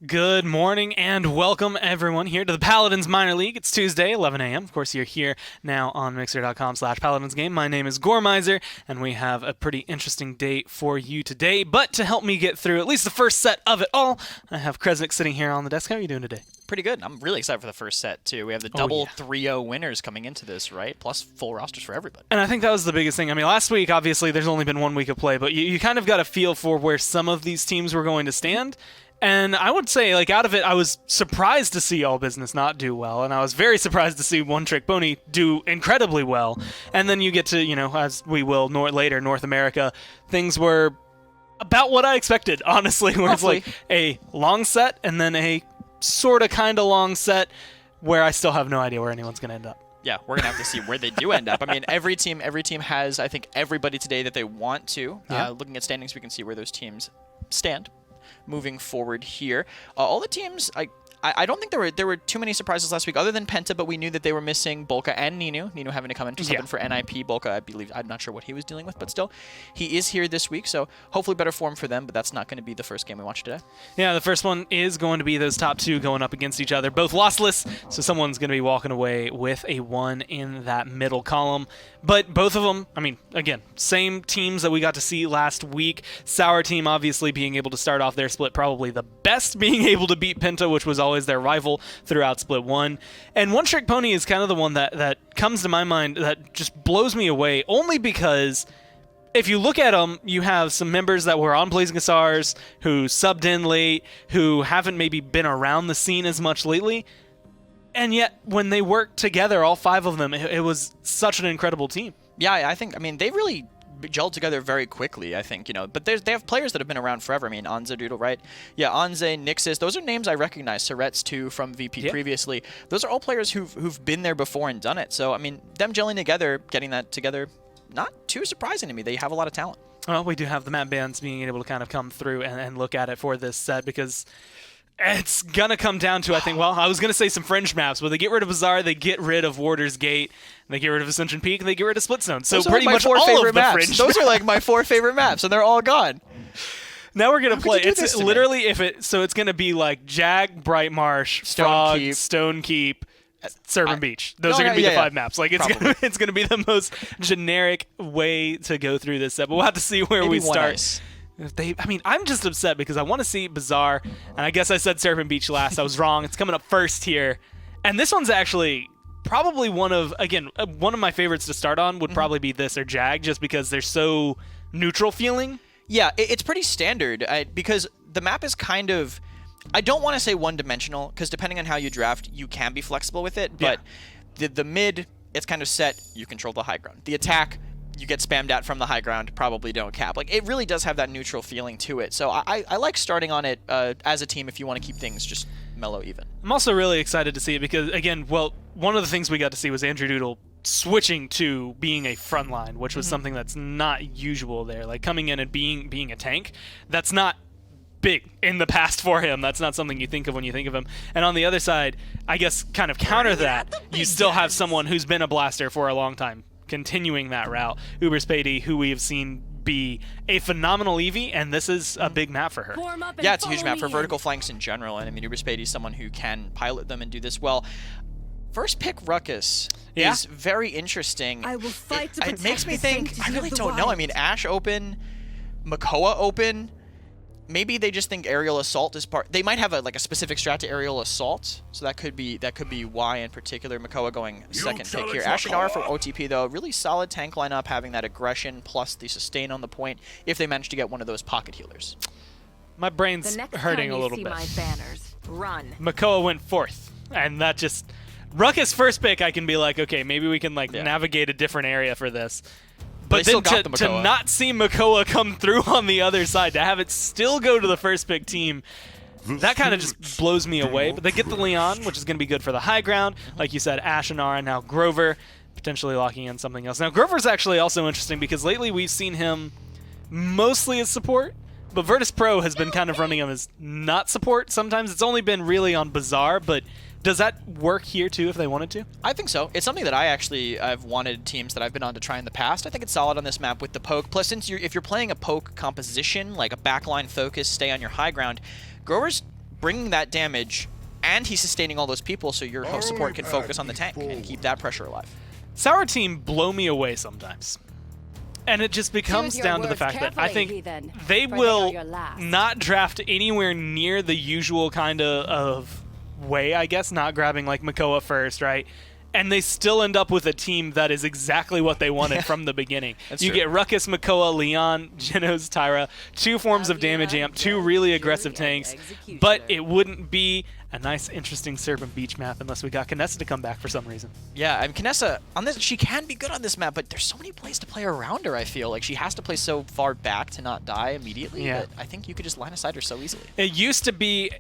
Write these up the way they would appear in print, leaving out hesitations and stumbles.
Good morning and welcome everyone here to the Paladins Minor League. It's Tuesday, 11 a.m. Of course, you're here now on Mixer.com/PaladinsGame. My name is Gormizer, and we have a pretty interesting day for you today. But to help me get through at least the first set of it all, I have Kresnik sitting here on the desk. How are you doing today? Pretty good. I'm really excited for the first set, too. We have the double 3-0 winners coming into this, right? Plus full rosters for everybody. And I think that was the biggest thing. I mean, last week, obviously, there's only been 1 week of play, but you kind of got a feel for where some of these teams were going to stand. And I would say, like, out of it, I was surprised to see All Business not do well, and I was very surprised to see One Trick Pony do incredibly well. And then you get to, as we will later, North America, things were about what I expected, honestly, where Hopefully. It's like a long set and then a sort of kind of long set where I still have no idea where anyone's going to end up. Yeah, we're going to have to see where they do end up. I mean, every team has, I think, everybody today that they want to. Yeah. Looking at standings, we can see where those teams stand. Moving forward here, all the teams, I don't think there were too many surprises last week other than Penta, but we knew that they were missing Bolka and Ninu having to come in to sub in for NIP. Bolka, I believe, I'm not sure what he was dealing with, but still, he is here this week, so hopefully better form for them, but that's not going to be the first game we watch today. Yeah, the first one is going to be those top two going up against each other, both lossless, so someone's going to be walking away with a 1 in that middle column. But both of them, I mean, again, same teams that we got to see last week. Sour Team obviously being able to start off their split probably the best, being able to beat Penta, which was always their rival throughout Split 1. And One Trick Pony is kind of the one that comes to my mind that just blows me away, only because if you look at them, you have some members that were on Blazing Stars who subbed in late, who haven't maybe been around the scene as much lately. And yet, when they worked together, all 5 of them, it was such an incredible team. Yeah, I mean, they really gelled together very quickly, I think, But they have players that have been around forever. I mean, Anza Doodle, right? Yeah, Anze, Nixis, those are names I recognize. Surret's, too, from VP previously. Those are all players who've been there before and done it. So, I mean, them gelling together, getting that together, not too surprising to me. They have a lot of talent. Well, we do have the map bands being able to kind of come through and look at it for this set because it's going to come down to, I think, well, I was going to say some fringe maps, but they get rid of Bazaar, they get rid of Warder's Gate, they get rid of Ascension Peak, and they get rid of Splitstone. So pretty much all of the fringe Those are like my 4 favorite maps, and they're all gone. Now we're going to play. It's literally, it's going to be like Jag, Bright Marsh, Frog, Stone Keep, Serpent Beach. Those are going to be the 5 maps. Like it's going to be the most generic way to go through this set, but we'll have to see where we start. I'm just upset because I want to see Bazaar, and I guess I said Serpent Beach last. I was wrong. It's coming up first here. And this one's actually probably one of my favorites to start on would probably be this or Jag, just because they're so neutral feeling. Yeah, it's pretty standard because the map is kind of, I don't want to say one-dimensional, because depending on how you draft, you can be flexible with it, but the mid, it's kind of set, you control the high ground. The attack, you get spammed at from the high ground, probably don't cap. Like, it really does have that neutral feeling to it. So I like starting on it as a team if you want to keep things just mellow even. I'm also really excited to see it because, again, well, one of the things we got to see was Andrew Doodle switching to being a frontline, which was something that's not usual there. Like, coming in and being a tank, that's not big in the past for him. That's not something you think of when you think of him. And on the other side, I guess kind of counter that, you still have someone who's been a blaster for a long time, continuing that route. Uber Spady, who we have seen be a phenomenal Eevee, and this is a big map for her. Yeah, it's a huge map for vertical flanks in general, and I mean, Uber Spady is someone who can pilot them and do this well. First pick Ruckus is very interesting. I will fight to it makes me think, I really don't know. I mean, Ashe open, Makoa open. Maybe they just think aerial assault is part. They might have a specific strat to aerial assault, so that could be why in particular. Makoa going second pick here. Ashinar for OTP though, really solid tank lineup, having that aggression plus the sustain on the point. If they manage to get one of those pocket healers, my brain's hurting a little bit. My banners, run. Makoa went 4th, and that just Ruckus first pick. I can be like, okay, maybe we can navigate a different area for this. But then to not see Makoa come through on the other side, to have it still go to the first pick team, that kind of just blows me away. But they get the Leon, which is going to be good for the high ground. Like you said, Ashinar, and now Grover, potentially locking in something else. Now, Grover's actually also interesting because lately we've seen him mostly as support, but Virtus Pro has been kind of running him as not support. Sometimes it's only been really on Bazaar, but does that work here too if they wanted to? I think so. It's something that I've wanted teams that I've been on to try in the past. I think it's solid on this map with the poke. Plus, if you're playing a poke composition, like a backline focus, stay on your high ground, Grover's bringing that damage, and he's sustaining all those people, so your host support can focus on the tank and keep that pressure alive. Sour Team blow me away sometimes. And it just becomes down to the fact that I think they will not draft anywhere near the usual kind of way, I guess, not grabbing like Makoa first, right? And they still end up with a team that is exactly what they wanted from the beginning. You get Ruckus, Makoa, Leon, Genos, Tyra, 2 forms of damage amp, 2 really aggressive tanks, but it wouldn't be a nice, interesting Serpent Beach map unless we got Kinessa to come back for some reason. Yeah, and Kinessa, on this, she can be good on this map, but there's so many plays to play around her, I feel. Like, she has to play so far back to not die immediately, that I think you could just line aside her so easily. It used to be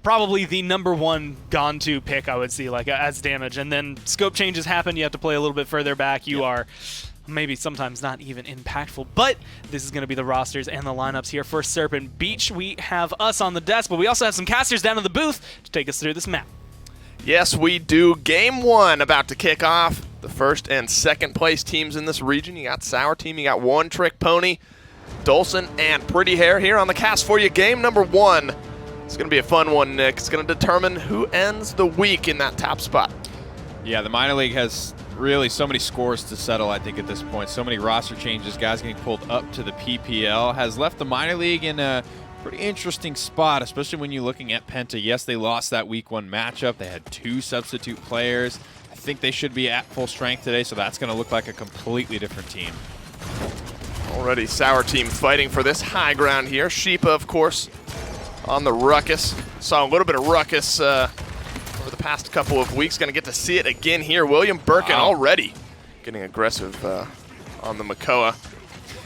probably the #1 gone to pick, I would see, like as damage, and then scope changes happen, you have to play a little bit further back, you are maybe sometimes not even impactful, but this is going to be the rosters and the lineups here for Serpent Beach. We have us on the desk, but we also have some casters down in the booth to take us through this map. Yes, we do. Game 1 about to kick off. The first and second place teams in this region. You got Sour Team, you got One Trick Pony, Dolson, and Pretty Hair here on the cast for you. Game number 1. It's going to be a fun one, Nick. It's going to determine who ends the week in that top spot. Yeah, the minor league has really so many scores to settle, I think, at this point. So many roster changes, guys getting pulled up to the PPL, has left the minor league in a pretty interesting spot, especially when you're looking at Penta. Yes, they lost that week 1 matchup. They had 2 substitute players. I think they should be at full strength today, so that's going to look like a completely different team. Already Sour Team fighting for this high ground here. Sheepa, of course, on the Ruckus. Saw a little bit of Ruckus over the past couple of weeks. Going to get to see it again here. William Birkin already getting aggressive on the Makoa.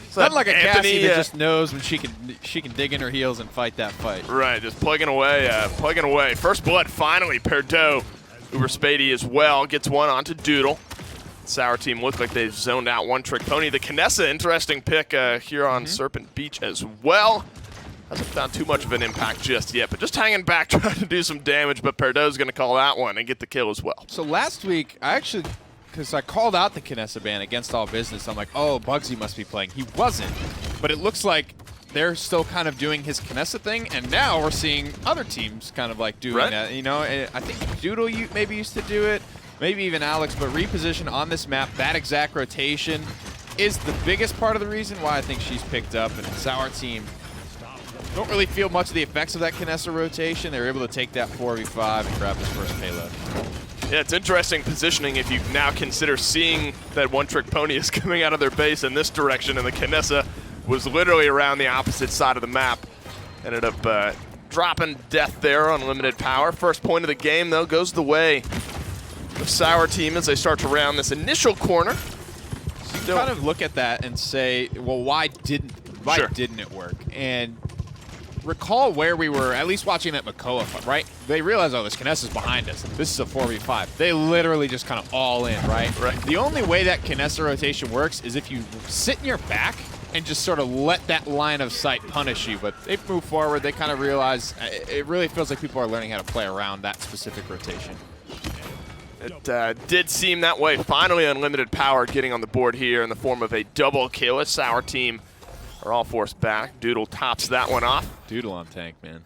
So not like a Anthony, Cassie that just knows when she can dig in her heels and fight that fight. Right, just plugging away, plugging away. First blood finally, Perdo. Uber Spady as well gets one onto Doodle. Sour Team look like they've zoned out One Trick Pony. The Kinessa, interesting pick here on Serpent Beach as well. Hasn't found too much of an impact just yet, but just hanging back, trying to do some damage, but Perdo's going to call that one and get the kill as well. So last week, because I called out the Kinessa ban against all business, I'm like, oh, Bugsy must be playing. He wasn't, but it looks like they're still kind of doing his Kinessa thing, and now we're seeing other teams kind of like doing that. You know, I think Doodle maybe used to do it, maybe even Alex, but reposition on this map, that exact rotation is the biggest part of the reason why I think she's picked up, and Sour Team don't really feel much of the effects of that Kinessa rotation. They were able to take that 4v5 and grab this first payload. Yeah, it's interesting positioning if you now consider seeing that One Trick Pony is coming out of their base in this direction, and the Kinessa was literally around the opposite side of the map. Ended up dropping death there on limited power. First point of the game, though, goes the way of Sour Team as they start to round this initial corner. You kind of look at that and say, well, why didn't it work? And recall where we were, at least watching that Makoa fight, right? They realized, oh, this Kinessa's behind us. This is a 4v5. They literally just kind of all in, right? The only way that Kinessa rotation works is if you sit in your back and just sort of let that line of sight punish you. But they've moved forward. They kind of realize it really feels like people are learning how to play around that specific rotation. It did seem that way. Finally, Unlimited Power getting on the board here in the form of a double kill. A Sour Team are all forced back. Doodle tops that one off. Doodle on tank, man.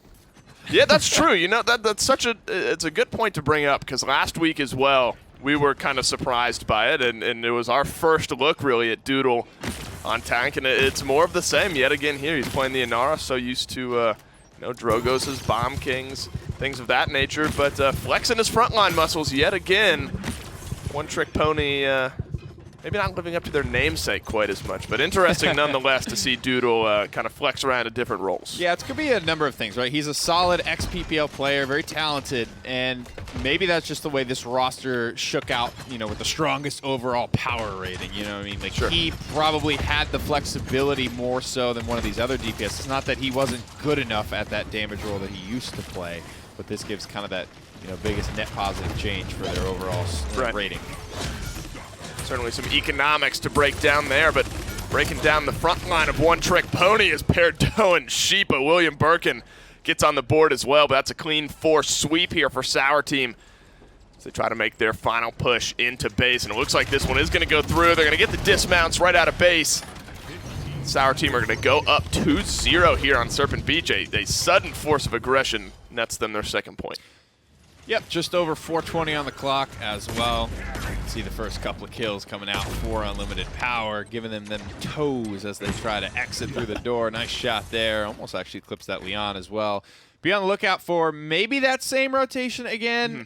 Yeah, that's true. You know, that's such it's a good point to bring up, because last week as well, we were kind of surprised by it, and it was our first look really at Doodle on tank, and it's more of the same yet again here. He's playing the Inara, so used to you know, Drogos' Bomb Kings, things of that nature, but flexing his frontline muscles yet again. One Trick Pony maybe not living up to their namesake quite as much, but interesting nonetheless to see Doodle kind of flex around to different roles. Yeah, it could be a number of things, right? He's a solid ex-PPL player, very talented, and maybe that's just the way this roster shook out, you know, with the strongest overall power rating, you know what I mean? Like, he probably had the flexibility more so than one of these other DPS. It's not that he wasn't good enough at that damage role that he used to play, but this gives kind of that, you know, biggest net positive change for their overall rating. Certainly some economics to break down there, but breaking down the front line of One Trick Pony is Perdo and Sheepa. William Birkin gets on the board as well, but that's a clean 4 sweep here for Sour Team as they try to make their final push into base, and it looks like this one is going to go through. They're going to get the dismounts right out of base. Sour team are going to go up 2-0 here on Serpent Beach. A sudden force of aggression nets them their second point. Yep, just over 4:20 on the clock as well. See the first couple of kills coming out for Unlimited Power, giving them toes as they try to exit through the door. Nice shot there. Almost actually clips that Leon as well. Be on the lookout for maybe that same rotation again.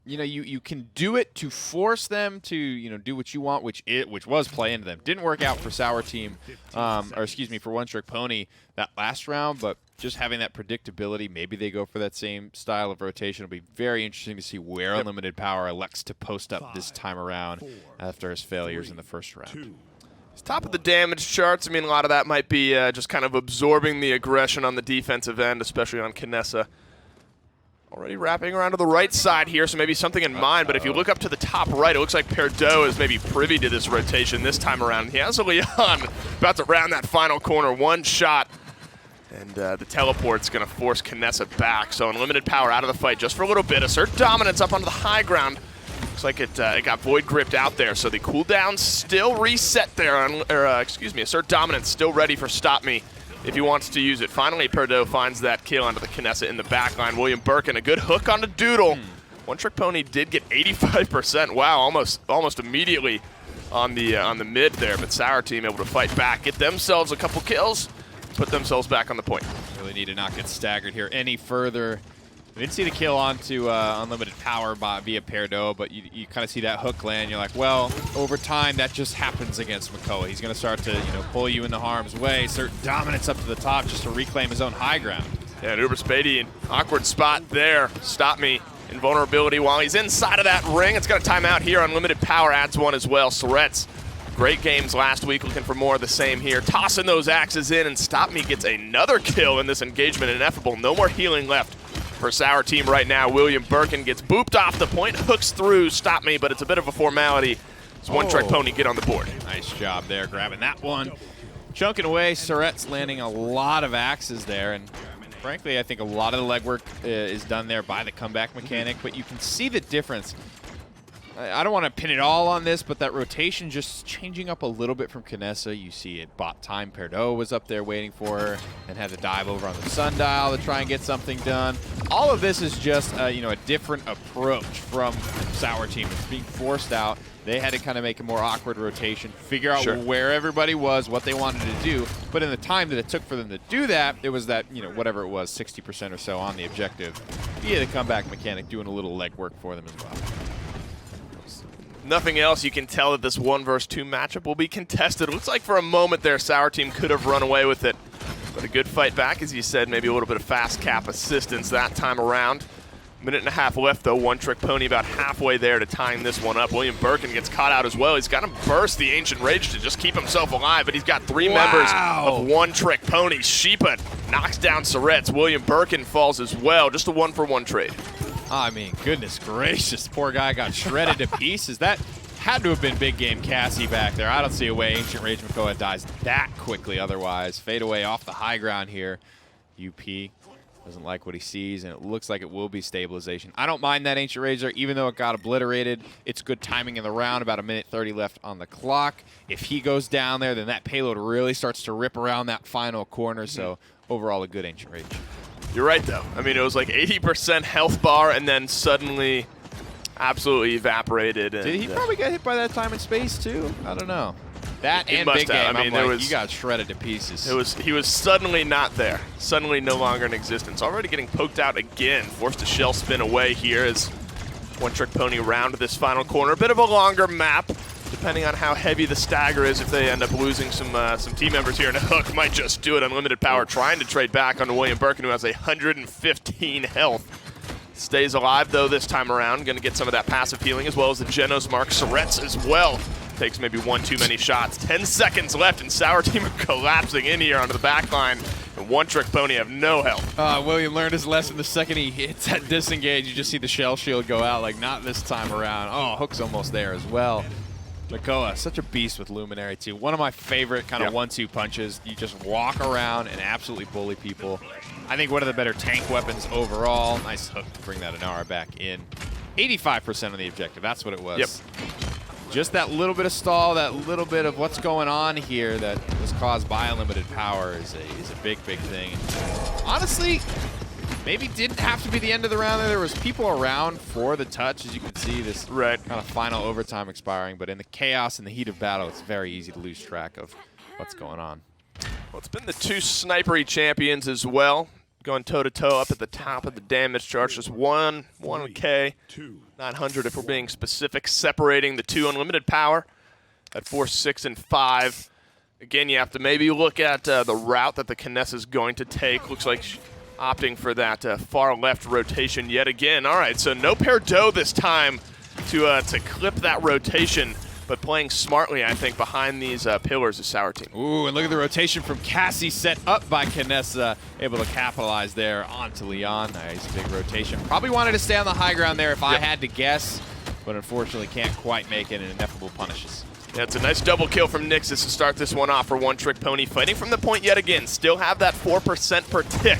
You can do it to force them to do what you want, which was play into them. Didn't work out for Sour Team, for One Trick Pony that last round, but just having that predictability, maybe they go for that same style of rotation. It'll be very interesting to see where Unlimited Power elects to post up this time around after his failures in the first round. He's top of the damage charts. I mean, a lot of that might be just kind of absorbing the aggression on the defensive end, especially on Kinessa. Already wrapping around to the right side here, so maybe something in mind. But if you look up to the top right, it looks like Perdo is maybe privy to this rotation this time around. He has a Leon about to round that final corner. One shot, and the teleport's going to force Kinessa back. So Unlimited Power out of the fight just for a little bit. Assert dominance up onto the high ground. Looks like it got void gripped out there, so the cooldown still reset there. Assert dominance still ready for Stop Me if he wants to use it. Finally, Perdo finds that kill onto the Kinessa in the backline. William Birkin, a good hook on the Doodle. One Trick Pony did get 85%. Wow, almost immediately on the mid there, but Sour Team able to fight back, get themselves a couple kills, put themselves back on the point. Really need to not get staggered here any further. We didn't see the kill onto Unlimited Power via Perdo, but you kind of see that hook land. You're like, well, over time, that just happens against Makoa. He's going to start to pull you into harm's way, assert dominance up to the top just to reclaim his own high ground. Yeah, and Uber Spady, awkward spot there. Stop Me. Invulnerability while he's inside of that ring. It's going to time out here. Unlimited Power adds one as well. Surret's great games last week, looking for more of the same here. Tossing those axes in, and Stop Me gets another kill in this engagement. Ineffable. No more healing left for Sour Team right now. William Birkin gets booped off the point, hooks through Stop Me, but it's a bit of a formality. It's One Trick Pony get on the board. Nice job there, grabbing that one. Chunking away, Surret's landing a lot of axes there, and frankly, I think a lot of the legwork is done there by the comeback mechanic, but you can see the difference. I don't want to pin it all on this, but that rotation just changing up a little bit from Kinessa. You see it bot time. Perdo was up there waiting for her and had to dive over on the sundial to try and get something done. All of this is just a different approach from Sour Team. It's being forced out. They had to kind of make a more awkward rotation, figure out where everybody was, what they wanted to do. But in the time that it took for them to do that, it was that, whatever it was, 60% or so on the objective. Via the comeback mechanic doing a little legwork for them as well. Nothing else, you can tell that this 1 versus 2 matchup will be contested. Looks like for a moment there, Sour Team could have run away with it. But a good fight back, as you said, maybe a little bit of fast cap assistance that time around. Minute and a half left, though. One Trick Pony about halfway there to tying this one up. William Birkin gets caught out as well. He's got to burst the Ancient Rage to just keep himself alive, but he's got 3 members of One Trick Pony. Sheepa knocks down Surret's. William Birkin falls as well. Just a 1-for-1 trade. I mean, goodness gracious. Poor guy got shredded to pieces. That had to have been big game Cassie back there. I don't see a way Ancient Rage Makoa dies that quickly otherwise. Fade away off the high ground here. UP doesn't like what he sees, and it looks like it will be stabilization. I don't mind that Ancient Rage there, even though it got obliterated. It's good timing in the round, about 1:30 left on the clock. If he goes down there, then that payload really starts to rip around that final corner, so overall a good Ancient Rage. You're right, though. I mean, it was like 80% health bar, and then suddenly absolutely evaporated. And, did he probably get hit by that time and space, too? I don't know. That and big game, I mean, he got shredded to pieces. He was suddenly not there, suddenly no longer in existence. Already getting poked out again, forced to shell spin away here as One Trick Pony round this final corner. A bit of a longer map, depending on how heavy the stagger is. If they end up losing some team members here, and a hook might just do it. Unlimited Power trying to trade back onto William Birkin, who has 115 health. Stays alive, though, this time around. Going to get some of that passive healing, as well as the Genos Mark. Surret's as well. Takes maybe 1 too many shots. 10 seconds left, and Sour Team are collapsing in here onto the back line. And One Trick Pony have no health. William learned his lesson the second he hits that disengage. You just see the shell shield go out, like, not this time around. Oh, Hook's almost there as well. Makoa, such a beast with Luminary, too. One of my favorite kind of 1-2 punches. You just walk around and absolutely bully people. I think one of the better tank weapons overall. Nice hook to bring that Inara back in. 85% on the objective. That's what it was. Yep. just that little bit of stall, that little bit of what's going on here that was caused by unlimited power is a big, big thing. And honestly, maybe didn't have to be the end of the round there. There was people around for the touch, as you can see, this kind of final overtime expiring. But in the chaos and the heat of battle, it's very easy to lose track of what's going on. Well, it's been the two snipery champions as well, going toe-to-toe up at the top of the damage chart. Just 1K, 900 if we're being specific, separating the two. Unlimited power at 4, 6, and 5. Again, you have to maybe look at the route that the Knessa is going to take. Looks like opting for that far left rotation yet again. All right, so no Perdo this time to clip that rotation, but playing smartly, I think, behind these pillars is Sour Team. Ooh, and look at the rotation from Cassie set up by Knessa, able to capitalize there onto Leon. Nice big rotation. Probably wanted to stay on the high ground there if I had to guess, but unfortunately can't quite make it, and Ineffable punishes. Yeah, it's a nice double kill from Nixus to start this one off for One Trick Pony. Fighting from the point yet again. Still have that 4% per tick.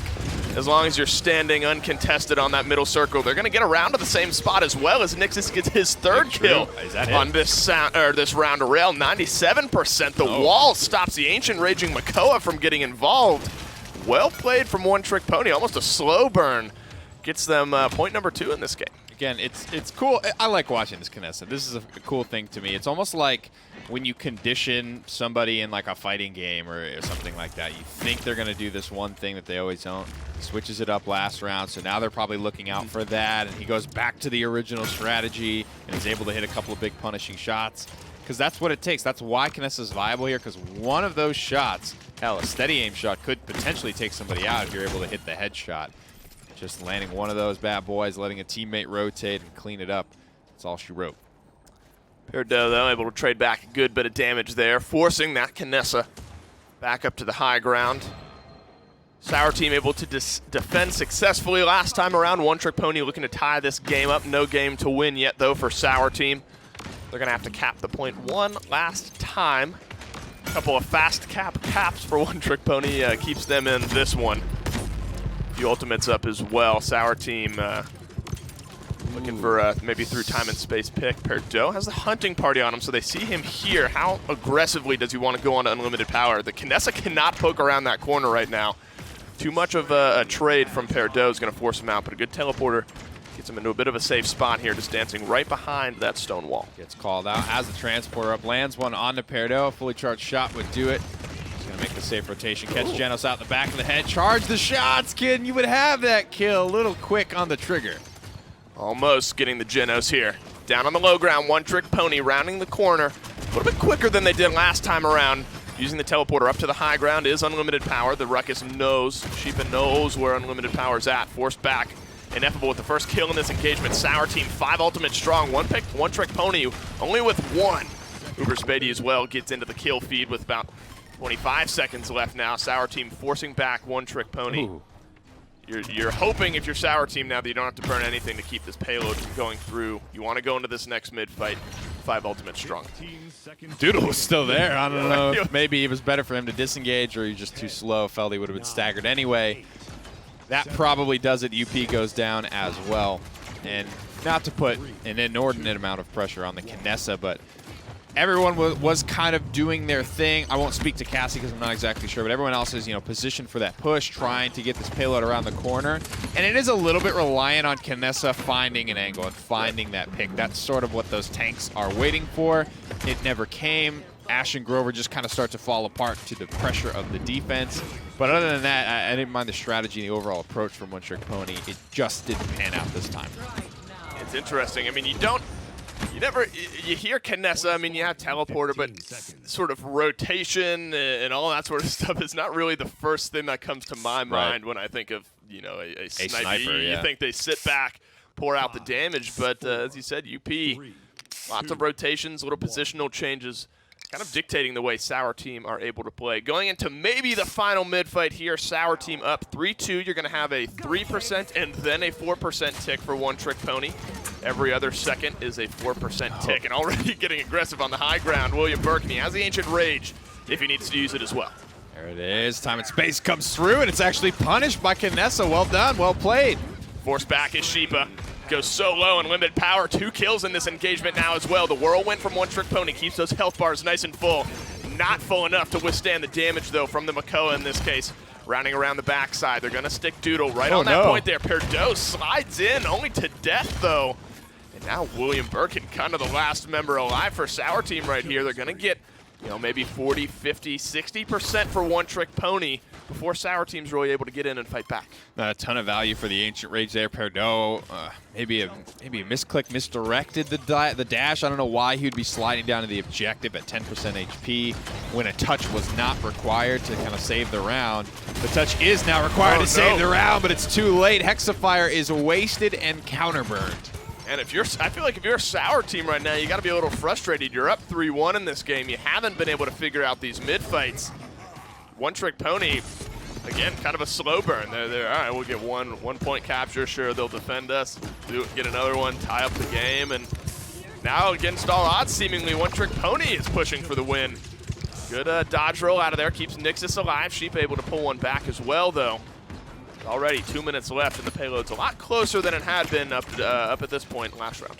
As long as you're standing uncontested on that middle circle, they're going to get around to the same spot as well as Nixus gets his third kill on this round of rail. 97%. The wall stops the Ancient Raging Makoa from getting involved. Well played from One Trick Pony. Almost a slow burn. Gets them point number 2 in this game. Again, it's cool. I like watching this Knessa. This is a cool thing to me. It's almost like when you condition somebody in like a fighting game or something like that. You think they're going to do this one thing that they always don't. He switches it up last round, so now they're probably looking out for that, and he goes back to the original strategy and is able to hit a couple of big punishing shots. Because that's what it takes. That's why Knessa is viable here, because one of those shots, hell, a steady aim shot could potentially take somebody out if you're able to hit the headshot. Just landing one of those bad boys, letting a teammate rotate and clean it up. That's all she wrote. Perdo, though, able to trade back a good bit of damage there, forcing that Knessa back up to the high ground. Sour Team able to defend successfully last time around. One Trick Pony looking to tie this game up. No game to win yet, though, for Sour Team. They're going to have to cap the point one last time. A couple of fast caps for One Trick Pony keeps them in this one. The ultimates up as well. Sour Team looking for maybe through time and space pick. Perdo has the hunting party on him, so they see him here. How aggressively does he want to go on to unlimited power? The Knessa cannot poke around that corner right now. Too much of a trade from Perdo is going to force him out, but a good teleporter gets him into a bit of a safe spot here, just dancing right behind that stone wall. Gets called out as the transporter up, lands one onto Perdo. A fully charged shot would do it. Gonna make the safe rotation, catch Genos out in the back of the head, charge the shots, kid, and you would have that kill. A little quick on the trigger. Almost getting the Genos here. Down on the low ground, One Trick Pony rounding the corner. A little bit quicker than they did last time around. Using the teleporter up to the high ground is unlimited power. The Ruckus knows, Sheepa knows where unlimited power is at. Forced back. Ineffable with the first kill in this engagement. Sour Team 5 ultimate strong. One Trick Pony only with 1. Uber Spady as well gets into the kill feed with about 25 seconds left now. Sour Team forcing back One Trick Pony. Ooh. You're hoping if you're Sour Team now that you don't have to burn anything to keep this payload from going through. You want to go into this next mid fight 5 ultimate strong. Doodle was still there. I don't know if maybe it was better for him to disengage or he's just too slow. Felt he would have been staggered anyway. That probably does it. UP goes down as well. And not to put an inordinate amount of pressure on the Knessa, but everyone was kind of doing their thing. I won't speak to Cassie because I'm not exactly sure, but everyone else is, positioned for that push, trying to get this payload around the corner. And it is a little bit reliant on Knessa finding an angle and finding that pick. That's sort of what those tanks are waiting for. It never came. Ash and Grover just kind of start to fall apart to the pressure of the defense. But other than that, I didn't mind the strategy and the overall approach from One Trick Pony. It just didn't pan out this time. It's interesting. I mean, you hear Knessa, I mean, you have teleporter, but sort of rotation and all that sort of stuff is not really the first thing that comes to my mind when I think of, a sniper. You think they sit back, pour out the damage, but as you said, UP, lots of rotations, little positional changes, kind of dictating the way Sour Team are able to play. Going into maybe the final mid-fight here, Sour Team up 3-2. You're going to have a 3% and then a 4% tick for One Trick Pony. Every other second is a 4% tick. And already getting aggressive on the high ground, William Burke, and he has the Ancient Rage if he needs to use it as well. There it is. Time and space comes through, and it's actually punished by Knessa. Well done. Well played. Forced back is Sheepa. goes so low and limited power. 2 kills in this engagement now as well. The Whirlwind from One Trick Pony keeps those health bars nice and full. Not full enough to withstand the damage, though, from the Makoa in this case. Rounding around the backside. They're going to stick Doodle right on that point there. Perdo slides in, only to death, though. And now William Birkin, kind of the last member alive for Sour Team right here. They're going to get, maybe 40, 50, 60% for One Trick Pony before Sour Team's really able to get in and fight back. Not a ton of value for the Ancient Rage there. Perdo, maybe a misclick, misdirected the dash. I don't know why he would be sliding down to the objective at 10% HP when a touch was not required to kind of save the round. The touch is now required to save the round, but it's too late. Hexafire is wasted and counterburned. And I feel like if you're a Sour Team right now, you got to be a little frustrated. You're up 3-1 in this game. You haven't been able to figure out these mid fights. One Trick Pony, again, kind of a slow burn. They're all right, we'll get one point capture. Sure, they'll defend us. Get another one, tie up the game. And now, against all odds, seemingly, One Trick Pony is pushing for the win. Good dodge roll out of there. Keeps Nixus alive. Sheep able to pull one back as well, though. Already 2 minutes left, and the payload's a lot closer than it had been up at this point last round.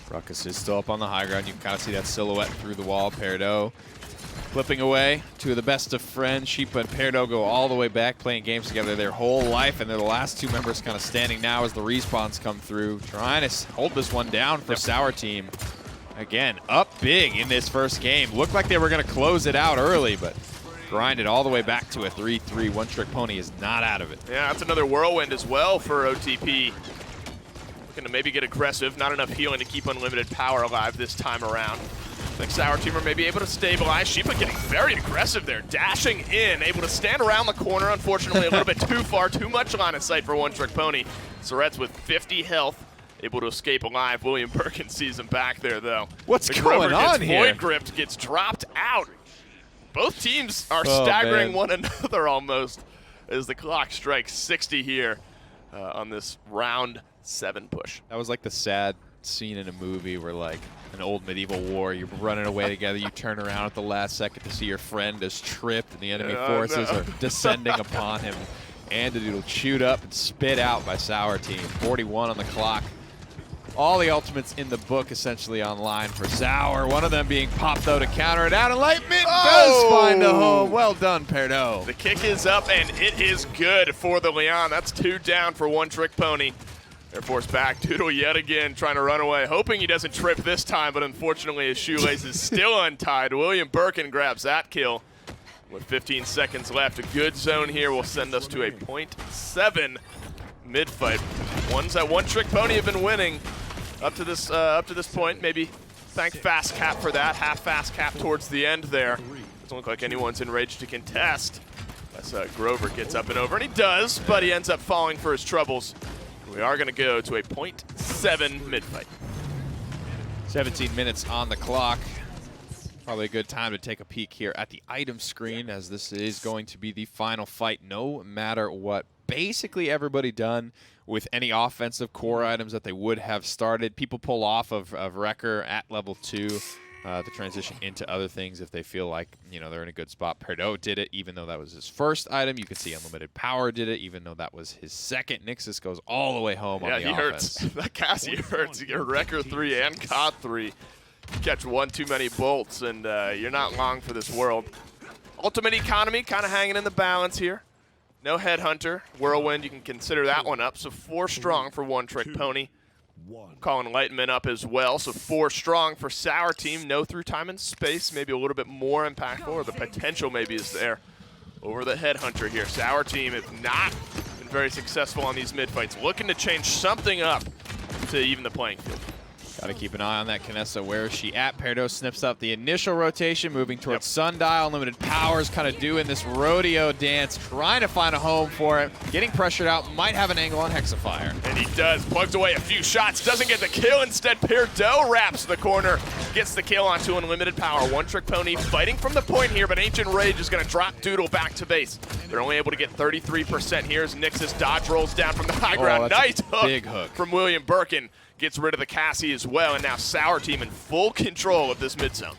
Ruckus is still up on the high ground. You can kind of see that silhouette through the wall. Perdo flipping away. 2 of the best of friends. Sheep and Perdo go all the way back, playing games together their whole life, and they're the last 2 members kind of standing now as the respawns come through, trying to hold this one down for Sour Team. Again, up big in this first game. Looked like they were going to close it out early, but grinded all the way back to a 3-3. One Trick Pony is not out of it. Yeah, that's another Whirlwind as well for OTP. Looking to maybe get aggressive. Not enough healing to keep unlimited power alive this time around. I think Sour Team are maybe able to stabilize. Sheepa getting very aggressive there, dashing in, able to stand around the corner. Unfortunately, a little bit too far, too much line of sight for One Trick Pony. Surrett's with 50 health, able to escape alive. William Birkin sees him back there, though. What's going on here? Void gripped, gets dropped out. Both teams are staggering one another almost as the clock strikes 60 here on this round 7 push. That was like the sad scene in a movie where, like, an old medieval war, you're running away together, you turn around at the last second to see your friend is tripped and the enemy forces are descending upon him. And the dude will chewed up and spit out by Sour Team. 41 on the clock. All the ultimates in the book essentially online for Sour. One of them being popped, though, to counter it out. Enlightenment does find a home. Well done, Perdo. The kick is up, and it is good for the Leon. That's 2 down for One Trick Pony. They're forced back. Doodle yet again trying to run away, hoping he doesn't trip this time, but unfortunately his shoelace is still untied. William Birkin grabs that kill with 15 seconds left. A good zone here will send us to a 0.7 mid-fight. Ones that One Trick Pony have been winning up to this point. Maybe thank Fast Cap for that. Half Fast Cap towards the end there. Doesn't look like anyone's enraged to contest. Unless Grover gets up and over, and he does, but he ends up falling for his troubles. We are going to go to a 0.7 mid-fight. 17 minutes on the clock. Probably a good time to take a peek here at the item screen, as this is going to be the final fight no matter what. Basically everybody done with any offensive core items that they would have started. People pull off of Wrecker at level 2 to transition into other things if they feel like, they're in a good spot. Perdo did it, even though that was his first item. You can see Unlimited Power did it, even though that was his second. Nixus goes all the way home on the offense. Hurts. That Cassie hurts. You get Wrecker 3 and COD 3. You catch one too many bolts, and you're not long for this world. Ultimate Economy kind of hanging in the balance here. No Headhunter. Whirlwind, you can consider that one up. So 4 strong for One Trick Pony. Calling Enlightenment up as well. So 4 strong for Sour Team. No through time and space. Maybe a little bit more impactful, or the potential maybe is there over the Headhunter here. Sour Team have not been very successful on these mid-fights. Looking to change something up to even the playing field. Got to keep an eye on that Kinessa. Where is she at? Perdo snips up the initial rotation, moving towards Sundial. Unlimited Powers kind of doing this rodeo dance, trying to find a home for it. Getting pressured out, might have an angle on Hexafire. And he does. Plugs away a few shots, doesn't get the kill. Instead, Perdo wraps the corner, gets the kill onto Unlimited Power. One Trick Pony fighting from the point here, but Ancient Rage is going to drop Doodle back to base. They're only able to get 33% here as Nixus dodge rolls down from the high ground. Nice hook, big hook from William Birkin. Gets rid of the Cassie as well, and now Sour Team in full control of this mid zone.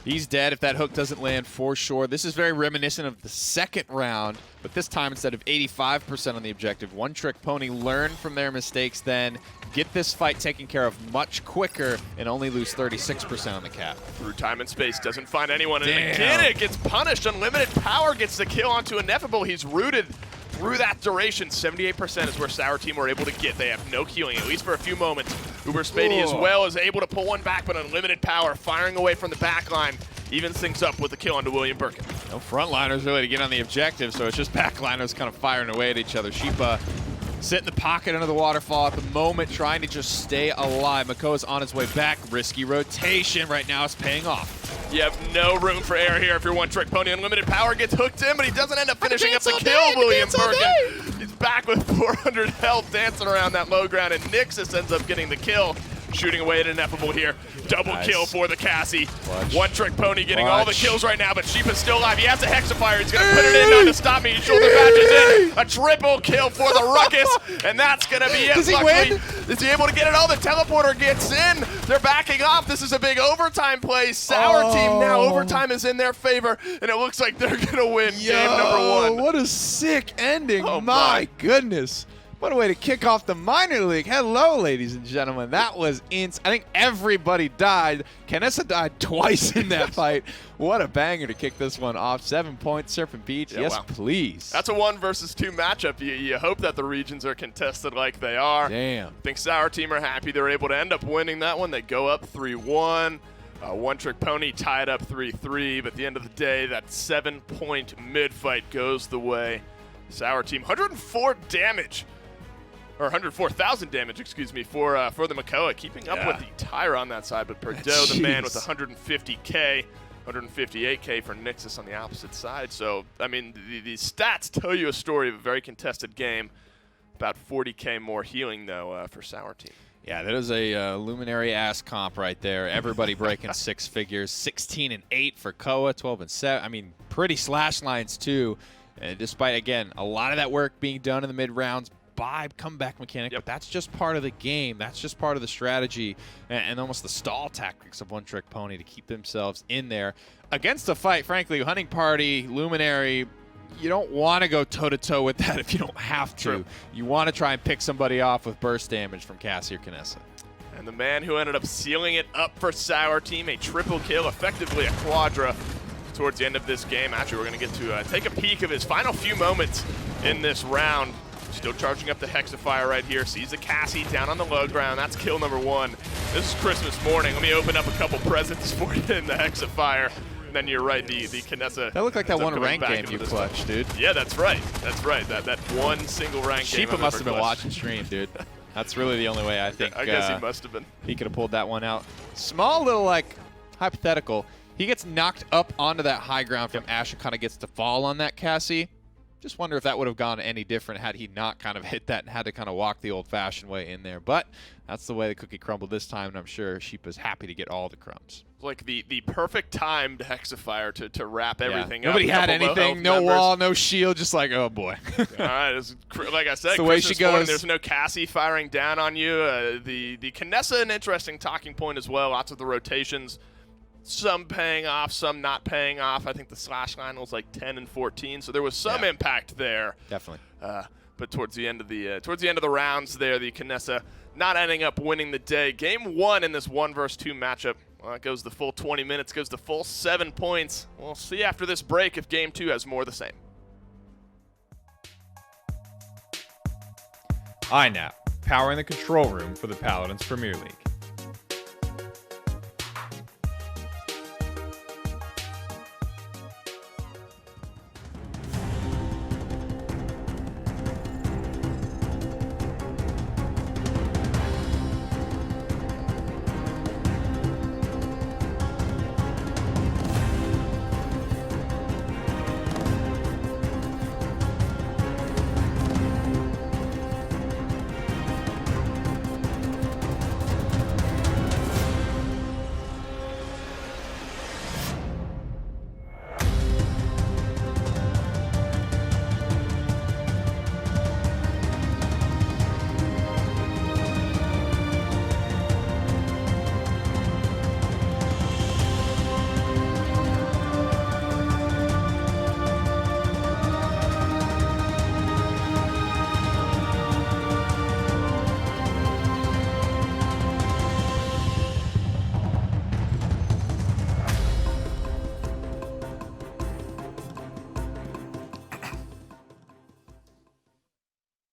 He's dead if that hook doesn't land for sure. This is very reminiscent of the second round, but this time instead of 85% on the objective, One Trick Pony learned from their mistakes then, get this fight taken care of much quicker, and only lose 36% on the cap. Through time and space, doesn't find anyone, and Damn. again it gets punished. Unlimited Power gets the kill onto Ineffable. He's rooted through that duration. 78% is where Sour Team were able to get. They have no healing, at least for a few moments. Uber Spady as well is able to pull one back, but Unlimited Power firing away from the back line evens things up with the kill onto William Birkin. No frontliners really to get on the objective, so it's just backliners kind of firing away at each other. Sheepa sit in the pocket under the waterfall at the moment, trying to just stay alive. Makoa's on his way back. Risky rotation right now is paying off. You have no room for error here if you're One Trick Pony. Unlimited Power gets hooked in, but he doesn't end up finishing up the kill, William Birkin. He's back with 400 health, dancing around that low ground, and Nixus ends up getting the kill, shooting away at Ineffable here. Double kill for the Cassie. One Trick Pony getting all the kills right now, but Sheepa's still alive. He has a Hexafire. He's going to put it in on to stop me. He shoulder badges in. A triple kill for the Ruckus, and that's going to be it. Does he win? Is he able to get it all? The teleporter gets in. They're backing off. This is a big overtime play. Sour Team now. Overtime is in their favor, and it looks like they're going to win game number 1. What a sick ending. Oh, my goodness. What a way to kick off the minor league. Hello, ladies and gentlemen. That was I think everybody died. Canessa died twice in that fight. What a banger to kick this one off. 7 points, Serpent Beach. Yeah, yes, wow. Please. That's a 1 versus 2 matchup. You hope that the regions are contested like they are. Damn. I think Sour Team are happy they're able to end up winning that one. They go up 3-1. One Trick Pony tied up 3-3, but at the end of the day, that 7-point mid-fight goes the way. Sour Team, 104 damage. Or 104,000 damage, excuse me, for the Makoa, keeping up with the Tyra on that side, but Perdeaux, the man with 150K, 158K for Nixus on the opposite side. So, I mean, the stats tell you a story of a very contested game. About 40K more healing, though, for Sour Team. Yeah, that is a luminary-ass comp right there. Everybody breaking 6 figures. 16-8 for Koa, 12-7. I mean, pretty slash lines, too. And despite, again, a lot of that work being done in the mid-rounds, by comeback mechanic, but that's just part of the game. That's just part of the strategy and almost the stall tactics of One Trick Pony to keep themselves in there. Against a fight, frankly, Hunting Party, Luminary, you don't want to go toe-to-toe with that if you don't have to. True. You want to try and pick somebody off with burst damage from Cassie or Canessa. And the man who ended up sealing it up for Sour Team, a triple kill, effectively a quadra towards the end of this game. Actually, we're going to get to take a peek of his final few moments in this round. Still charging up the Hexafire right here. Sees the Cassie down on the low ground. That's kill number 1. This is Christmas morning. Let me open up a couple presents for you in the Hexafire. And then you're right, the Canessa. That looked like that one rank game you clutched, dude. Yeah, that's right. That's right. That one single rank game. Sheepa must have been watching stream, dude. That's really the only way I think. I guess he must have been. He could have pulled that one out. Small little, like, hypothetical. He gets knocked up onto that high ground from Ash and kind of gets to fall on that Cassie. Just wonder if that would have gone any different had he not kind of hit that and had to kind of walk the old-fashioned way in there. But that's the way the cookie crumbled this time, and I'm sure Sheepa's happy to get all the crumbs. Like the perfect timed Hexafire to wrap everything up. Nobody had anything, no wall, no shield, just like, oh boy. All right, like I said, the way Christmas she goes. morning, there's no Cassie firing down on you. The Canessa, an interesting talking point as well. Lots of the rotations. Some paying off, some not paying off. I think the slash line was like 10 and 14, so there was some impact there. Definitely. But towards the end of the rounds, there, the Canessa not ending up winning the day. Game 1 in this 1 versus 2 matchup. Well, it goes the full 20 minutes, goes the full 7 points. We'll see after this break if Game 2 has more of the same. iNap, powering the control room for the Paladins Premier League.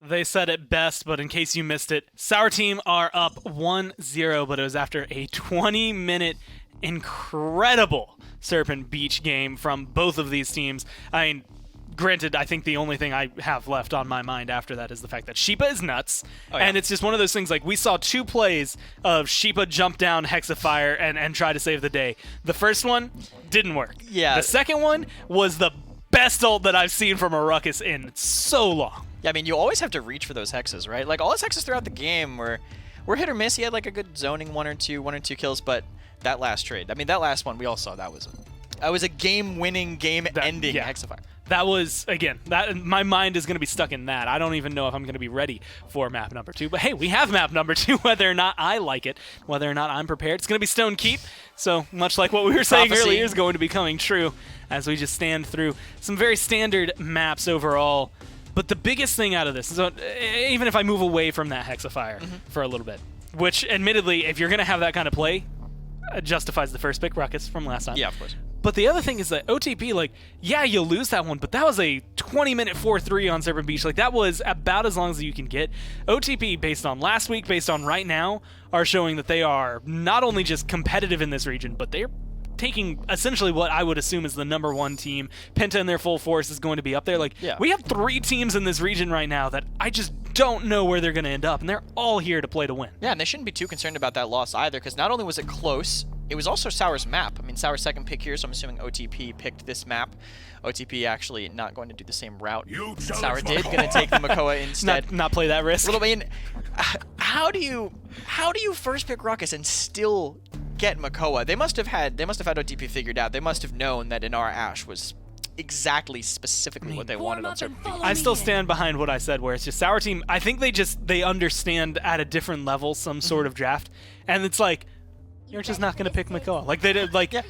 They said it best, but in case you missed it, Sour Team are up 1-0, but it was after a 20-minute incredible Serpent Beach game from both of these teams. I mean, granted, I think the only thing I have left on my mind after that is the fact that Sheepa is nuts. And it's just one of those things, like, we saw 2 plays of Sheepa jump down Hexafire and try to save the day. The first one didn't work. Yeah. The second one was the best ult that I've seen from a Ruckus in so long. Yeah, I mean, you always have to reach for those hexes, right? Like, all his hexes throughout the game were hit or miss. He had, like, a good zoning one or two kills, but that last trade, I mean, that last one, we all saw that was a game-winning, game-ending Hexafire. That was, again, that my mind is going to be stuck in that. I don't even know if I'm going to be ready for map number 2. But hey, we have map number 2, whether or not I like it, whether or not I'm prepared. It's going to be Stone Keep. So much like what we were saying earlier is going to be coming true as we just stand through some very standard maps overall. But the biggest thing out of this is, even if I move away from that Hexafire for a little bit, which admittedly, if you're going to have that kind of play, justifies the first pick, Ruckus, from last time. Yeah, of course. But the other thing is that OTP, like, yeah, you lose that one, but that was a 20-minute 4-3 on Serpent Beach. Like, that was about as long as you can get. OTP, based on last week, based on right now, are showing that they are not only just competitive in this region, but they're taking essentially what I would assume is the #1 team. Penta in their full force is going to be up there. Like, we have 3 teams in this region right now that I just don't know where they're going to end up, and they're all here to play to win. Yeah, and they shouldn't be too concerned about that loss either, because not only was it close, it was also Sour's map. I mean, Sour's second pick here, so I'm assuming OTP picked this map. OTP actually not going to do the same route. Sour did, going to take the Makoa instead. Not play that risk. Little bit. How do you first pick Ruckus and still get Makoa? They must have had OTP figured out. They must have known that Inara Ashe was exactly specifically what they wanted on Serpent Beach. I still stand behind what I said, where it's just Sour Team. I think they understand at a different level some sort of draft, and it's like, you're just not going to pick Makoa. Like, they did, like, it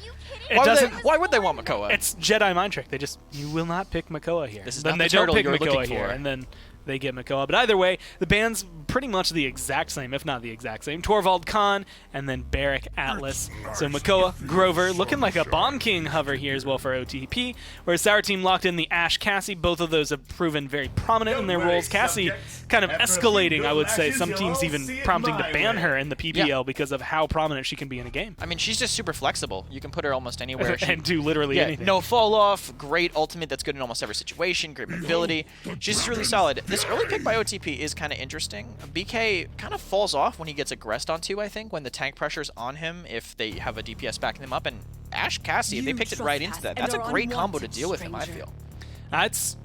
doesn't. Why would they want Makoa? It's Jedi mind trick. You will not pick Makoa here. This is then not they the turtle don't pick you're Makoa looking here, for. and then they get Makoa. But either way, the band's pretty much the exact same, if not the exact same. Torvald Khan, and then Barrack Atlas. So Makoa, Grover, looking like a Bomb King hover here as well for OTP, whereas Sour Team locked in the Ashe Cassie. Both of those have proven very prominent in their roles. Cassie kind of escalating, I would say. Some teams even prompting to ban her in the PPL because of how prominent she can be in a game. I mean, she's just super flexible. You can put her almost anywhere. And do literally anything. No fall off, great ultimate that's good in almost every situation, great mobility. She's just really solid. This early pick by OTP is kind of interesting. BK kind of falls off when he gets aggressed onto, I think, when the tank pressure's on him, if they have a DPS backing them up. And Ashe Cassie, if they picked it right into that, that's a great combo to deal with him, I feel. That's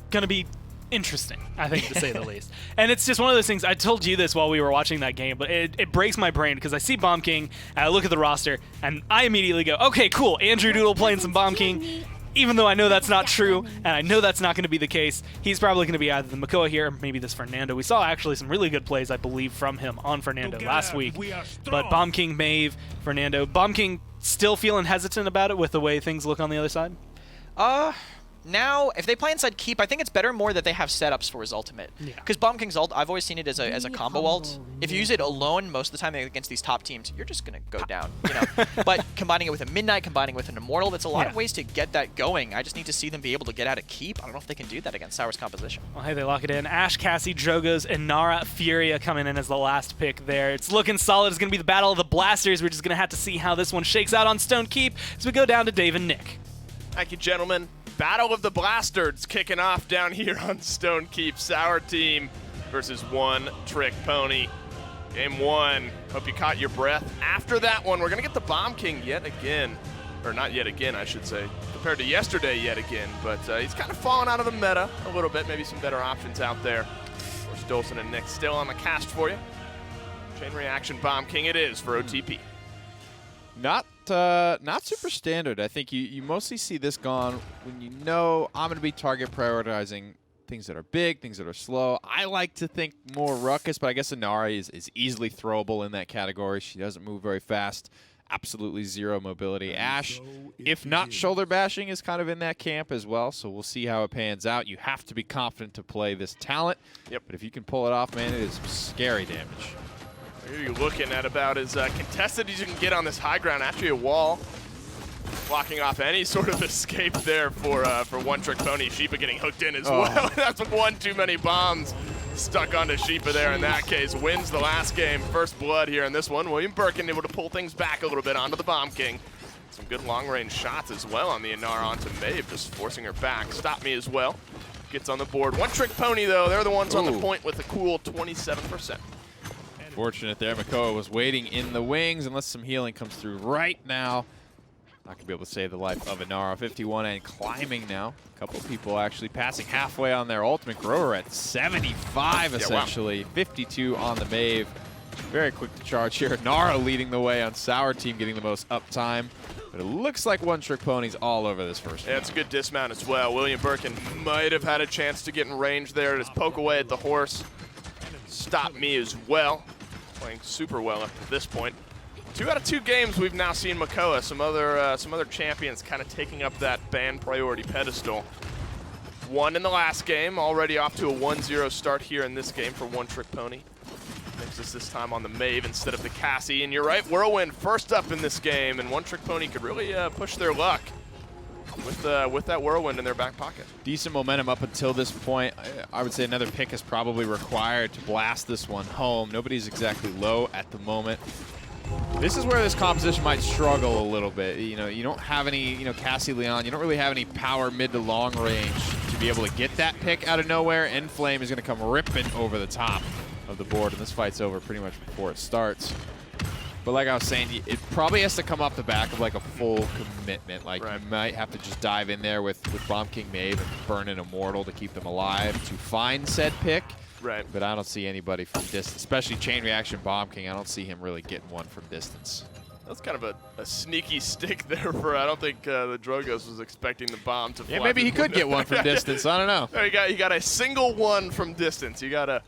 going to be interesting, I think, to say the least. And it's just one of those things, I told you this while we were watching that game, but it breaks my brain because I see Bomb King, and I look at the roster, and I immediately go, okay, cool, Andrew Doodle playing some Bomb King. Even though I know that's not true, and I know that's not going to be the case, he's probably going to be either the Makoa here or maybe this Fernando. We saw actually some really good plays, I believe, from him on Fernando last week. But Bomb King, Maeve, Fernando. Bomb King still feeling hesitant about it with the way things look on the other side? Now, if they play inside Keep, I think it's better more that they have setups for his ultimate. Because Bomb King's ult, I've always seen it as a combo ult. If you use it alone most of the time against these top teams, you're just going to go down, you know. But combining it with a Midnight, combining with an Immortal, that's a lot of ways to get that going. I just need to see them be able to get out of Keep. I don't know if they can do that against Sour's composition. Well, hey, they lock it in. Ashe, Cassie, Drogos, and Nara Furia coming in as the last pick there. It's looking solid. It's going to be the Battle of the Blasters. We're just going to have to see how this one shakes out on Stone Keep as we go down to Dave and Nick. Thank you, gentlemen. Battle of the Blasters kicking off down here on Stone Keep. Sour Team versus One Trick Pony. Game 1. Hope you caught your breath. After that one, we're going to get the Bomb King yet again. Or not yet again, I should say. Compared to yesterday yet again. But he's kind of fallen out of the meta a little bit. Maybe some better options out there. Of course, Dolson and Nick still on the cast for you. Chain Reaction Bomb King it is for OTP. Not super standard. I think you mostly see this gone when you know I'm going to be target prioritizing things that are big, things that are slow. I like to think more Ruckus, but I guess Inara is easily throwable in that category. She doesn't move very fast. Absolutely zero mobility. Ashe, if not shoulder bashing, is kind of in that camp as well, so we'll see how it pans out. You have to be confident to play this talent. Yep. But if you can pull it off, man, it is scary damage. Here you're looking at about as contested as you can get on this high ground after your wall. blocking off any sort of escape there for One Trick Pony. Sheepa getting hooked in as well. That's one too many bombs stuck onto Sheepa there in that case. Wins the last game. First blood here in this one. William Birkin able to pull things back a little bit onto the Bomb King. Some good long-range shots as well on the Inara onto Maeve, just forcing her back. Stop Me as well. Gets on the board. One Trick Pony, though, they're the ones on the point with a cool 27%. Fortunate there. Makoa was waiting in the wings, unless some healing comes through right now. Not going to be able to save the life of Inara. 51 and climbing now. A couple of people actually passing halfway on their ultimate. Grower at 75, essentially. Wow. 52 on the Maeve. Very quick to charge here. Inara leading the way on Sour Team, getting the most uptime. But it looks like One Trick Pony's all over this first round. Yeah, it's a good dismount as well. William Birkin might have had a chance to get in range there. Just poke away at the horse. Stop Me as well. Playing super well up to this point. 2 out of 2 games we've now seen Makoa. Some other champions kind of taking up that ban priority pedestal. 1 in the last game, already off to a 1-0 start here in this game for One Trick Pony. Makes us this time on the Maeve instead of the Cassie. And you're right, Whirlwind first up in this game, and One Trick Pony could really push their luck with that Whirlwind in their back pocket. Decent momentum up until this point. I would say another pick is probably required to blast this one home. Nobody's exactly low at the moment. This is where this composition might struggle a little bit. You know, you don't have any, Cassie Leon, you don't really have any power mid to long range to be able to get that pick out of nowhere. Enflame is going to come ripping over the top of the board, and this fight's over pretty much before it starts. But like I was saying, it probably has to come off the back of like a full commitment. Like you might have to just dive in there with Bomb King Maeve and burn an Immortal to keep them alive to find said pick. Right. But I don't see anybody from distance, especially Chain Reaction Bomb King. I don't see him really getting one from distance. That's kind of a sneaky stick there for, I don't think the Drogos was expecting the bomb to fly. Yeah, maybe he could get one from distance. I don't know. There you got a single one from distance. You gotta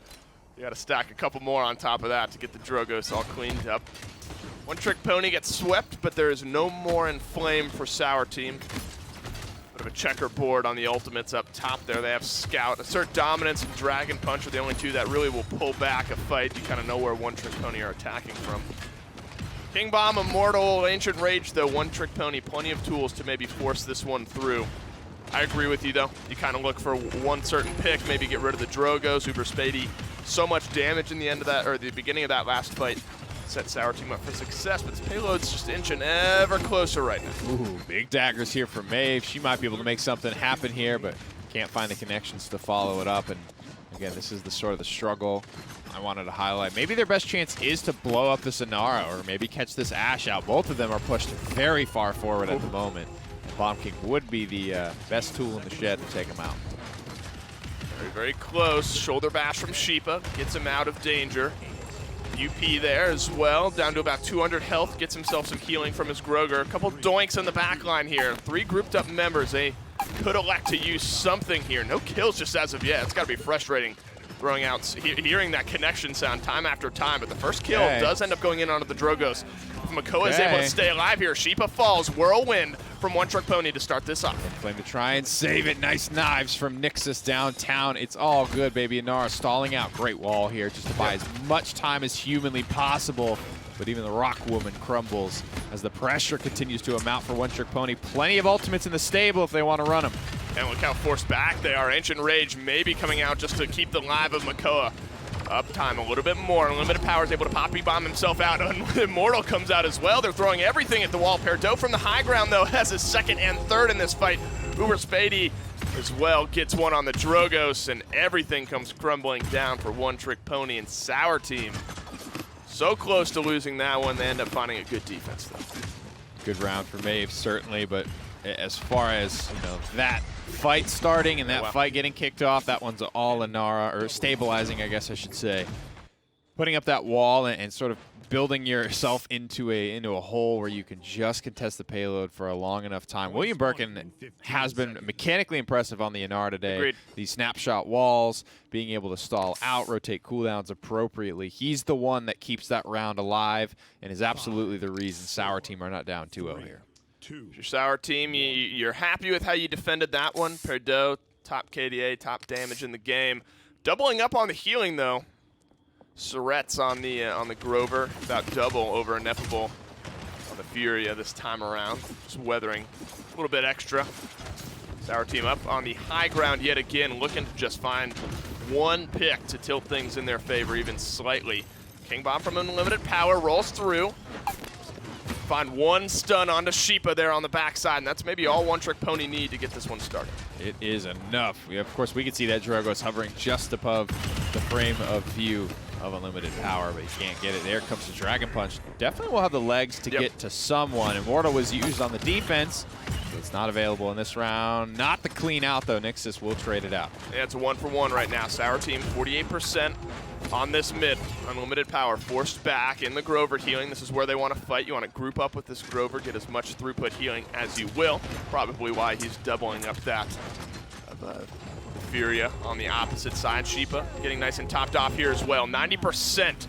stack a couple more on top of that to get the Drogos all cleaned up. One Trick Pony gets swept, but there is no more Enflame for Sour Team. Bit of a checkerboard on the ultimates up top there. They have Scout. Assert Dominance and Dragon Punch are the only two that really will pull back a fight. You kind of know where One Trick Pony are attacking from. King Bomb, Immortal, Ancient Rage, though. One Trick Pony, plenty of tools to maybe force this one through. I agree with you, though. You kind of look for one certain pick, maybe get rid of the Drogos, Uber Spady. So much damage in the end of that, or the beginning of that last fight. Set Sour Team up for success, but this payload's just inching ever closer right now. Ooh, big daggers here from Maeve. She might be able to make something happen here, but can't find the connections to follow it up. And again, this is the sort of the struggle I wanted to highlight. Maybe their best chance is to blow up this Inara, or maybe catch this Ashe out. Both of them are pushed very far forward at the moment. And Bomb King would be the best tool in the shed to take him out. Very, very close. Shoulder bash from Sheepa gets him out of danger. UP there as well, down to about 200 health, gets himself some healing from his Groger. A couple doinks on the back line here. 3 grouped up members. They could elect to use something here. No kills just as of yet. It's got to be frustrating throwing out, hearing that connection sound time after time. But the first kill does end up going in onto the Drogos. Makoa is able to stay alive here. Sheepa falls. Whirlwind from One Trick Pony to start this off. Flame to try and save it. Nice knives from Nixus downtown. It's all good, baby. Inara stalling out. Great wall here just to buy as much time as humanly possible. But even the Rock Woman crumbles as the pressure continues to amount for One Trick Pony. Plenty of ultimates in the stable if they want to run them. And look how forced back they are. Ancient Rage maybe coming out just to keep the live of Makoa. Uptime a little bit more. Unlimited Power is able to Poppy Bomb himself out. Immortal comes out as well. They're throwing everything at the wall. Perdo from the high ground, though, has his second and third in this fight. Uber Spady as well gets one on the Drogos, and everything comes crumbling down for One Trick Pony and Sour Team. So close to losing that one. They end up finding a good defense, though. Good round for Maeve, certainly, but as far as that fight starting and that fight getting kicked off, that one's all Inara, or stabilizing, I guess I should say. Putting up that wall and sort of building yourself into a hole where you can just contest the payload for a long enough time. William Birkin has been mechanically impressive on the Inara today. Agreed. These snapshot walls, being able to stall out, rotate cooldowns appropriately. He's the one that keeps that round alive and is absolutely the reason Sour Team are not down 2-0 here. Your Sour Team, you're happy with how you defended that one. Perdo, top KDA, top damage in the game. Doubling up on the healing, though. Surrette's on the Grover, about double over Ineffable on the Furia this time around. Just weathering a little bit extra. Sour team up on the high ground yet again, looking to just find one pick to tilt things in their favor even slightly. King Bomb from Unlimited Power rolls through. Find one stun onto Sheepa there on the backside, and that's maybe all One Trick Pony need to get this one started. It is enough. Of course, we can see that Drogo's hovering just above the frame of view of Unlimited Power, but he can't get it. There comes the Dragon Punch. Definitely will have the legs to get to someone. Immortal was used on the defense, so it's not available in this round. Not the clean out, though. Nixus will trade it out. Yeah, it's a 1-for-1 right now. Sour team, 48% on this mid. Unlimited Power forced back in the Grover healing. This is where they want to fight. You want to group up with this Grover, get as much throughput healing as you will. Probably why he's doubling up that of Furia on the opposite side. Sheepa getting nice and topped off here as well. 90%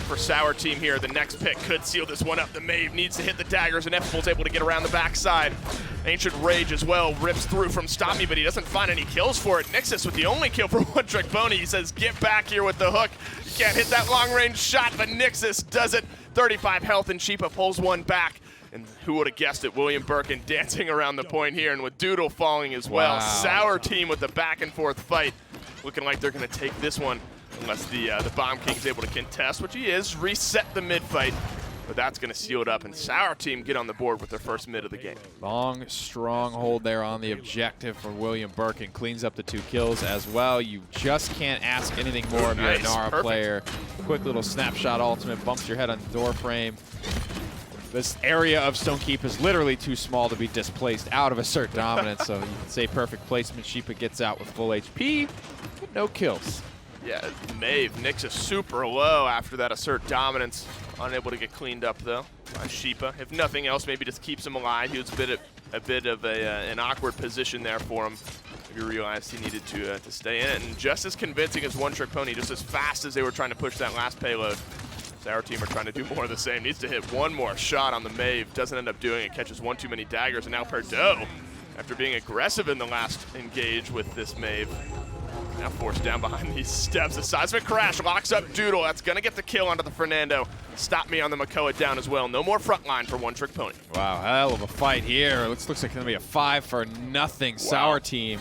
for Sour team here. The next pick could seal this one up. The Maeve needs to hit the daggers, and Ineffable's able to get around the backside. Ancient Rage as well rips through from Stop Me, but he doesn't find any kills for it. Nixus with the only kill for One Trick Pony. He says, get back here with the hook. You can't hit that long-range shot, but Nixus does it. 35 health, and Sheepa pulls one back. And who would have guessed it? William Birkin dancing around the point here, and with Doodle falling as well. Wow. Sour team with the back-and-forth fight. Looking like they're going to take this one, unless the Bomb King's able to contest, which he is. Reset the mid-fight. But that's going to seal it up, and Sour team get on the board with their first mid of the game. Long, strong hold there on the objective for William Birkin. Cleans up the 2 kills as well. You just can't ask anything more of your Nice, Nara perfect. player. Quick little snapshot ultimate, bumps your head on the door frame. This area of Stonekeep is literally too small to be displaced out of assert dominance, so you can say perfect placement. Sheepa gets out with full HP, but no kills. Yeah, Maeve, Nixus super low after that assert dominance. Unable to get cleaned up, though, by Sheepa. If nothing else, maybe just keeps him alive. He was a bit of an awkward position there for him. Maybe realized he needed to stay in it. And just as convincing as One Trick Pony, just as fast as they were trying to push that last payload, our team are trying to do more of the same. Needs to hit one more shot on the Maeve. Doesn't end up doing it. Catches one too many daggers. And now Perdo, after being aggressive in the last engage with this Maeve, now forced down behind these steps. The Seismic Crash locks up Doodle. That's going to get the kill onto the Fernando. Stop Me on the Makoa down as well. No more front line for One Trick Pony. Wow, hell of a fight here. Looks like it's going to be a 5-for-0 Sour team.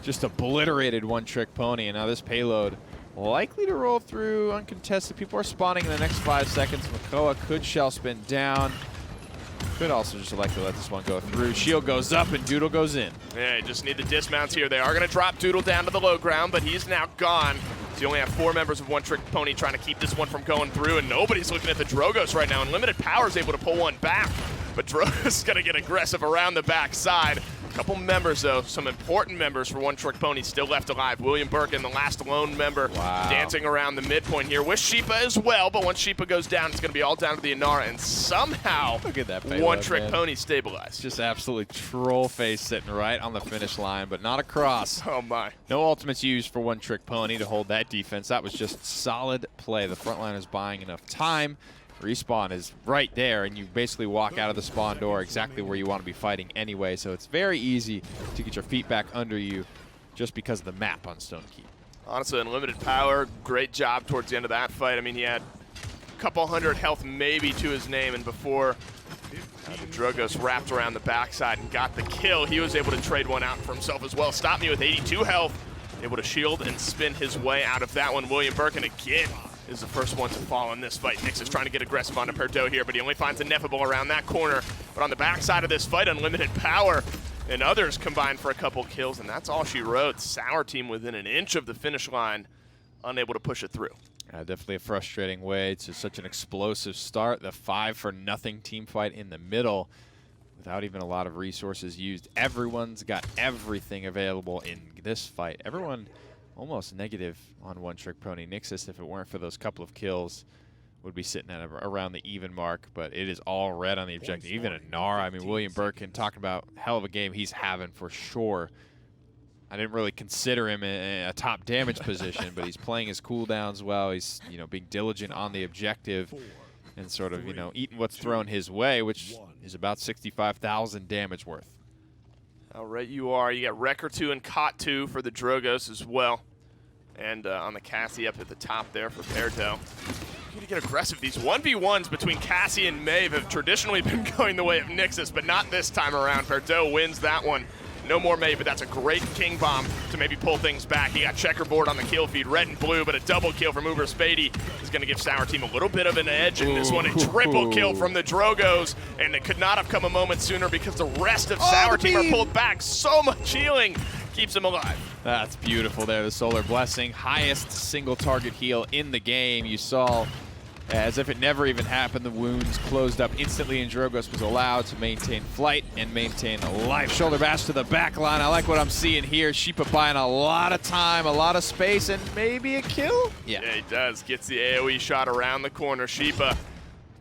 Just obliterated One Trick Pony, and now this payload likely to roll through uncontested. People are spawning in the next 5 seconds. Makoa could shell spin down. Could also just elect to let this one go through. Shield goes up and Doodle goes in. Yeah, you just need the dismounts here. They are going to drop Doodle down to the low ground, but he's now gone. So you only have 4 members of One Trick Pony trying to keep this one from going through, and nobody's looking at the Drogos right now. Unlimited Power is able to pull one back, but Drogos going to get aggressive around the backside. Couple members, though, some important members for One Trick Pony still left alive. William Birkin, the last lone member, dancing around the midpoint here with Sheepa as well. But once Sheepa goes down, it's going to be all down to the Inara, and somehow Look at that payload, One Trick man. Pony stabilized. Just absolutely troll face sitting right on the finish line, but not across. Oh my! No ultimates used for One Trick Pony to hold that defense. That was just solid play. The front line is buying enough time. Respawn is right there, and you basically walk out of the spawn door exactly where you want to be fighting anyway, so it's very easy to get your feet back under you just because of the map on Stonekeep. Honestly, Unlimited Power, great job towards the end of that fight. I mean, he had a couple hundred health maybe to his name, and before the Drogos wrapped around the backside and got the kill, he was able to trade one out for himself as well. Stop Me with 82 health, able to shield and spin his way out of that one. William Birkin again is the first one to fall in this fight. Nix is trying to get aggressive onto Perdo here, but he only finds Ineffable around that corner. But on the backside of this fight, Unlimited Power and others combined for a couple kills, and that's all she wrote. Sour team within an inch of the finish line, unable to push it through. Definitely a frustrating way to such an explosive start. The 5-for-0 team fight in the middle without even a lot of resources used. Everyone's got everything available in this fight. Everyone almost negative on One Trick Pony. Nixus, if it weren't for those couple of kills, would be sitting at around the even mark, but it is all red on the objective. Even Inara, I mean, William Birkin talking about hell of a game he's having for sure. I didn't really consider him in a top damage position, but he's playing his cooldowns well. He's, you know, being diligent on the objective and sort of, you know, eating what's thrown his way, which is about 65,000 damage worth. All right, you are. You got Wrecker 2 and Cot 2 for the Drogos as well. And on the Cassie up at the top there for Perdo. looking to get aggressive. These 1v1s between Cassie and Maeve have traditionally been going the way of Nixus, but not this time around. Perdo wins that one. No more Maeve, but that's a great King Bomb to maybe pull things back. He got checkerboard on the kill feed, red and blue, but a double kill from Uber Spady is going to give Sour Team a little bit of an edge in this one. A triple kill from the Drogos, and it could not have come a moment sooner because the rest of Sour Team are pulled back. So much healing keeps them alive. That's beautiful there, the Solar Blessing. Highest single target heal in the game. You saw, as if it never even happened, the wounds closed up instantly, and Drogos was allowed to maintain flight and maintain life. Shoulder bash to the back line. I like what I'm seeing here. Sheepa buying a lot of time, a lot of space, and maybe a kill? Yeah, he does. Gets the AoE shot around the corner. Sheepa,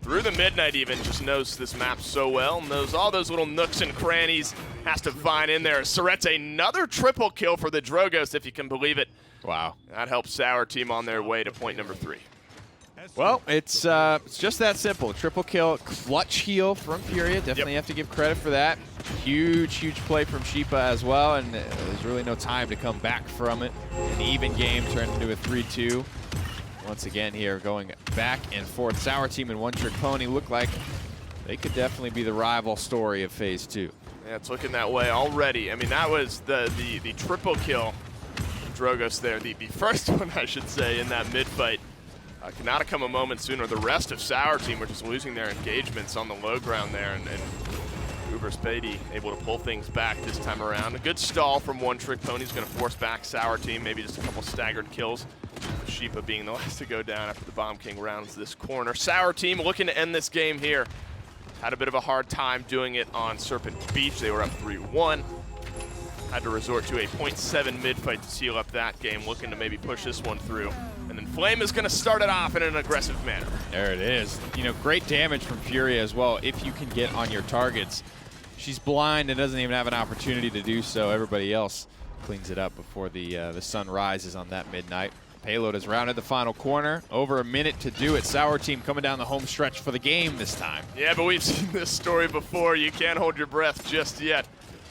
through the midnight even, just knows this map so well, knows all those little nooks and crannies, has to find in there. Surrett's another triple kill for the Drogos, if you can believe it. Wow. That helps Sour Team on their way to point number 3. Well, it's just that simple. Triple kill, clutch heal from Furia. Definitely have to give credit for that. Huge, huge play from Sheepa as well, and there's really no time to come back from it. An even game turned into a 3-2. Once again here, going back and forth. Sour Team and One Trick Pony look like they could definitely be the rival story of Phase 2. Yeah, it's looking that way already. I mean, that was the triple kill from Drogos there. The first one, I should say, in that mid-fight. Could not have come a moment sooner. The rest of Sour Team were just losing their engagements on the low ground there, and Uber Spady able to pull things back this time around. A good stall from One Trick Pony's going to force back Sour Team, maybe just a couple staggered kills. Sheepa being the last to go down after the Bomb King rounds this corner. Sour Team looking to end this game here. Had a bit of a hard time doing it on Serpent Beach. They were up 3-1. Had to resort to a 0.7 mid-fight to seal up that game, looking to maybe push this one through. And then Flame is going to start it off in an aggressive manner. There it is. You know, great damage from Furia as well, if you can get on your targets. She's blind and doesn't even have an opportunity to do so. Everybody else cleans it up before the sun rises on that midnight. Payload has rounded the final corner. Over a minute to do it. Sour Team coming down the home stretch for the game this time. Yeah, but we've seen this story before. You can't hold your breath just yet.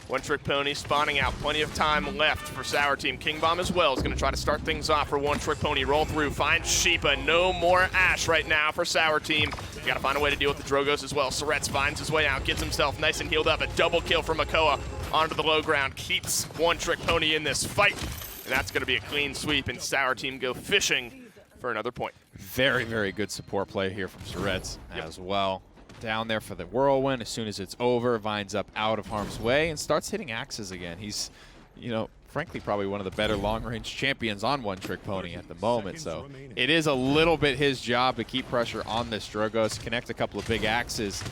One Trick Pony spawning out. Plenty of time left for Sour Team. King Bomb as well is going to try to start things off for One Trick Pony. Roll through, finds Sheepa. No more Ash right now for Sour Team. You got to find a way to deal with the Drogos as well. Surretts finds his way out, gets himself nice and healed up. A double kill from Makoa onto the low ground. Keeps One Trick Pony in this fight. And that's going to be a clean sweep, and Sour Team go fishing for another point. Very, very good support play here from Surretts as well. Down there for the whirlwind. As soon as it's over, Vines up out of harm's way and starts hitting axes again. He's, you know, frankly, probably one of the better long-range champions on One Trick Pony at the moment. So it is a little bit his job to keep pressure on this Drogos, connect a couple of big axes.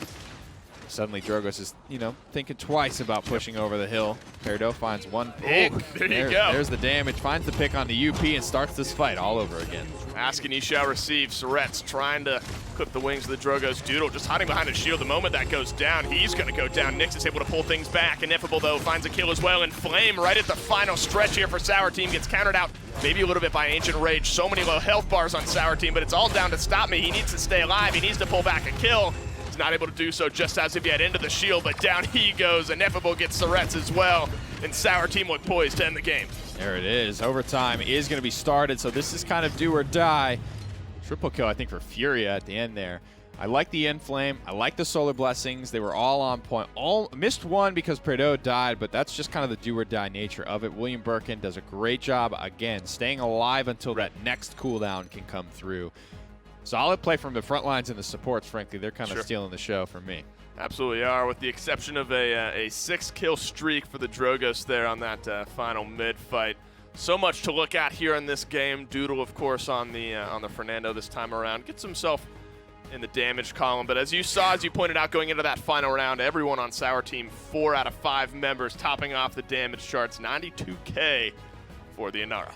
Suddenly Drogos is, you know, thinking twice about pushing over the hill. Perdo finds one pick. There you go. There's the damage. Finds the pick on the UP and starts this fight all over again. Ask and you shall receive. Surretts trying to clip the wings of the Drogos. Doodle just hiding behind a shield. The moment that goes down, he's going to go down. Nyx is able to pull things back. Ineffable, though, finds a kill as well. And Flame right at the final stretch here for Sour Team gets countered out maybe a little bit by Ancient Rage. So many low health bars on Sour Team, but it's all down to Stop Me. He needs to stay alive. He needs to pull back a kill. He's not able to do so just as if he had into the shield, but down he goes. Ineffable gets Surretts as well, and Sour Team look poised to end the game. There it is. Overtime is going to be started, so this is kind of do or die. Triple kill, I think, for Furia at the end there. I like the Inflame. I like the Solar Blessings. They were all on point. All missed one because Perdo died, but that's just kind of the do or die nature of it. William Birkin does a great job, again, staying alive until that next cooldown can come through. Solid play from the front lines and the supports, frankly. They're kind of stealing the show for me. Absolutely are, with the exception of a 6-kill streak for the Drogos there on that final mid-fight. So much to look at here in this game. Doodle, of course, on the Fernando this time around. Gets himself in the damage column. But as you saw, as you pointed out, going into that final round, everyone on Sour Team, 4 out of 5 members topping off the damage charts. 92K for the Inara.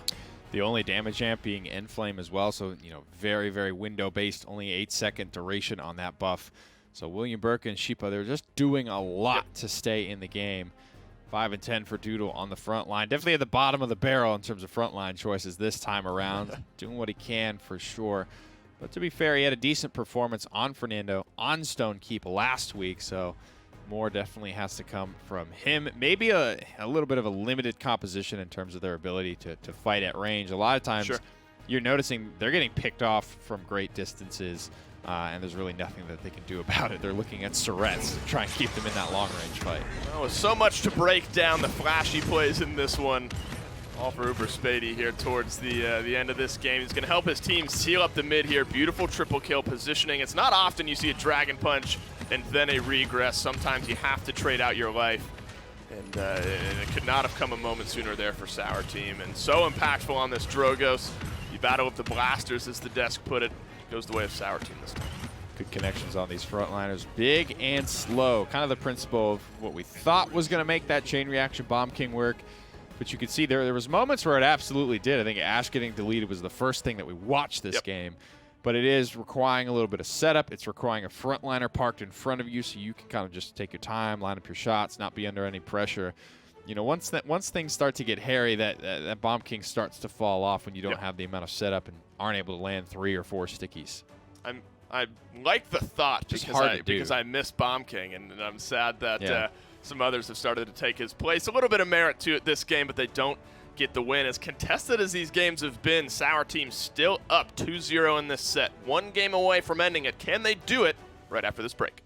The only damage amp being Enflame as well, so, you know, very, very window-based, only 8-second duration on that buff. So William Burke and Sheepa, they're just doing a lot to stay in the game. 5 and 10 for Doodle on the front line. Definitely at the bottom of the barrel in terms of frontline choices this time around. Doing what he can for sure. But to be fair, he had a decent performance on Fernando, on Stone Keep last week, so more definitely has to come from him. Maybe a little bit of a limited composition in terms of their ability to fight at range. A lot of times you're noticing they're getting picked off from great distances, and there's really nothing that they can do about it. They're looking at Surrettes to try and keep them in that long-range fight. Well, with so much to break down, the flashy plays in this one. All for Uber Spady here towards the end of this game. He's going to help his team seal up the mid here. Beautiful triple kill positioning. It's not often you see a Dragon Punch and then a regress. Sometimes you have to trade out your life. And it could not have come a moment sooner there for Sour Team. And so impactful on this Drogos. The battle of the blasters, as the desk put it, goes the way of Sour Team this time. Good connections on these frontliners. Big and slow. Kind of the principle of what we thought was going to make that chain reaction Bomb King work. But you could see there was moments where it absolutely did. I think Ash getting deleted was the first thing that we watched this game. But it is requiring a little bit of setup. It's requiring a frontliner parked in front of you so you can kind of just take your time, line up your shots, not be under any pressure. You know, once things start to get hairy, that Bomb King starts to fall off when you don't have the amount of setup and aren't able to land 3 or 4 stickies. I like the thought Just because I miss Bomb King, and I'm sad that some others have started to take his place. A little bit of merit to it this game, but they don't get the win. As contested as these games have been, Sour Team still up 2-0 in this set. 1 game away from ending it. Can they do it right after this break?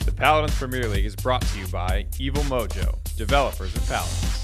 The Paladins Premier League is brought to you by Evil Mojo, developers of Paladins.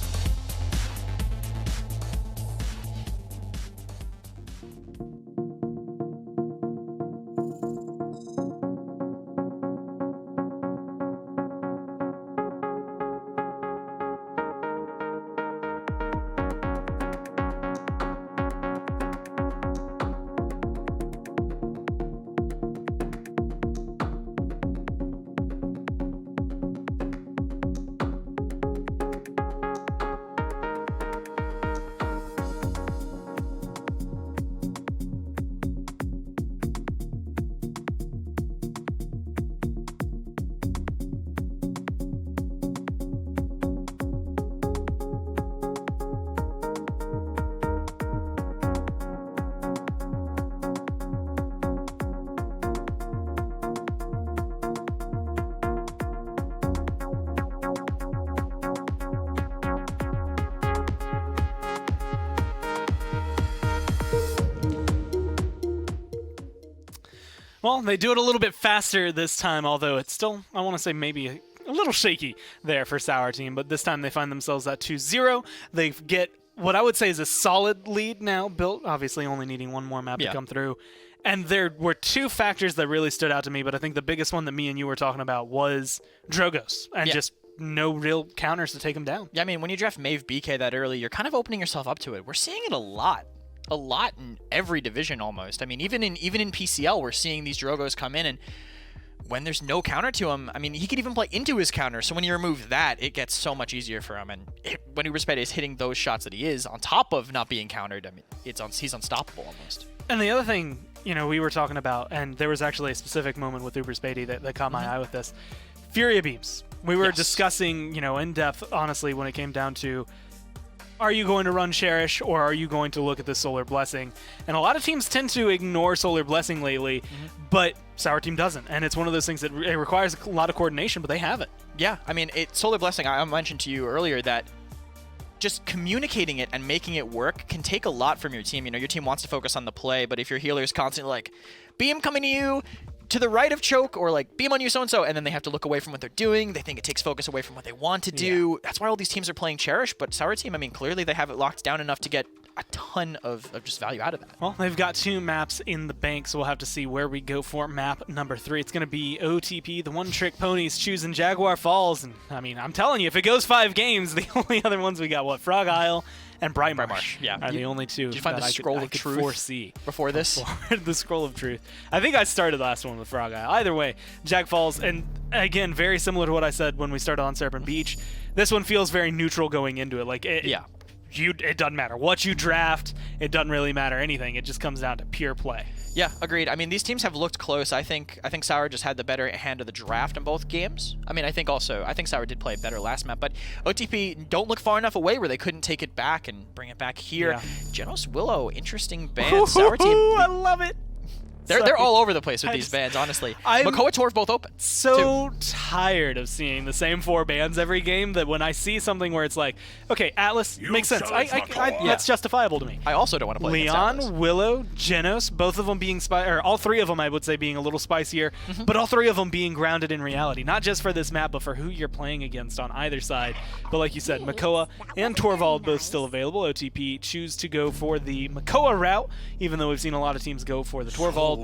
Well, they do it a little bit faster this time, although it's still, I want to say, maybe a little shaky there for Sour Team. But this time they find themselves at 2-0. They get what I would say is a solid lead now built, obviously only needing one more map to come through. And there were 2 factors that really stood out to me, but I think the biggest one that me and you were talking about was Drogos and just no real counters to take him down. Yeah, I mean, when you draft Maeve BK that early, you're kind of opening yourself up to it. We're seeing it a lot in every division almost. I mean, even in PCL, we're seeing these Drogos come in, and when there's no counter to him, I mean, he could even play into his counter. So when you remove that, it gets so much easier for him. And when Uber Spade is hitting those shots that he is, on top of not being countered, I mean, he's unstoppable almost. And the other thing, you know, we were talking about, and there was actually a specific moment with Uber Spady that caught my eye with this. Furia Beams. We were discussing, you know, in depth, honestly, when it came down to, are you going to run Cherish or are you going to look at the Solar Blessing? And a lot of teams tend to ignore Solar Blessing lately, but Sour Team doesn't. And it's one of those things that it requires a lot of coordination, but they have it. Yeah, I mean, Solar Blessing, I mentioned to you earlier that just communicating it and making it work can take a lot from your team. You know, your team wants to focus on the play, but if your healer is constantly like, beam coming to you, to the right of choke, or like beam on you so-and-so, and then they have to look away from what they're doing. They think it takes focus away from what they want to do. Yeah. That's why all these teams are playing Cherish, but Sour Team, I mean, clearly they have it locked down enough to get a ton of just value out of that. Well, they've got 2 maps in the bank, so we'll have to see where we go for map number 3. It's going to be OTP, the One Trick Ponies, choosing Jaguar Falls. And I mean, I'm telling you, if it goes 5 games, the only other ones we got, what, Frog Isle and Bright Marsh are the only 2 did you find that the scroll of truth foresee before this? The scroll of truth. I think I started the last one with Frog Isle. Either way, Jag Falls, and again, very similar to what I said when we started on Serpent Beach. This one feels very neutral going into it. Like, it doesn't matter what you draft. It doesn't really matter anything. It just comes down to pure play. Yeah, agreed. I mean, these teams have looked close. I think Sour just had the better hand of the draft in both games. I mean, I think Sour did play better last map, but OTP don't look far enough away where they couldn't take it back and bring it back here. Yeah. Genos Willow, interesting ban. Sour Team. I love it. They're all over the place with these bans, honestly. Makoa Torv both open. So tired of seeing the same 4 bans every game that when I see something where it's like, okay, Atlas makes sense. That's justifiable to me. I also don't want to play against Atlas. Leon, Willow, Genos, both of them being or all 3 of them, I would say, being a little spicier, but all 3 of them being grounded in reality, not just for this map, but for who you're playing against on either side. But like you said, Makoa and Torvald both still available. OTP choose to go for the Makoa route, even though we've seen a lot of teams go for the Torvald.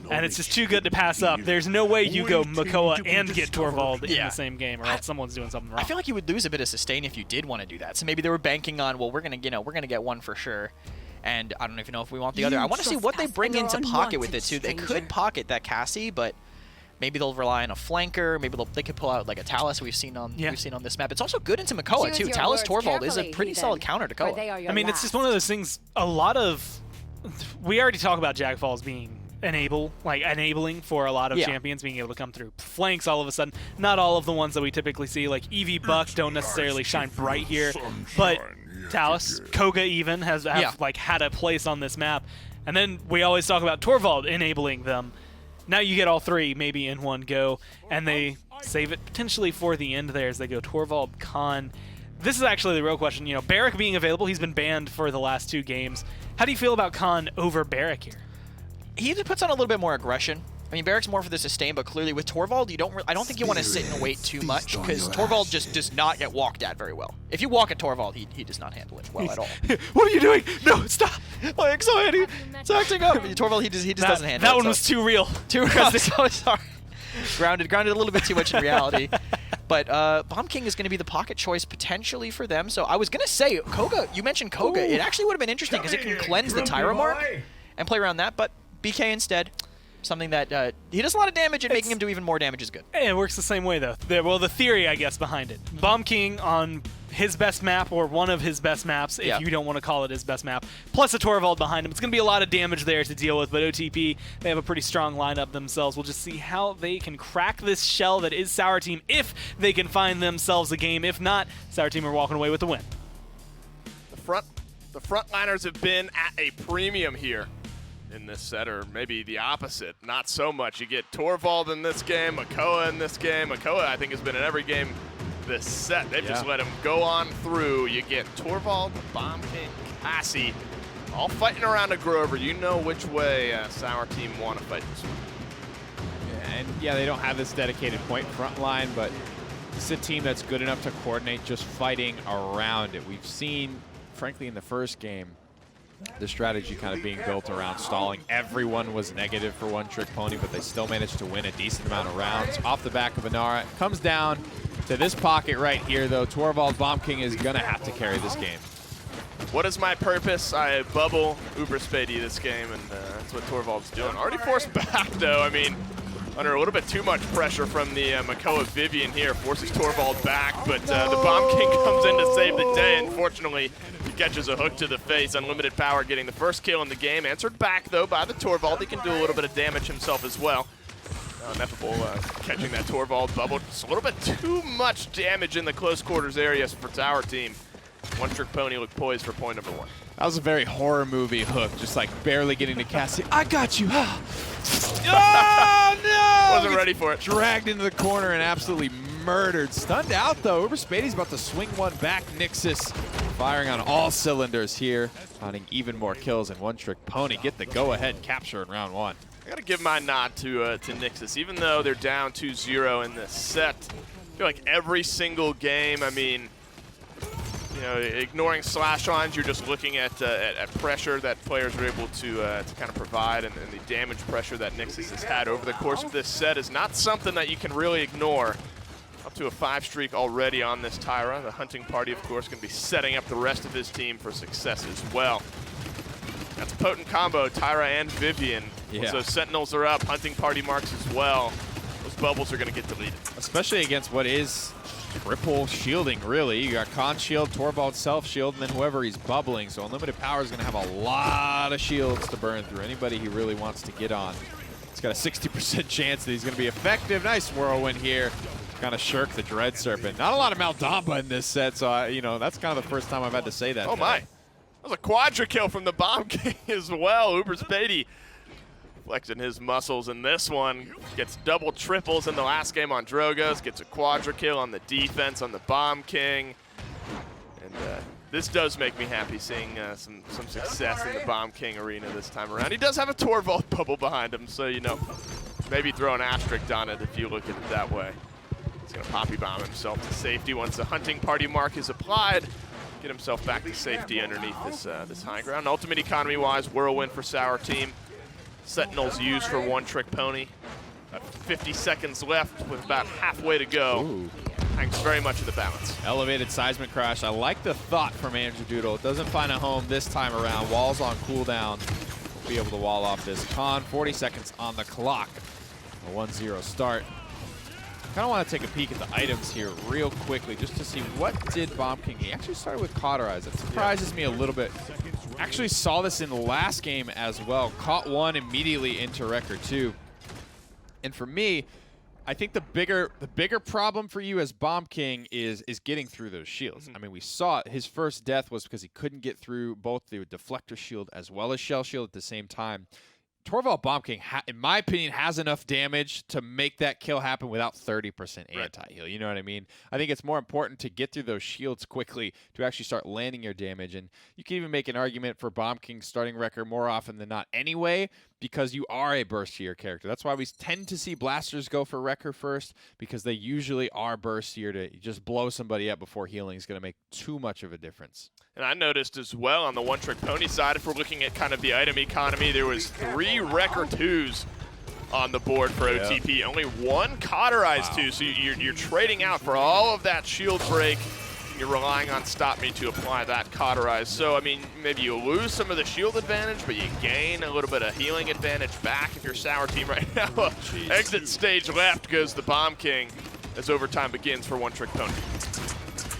And it's just too good to pass up. There's no way you go Makoa and get Torvald in the same game, or else someone's doing something wrong. I feel like you would lose a bit of sustain if you did want to do that. So maybe they were banking on, well, we're gonna get one for sure. And I don't even know if we want the other. I want to see what they bring into pocket with it too. They could pocket that Cassie, but maybe they'll rely on a flanker. Maybe they could pull out like a Talus we've seen on this map. It's also good into Makoa too. Talus Torvald is a pretty solid counter to Koa. I mean, it's just one of those things. We already talk about Jagfalls being enabling for a lot of champions being able to come through flanks all of a sudden. Not all of the ones that we typically see, like Eevee, Buck, don't necessarily shine bright here, but Talus, Koga even have like had a place on this map. And then we always talk about Torvald enabling them. Now you get all 3 maybe in one go, and they save it potentially for the end there as they go Torvald, Khan. This is actually the real question. You know, Barrack being available, he's been banned for the last 2 games. How do you feel about Khan over Barrack here? He puts on a little bit more aggression. I mean, Barrack's more for the sustain, but clearly with Torvald, I don't think you want to sit and wait too much, because Torvald just does not get walked at very well. If you walk at Torvald, he does not handle it well at all. What are you doing? No, stop! My anxiety, it's acting up. Torvald, he just doesn't handle it. That one was too real. Too real. So sorry. Grounded a little bit too much in reality. But Bomb King is going to be the pocket choice potentially for them. So I was going to say, Koga, you mentioned Koga. It actually would have been interesting because it can cleanse the Tyra mark and play around that, but BK instead. Something that he does a lot of damage, and making him do even more damage is good. It works the same way, though. The theory, I guess, behind it. Bomb King on his best map, or one of his best maps, if you don't want to call it his best map, plus a Torvald behind him. It's going to be a lot of damage there to deal with, but OTP, they have a pretty strong lineup themselves. We'll just see how they can crack this shell that is Sour Team, if they can find themselves a game. If not, Sour Team are walking away with the win. The frontliners have been at a premium here in this set, or maybe the opposite. Not so much. You get Torvald in this game, Makoa in this game. Makoa, I think, has been in every game this set. They've just let him go on through. You get Torvald, Bomb King, Cassie, all fighting around a Grover. You know which way Sour Team want to fight this one. And they don't have this dedicated point front line, but it's a team that's good enough to coordinate just fighting around it. We've seen, frankly, in the first game, the strategy kind of being built around stalling. Everyone was negative for One Trick Pony, but they still managed to win a decent amount of rounds off the back of Inara. It comes down to this pocket right here, though. Torvald Bomb King is going to have to carry this game. What is my purpose? I bubble Uber Spady this game, and that's what Torvald's doing. Already forced back, though. I mean, under a little bit too much pressure from the Makoa Vivian here. Forces Torvald back, but the Bomb King comes in to save the day. Unfortunately, he catches a hook to the face. Unlimited Power getting the first kill in the game. Answered back, though, by the Torvald. He can do a little bit of damage himself as well. Ineffable catching that Torvald bubble. Just a little bit too much damage in the close quarters areas for Tower Team. One Trick Pony looked poised for point number 1. That was a very horror movie hook, just like barely getting to Cassie. I got you. Oh, no! Wasn't ready for it. Dragged into the corner and absolutely murdered. Stunned out, though. Uber Spady's about to swing one back. Nixus firing on all cylinders here, finding even more kills, and One Trick Pony get the go-ahead capture in round 1. I got to give my nod to Nixus. Even though they're down 2-0 in this set, I feel like every single game, I mean, you know, ignoring slash lines, you're just looking at pressure that players are able to kind of provide, and the damage pressure that Nixus has had over the course of this set is not something that you can really ignore. Up to a 5 streak already on this Tyra. The Hunting Party, of course, going to be setting up the rest of his team for success as well. That's a potent combo, Tyra and Vivian. Yeah. So Sentinels are up, Hunting Party marks as well. Those bubbles are going to get deleted. Especially against what is triple shielding, really. You got Con shield, Torvald self shield, and then whoever he's bubbling. So Unlimited Power is going to have a lot of shields to burn through. Anybody he really wants to get on. He's got a 60% chance that he's going to be effective. Nice whirlwind here. Kind of shirk the Dread Serpent. Not a lot of Maldamba in this set, so you know, that's kind of the first time I've had to say that. Oh my. That was a quadra kill from the Bomb King as well. Uber Spady flexing his muscles in this one. Gets double triples in the last game on Drogos. Gets a quadra kill on the defense on the Bomb King. And this does make me happy seeing some success in the Bomb King arena this time around. He does have a Torvald bubble behind him, so, you know, maybe throw an asterisk on it if you look at it that way. He's going to Poppy Bomb himself to safety once the hunting party mark is applied. Get himself back to safety underneath this high ground. Ultimate economy-wise, whirlwind for Sour Team. Sentinels used for One Trick Pony. About 50 seconds left with about halfway to go. Ooh. Thanks very much to the balance. Elevated seismic crash. I like the thought from Andrew Doodle. It doesn't find a home this time around. Wall's on cooldown. We'll be able to wall off this con. 40 seconds on the clock. A 1-0 start. Kind of want to take a peek at the items here real quickly just to see what did Bomb King. He actually started with Cauterize. It surprises me a little bit. Actually saw this in the last game as well. Caught one immediately into record 2. And for me, I think the bigger problem for you as Bomb King is getting through those shields. I mean, we saw it. His first death was because he couldn't get through both the deflector shield as well as shell shield at the same time. Torvald Bomb King, in my opinion, has enough damage to make that kill happen without 30% anti-heal. You know what I mean? I think it's more important to get through those shields quickly to actually start landing your damage. And you can even make an argument for Bomb King's starting record more often than not anyway, because you are a burstier character. That's why we tend to see blasters go for Wrecker first, because they usually are burstier to just blow somebody up before healing is going to make too much of a difference. And I noticed as well on the One Trick Pony side, if we're looking at kind of the item economy, there was 3 Wrecker 2s on the board for OTP. Only 1 Cauterize 2, so you're trading out for all of that shield break. You're relying on Stop Me to apply that Cauterize. So, I mean, maybe you lose some of the shield advantage, but you gain a little bit of healing advantage back if you're Sour Team right now. Exit stage left goes the Bomb King as overtime begins for One Trick Pony.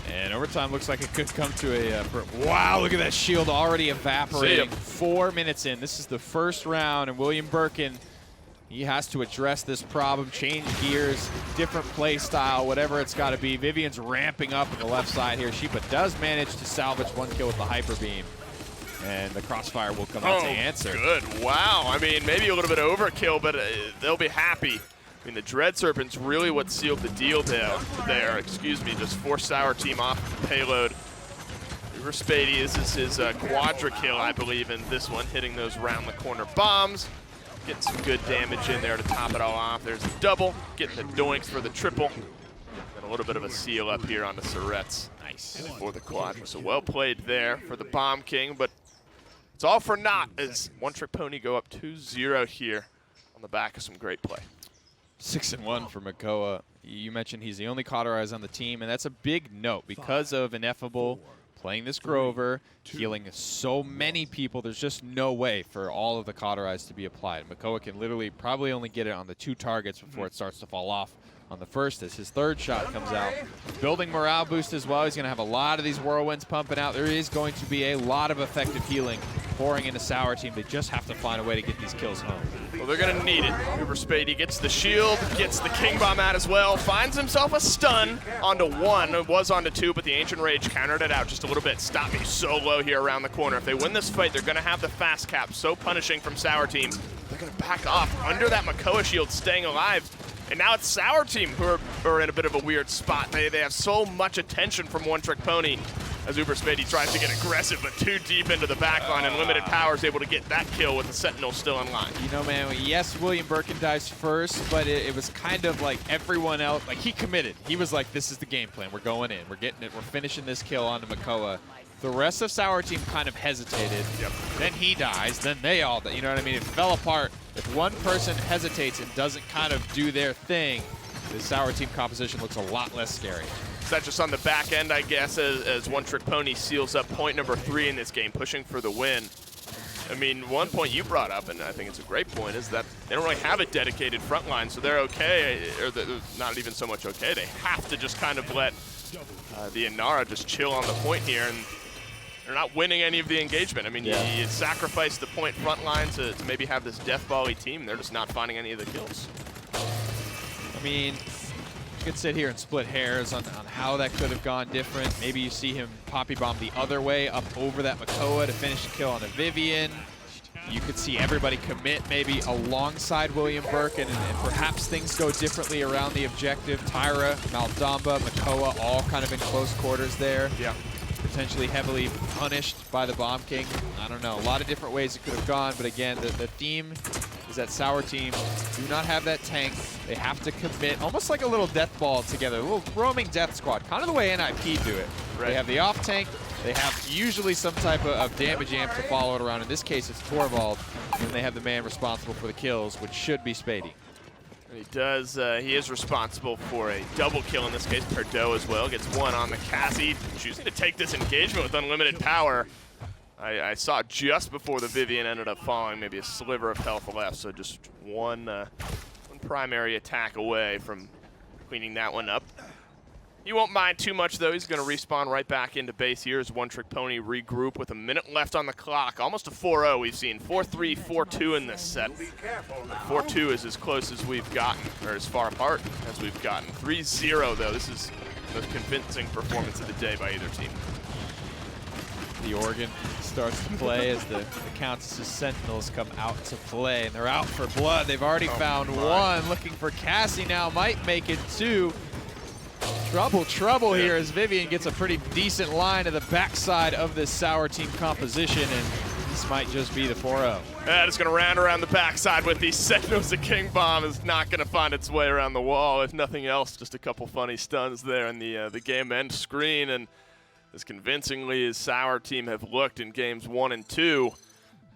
And overtime looks like it could come to a... wow, look at that shield already evaporating. 4 minutes in. This is the first round, and William Birkin, he has to address this problem, change gears, different play style, whatever it's got to be. Vivian's ramping up on the left side here. Sheepa does manage to salvage 1 kill with the Hyper Beam. And the Crossfire will come out to answer. Good. Wow. I mean, maybe a little bit of overkill, but they'll be happy. I mean, the Dread Serpent's really what sealed the deal there. Just forced Sour Team off the payload. Uber Spady, this is his quadra kill, I believe, in this one, hitting those round the corner bombs. Getting some good damage in there to top it all off. There's a double, getting the doinks for the triple. And a little bit of a seal up here on the Surrettes. Nice. For the quadra. So well played there for the Bomb King, but it's all for naught as One Trick Pony go up 2-0 here on the back of some great play. 6-1 for Makoa. You mentioned he's the only Cauterize on the team, and that's a big note because of Ineffable playing this Grover, healing so many people. There's just no way for all of the Cauterize to be applied. Makoa can literally probably only get it on the 2 targets before it starts to fall off on the first as his 3rd shot comes out. Building morale boost as well. He's going to have a lot of these whirlwinds pumping out. There is going to be a lot of effective healing pouring into Sour Team. They just have to find a way to get these kills home. Well, they're going to need it. Uber Spady gets the shield, gets the King Bomb out as well, finds himself a stun onto 1. It was onto 2, but the Ancient Rage countered it out just a little bit. Stop Me so low here around the corner. If they win this fight, they're going to have the fast cap so punishing from Sour Team. They're going to back off under that Makoa shield, staying alive. And now it's Sour Team who are in a bit of a weird spot. They have so much attention from One Trick Pony as Uber Spady tries to get aggressive, but too deep into the back line, and Limited Power is able to get that kill with the Sentinel still in line. You know, man, yes, William Birkin dies first, but it was kind of like everyone else. Like, he committed. He was like, this is the game plan. We're going in. We're getting it. We're finishing this kill onto Makoa. The rest of Sour Team kind of hesitated. Yep. Then he dies. Then they all die. You know what I mean? It fell apart. If one person hesitates and doesn't kind of do their thing, the Sour Team composition looks a lot less scary. Is that just on the back end, I guess, as One Trick Pony seals up point number 3 in this game, pushing for the win? I mean, one point you brought up, and I think it's a great point, is that they don't really have a dedicated front line, so they're okay, or they're not even so much okay. They have to just kind of let the Inara just chill on the point here, and they're not winning any of the engagement. I mean, you sacrifice the point front line to maybe have this Death Volley team, and they're just not finding any of the kills. I mean, you could sit here and split hairs on how that could have gone different. Maybe you see him Poppy Bomb the other way up over that Makoa to finish the kill on a Vivian. you could see everybody commit maybe alongside William Burke, and perhaps things go differently around the objective. Tyra, Maldamba, Makoa, all kind of in close quarters there. Yeah. Potentially heavily punished by the Bomb King. I don't know. A lot of different ways it could have gone, but again, the theme is that Sour Team do not have that tank. They have to commit, almost like a little death ball together, a little roaming death squad, kind of the way NIP do it. Right. They have the off tank, they have usually some type of damage amp to follow it around. In this case, it's Torvald, and they have the man responsible for the kills, which should be Spady. He does. He is responsible for a double kill in this case. Perdeaux as well gets one on the Cassie, choosing to take this engagement with unlimited power. I saw just before the Vivian ended up falling, maybe a sliver of health left, so just one primary attack away from cleaning that one up. He won't mind too much, though. He's going to respawn right back into base here as One Trick Pony regroup with a minute left on the clock. Almost a 4-0 we've seen. 4-3, 4-2 in this set. 4-2 is as close as we've gotten, or as far apart as we've gotten. 3-0, though. This is the most convincing performance of the day by either team. The organ starts to play as the Countess's Sentinels come out to play, and they're out for blood. They've already found one. Looking for Cassie now. Might make it two. Trouble here as Vivian gets a pretty decent line to the backside of this Sour Team composition, and this might just be the 4-0. That is going to round around the backside with the Sentinels. The King Bomb is not going to find its way around the wall. If nothing else, just a couple funny stuns there in the game end screen. And as convincingly as Sour Team have looked in games 1 and 2,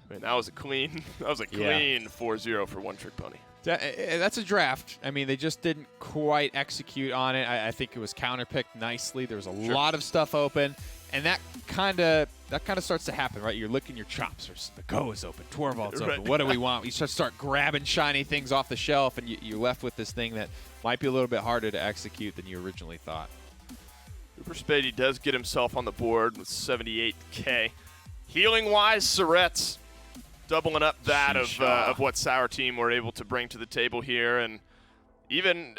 I mean, that was a clean 4-0 for One Trick Pony. That's a draft. I mean, they just didn't quite execute on it. I think it was counterpicked nicely. There was a lot of stuff open, and that kind of starts to happen, right? You're licking your chops. The Go is open, Torvald's open. What do we want? You start grabbing shiny things off the shelf, and you're left with this thing that might be a little bit harder to execute than you originally thought. Cooper Spady does get himself on the board with 78K. Healing-wise, Surrette's doubling up that of what Sour Team were able to bring to the table here, and even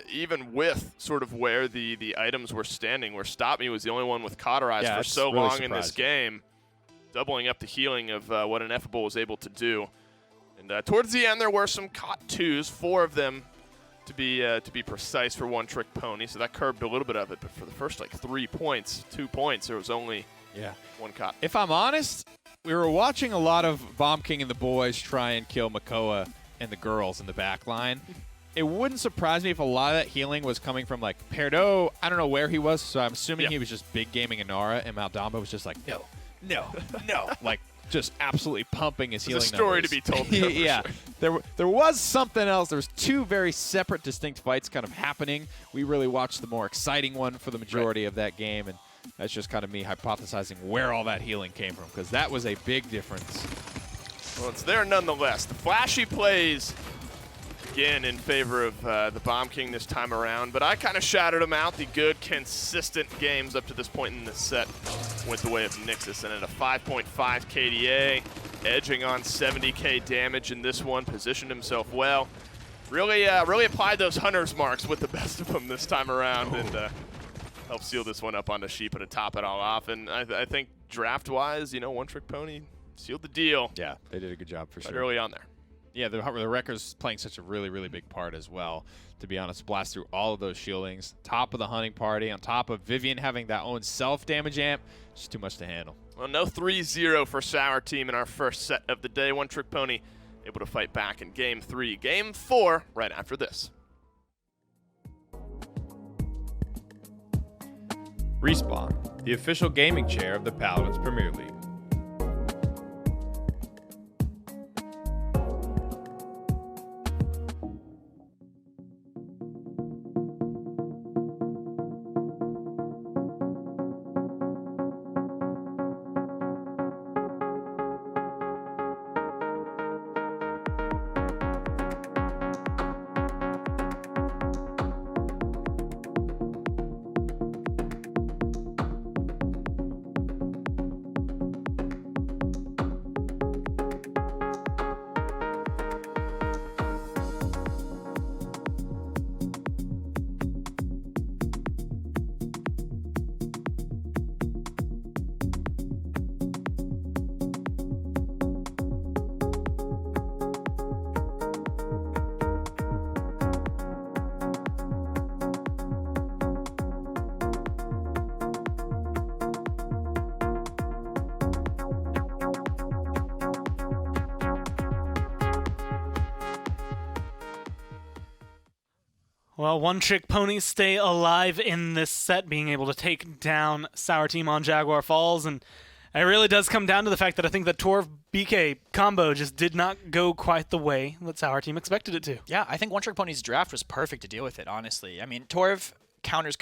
with sort of where the items were standing, where Stop Me was the only one with Cauterize for so really long in this game, doubling up the healing of what Ineffable was able to do. And towards the end, there were some caught twos, 4 of them to be precise for One Trick Pony, so that curbed a little bit of it. But for the first 2 points, there was only one caught. If I'm honest, we were watching a lot of Bomb King and the boys try and kill Makoa and the girls in the back line. It wouldn't surprise me if a lot of that healing was coming from Perdeaux. I don't know where he was, so I'm assuming he was just big gaming Inara, and Maldamba was just like, no, like just absolutely pumping his healing There's a story numbers. to be told there. Yeah, there was something else. There was 2 very separate, distinct fights kind of happening. We really watched the more exciting one for the majority of that game, and that's just kind of me hypothesizing where all that healing came from, because that was a big difference. Well, it's there nonetheless. The flashy plays, again, in favor of the Bomb King this time around, but I kind of shouted him out. The good, consistent games up to this point in this set went the way of Nixus, and at a 5.5 KDA, edging on 70K damage in this one, positioned himself well. Really applied those Hunter's marks with the best of them this time around, and help seal this one up onto Sheep and to top it all off. And I think draft-wise, One Trick Pony sealed the deal. Yeah, they did a good job for sure. Early on there. Yeah, the Wrecker's playing such a really, really big part as well. To be honest, blast through all of those shieldings. Top of the hunting party, on top of Vivian having that own self-damage amp. Just too much to handle. Well, no 3-0 for Sour Team in our first set of the day. One Trick Pony able to fight back in Game 3. Game 4 right after this. Respawn, the official gaming chair of the Paladins Premier League. Well, One Trick Ponies stay alive in this set, being able to take down Sour Team on Jaguar Falls, and it really does come down to the fact that I think the Torv BK combo just did not go quite the way that Sour Team expected it to. Yeah, I think One Trick Pony's draft was perfect to deal with it, honestly. I mean, Torv counters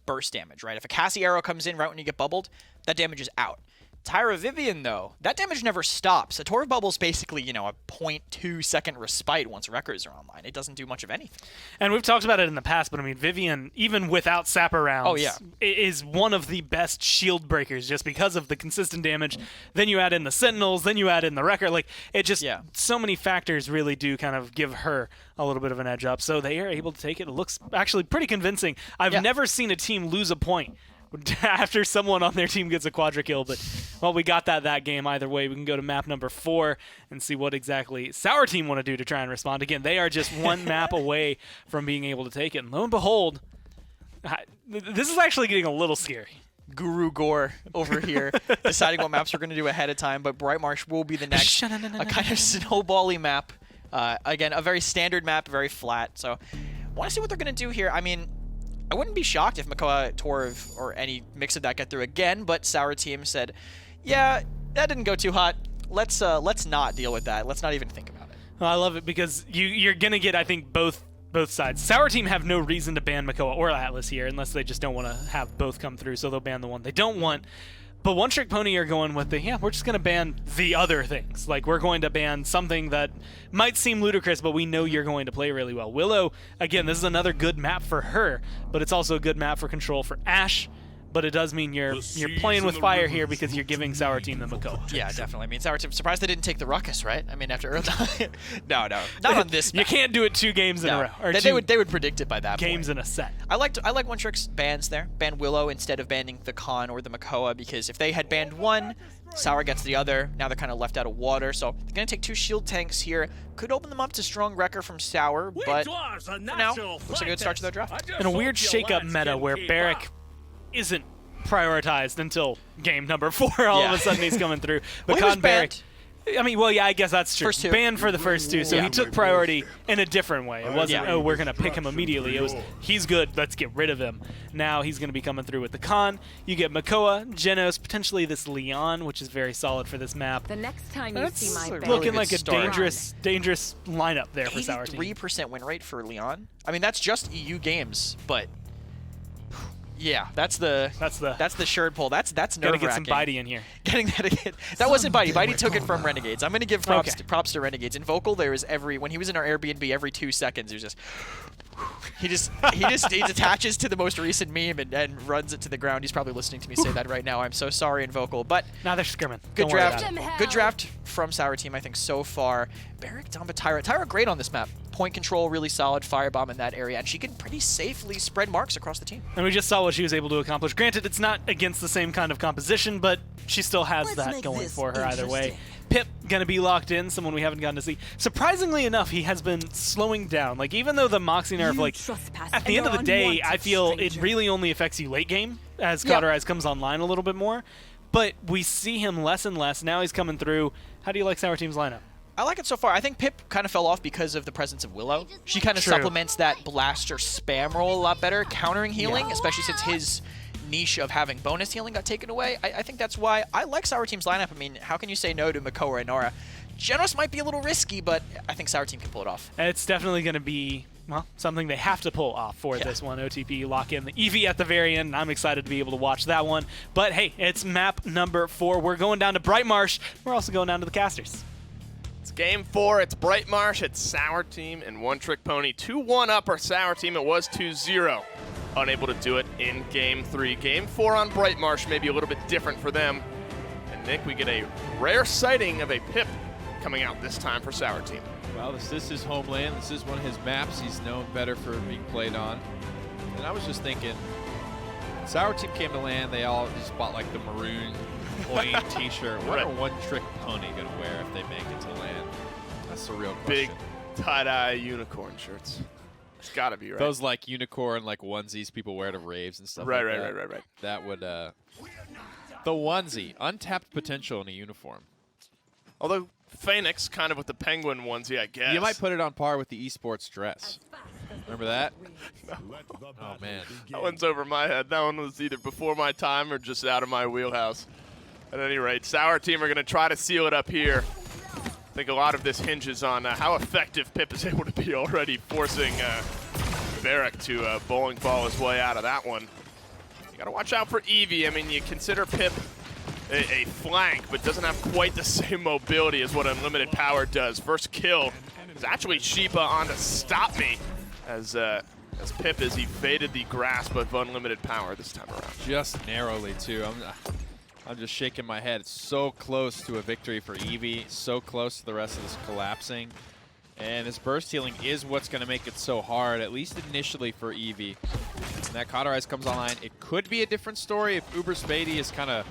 burst damage, right? If a Cassie arrow comes in right when you get bubbled, that damage is out. Tyra Vivian, though, that damage never stops. A Torv bubble's basically, a 0.2 second respite once records are online. It doesn't do much of anything. And we've talked about it in the past, but I mean, Vivian, even without Sapper rounds, is one of the best shield breakers just because of the consistent damage. Then you add in the Sentinels, then you add in the Wrecker. Like, it just, so many factors really do kind of give her a little bit of an edge up. So they are able to take it. It looks actually pretty convincing. I've never seen a team lose a point after someone on their team gets a quadra kill, but well, we got that game either way. We can go to map number 4 and see what exactly Sour Team want to do to try and respond. Again, they are just one map away from being able to take it, and lo and behold, this is actually getting a little scary. Guru Gore over here deciding what maps we're going to do ahead of time, but Bright Marsh will be the next a kind of snowball-y map. Again, a very standard map, very flat, so I want to see what they're going to do here. I mean, I wouldn't be shocked if Makoa, Torv, or any mix of that get through again, but Sour Team said, yeah, that didn't go too hot. Let's not deal with that. Let's not even think about it. Well, I love it because you're going to get, I think, both sides. Sour Team have no reason to ban Makoa or Atlas here unless they just don't want to have both come through, so they'll ban the one they don't want. But One Trick Pony are going with we're just going to ban the other things. Like, we're going to ban something that might seem ludicrous, but we know you're going to play really well. Willow, again, this is another good map for her, but it's also a good map for control for Ashe. But it does mean you're playing with fire here because you're giving Sour Team the Makoa. Yeah, definitely. I mean, Sour Team, surprised they didn't take the Ruckus, right? I mean, after early No, not on this map. You can't do it 2 games in a row. Or they would predict it by that games point. In a set. I like One Trick's bans there. Ban Willow instead of banning the Khan or the Makoa, because if they had banned one, Sour gets the other. Now they're kind of left out of water, so they're going to take 2 shield tanks here. Could open them up to strong Wrecker from Sour, but for now, looks like a good start to their draft. In a weird shake-up meta where Barrick isn't prioritized until game number 4. All of a sudden he's coming through. But Well, Barrick, I mean, well, yeah, I guess that's true. First 2. Banned for the first 2, so he took priority in a different way. It wasn't, oh, we're going to pick him immediately. It was, he's good, let's get rid of him. Now he's going to be coming through with the Khan. You get Makoa, Genos, potentially this Leon, which is very solid for this map. The next time you That's see my really face, looking good like a start. dangerous lineup there for Sour Team. 83% win rate for Leon. I mean, that's just EU games, but yeah, that's the shirt pull. That's nerve-wracking. Gotta get some Bitey in here. Getting that again. That wasn't Bitey. Bitey took it from Renegades. I'm gonna give props to Renegades. In Vocal, there was when he was in our Airbnb, every 2 seconds, it was just he attaches to the most recent meme and runs it to the ground. He's probably listening to me say that right now. I'm so sorry in Vocal, but Now they're scrimming. good Don't worry draft. about it. Good draft from Sour Team, I think, so far. Barrick down by Tyra. Tyra great on this map. Point control, really solid. Firebomb in that area, and she can pretty safely spread marks across the team. And we just saw what she was able to accomplish. Granted, it's not against the same kind of composition, but she still has that going for her either way. Pip going to be locked in, someone we haven't gotten to see. Surprisingly enough, he has been slowing down. Like, even though the Moxie nerf, like, at the end of the day, I feel it really only affects you late game as Cauterize comes online a little bit more. But we see him less and less. Now he's coming through. How do you like Sour Team's lineup? I like it so far. I think Pip kind of fell off because of the presence of Willow. She kind of supplements that blaster spam role a lot better, countering healing, especially since his niche of having bonus healing got taken away. I think that's why I like Sour Team's lineup. I mean, how can you say no to Makoa and Nora? Genos might be a little risky, but I think Sour Team can pull it off. It's definitely going to be, well, something they have to pull off for this one. OTP lock in the EV at the very end. I'm excited to be able to watch that one. But hey, it's map number 4. We're going down to Bright Marsh. We're also going down to the Casters. It's game 4. It's Bright Marsh. It's Sour Team and One Trick Pony. 2-1 up our Sour Team. It was 2-0. Unable to do it in game 3. Game 4 on Bright Marsh, maybe a little bit different for them. And Nick, we get a rare sighting of a Pip coming out this time for Sour Team. Well, this is his homeland. This is one of his maps he's known better for being played on. And I was just thinking, Sour Team came to land, they all just bought like the maroon plain t-shirt. What are One Trick Pony going to wear if they make it to land? That's the real question. Big tie-dye unicorn shirts. It's got to be, right? Those like unicorn like onesies people wear to raves and stuff like that. Right. That would, the onesie, untapped potential in a uniform. Although Phoenix, kind of with the penguin onesie, I guess. You might put it on par with the esports dress. Remember that? Oh, man. That one's over my head. That one was either before my time or just out of my wheelhouse. At any rate, Sour Team are going to try to seal it up here. I think a lot of this hinges on how effective Pip is able to be already, forcing Varric to bowling ball his way out of that one. You got to watch out for Eevee. I mean, you consider Pip a flank, but doesn't have quite the same mobility as what Unlimited Power does. First kill is actually Sheepa on to Stop Me, as Pip as he faded the grasp of Unlimited Power this time around. Just narrowly, too. I'm just shaking my head. It's so close to a victory for Eevee, so close to the rest of this collapsing. And this burst healing is what's going to make it so hard, at least initially for Eevee. When that Cauterize comes online, it could be a different story if Uber Spady is kind of,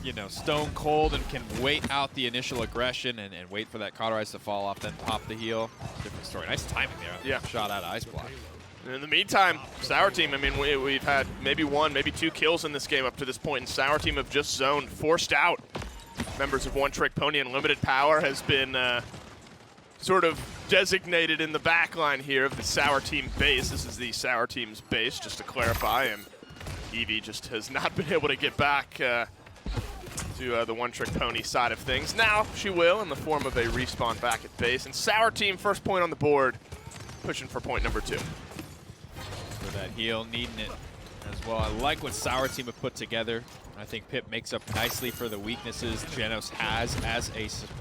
you know, stone cold and can wait out the initial aggression and wait for that Cauterize to fall off, then pop the heal. Different story. Nice timing there. Yeah. Shot out of Ice Block. In the meantime, Sour Team, I mean, we've had maybe one, maybe two kills in this game up to this point, and Sour Team have just zoned, forced out members of One Trick Pony, and Limited Power has been sort of designated in the back line here of the Sour Team base. This is the Sour Team's base, just to clarify, and Eevee just has not been able to get back to the One Trick Pony side of things. Now she will, in the form of a respawn back at base, and Sour Team first point on the board, pushing for point number 2. For that heal, needing it as well. I like what Sour Team have put together. I think Pip makes up nicely for the weaknesses Genos has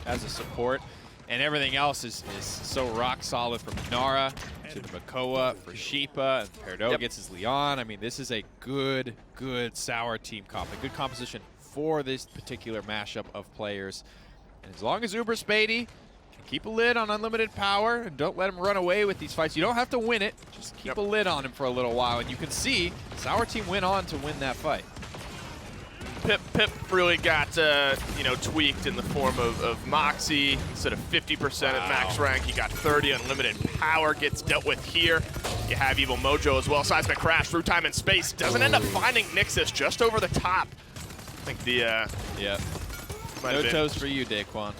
as a support. And everything else is so rock solid, from Nara to the Makoa for Sheepa, and Perdo gets his Leon. I mean, this is a good Sour Team comp, a good composition for this particular mashup of players. And as long as Uber Spady can keep a lid on Unlimited Power and don't let him run away with these fights, you don't have to win it, just keep a lid on him for a little while. And you can see Sour Team went on to win that fight. Pip really got tweaked in the form of Moxie. Instead of 50% at max rank, he got 30. Unlimited Power gets dealt with here. You have Evil Mojo as well. Seismic Crash through time and space. Doesn't end up finding Nixus, just over the top. I think the No toes for you, Daquan.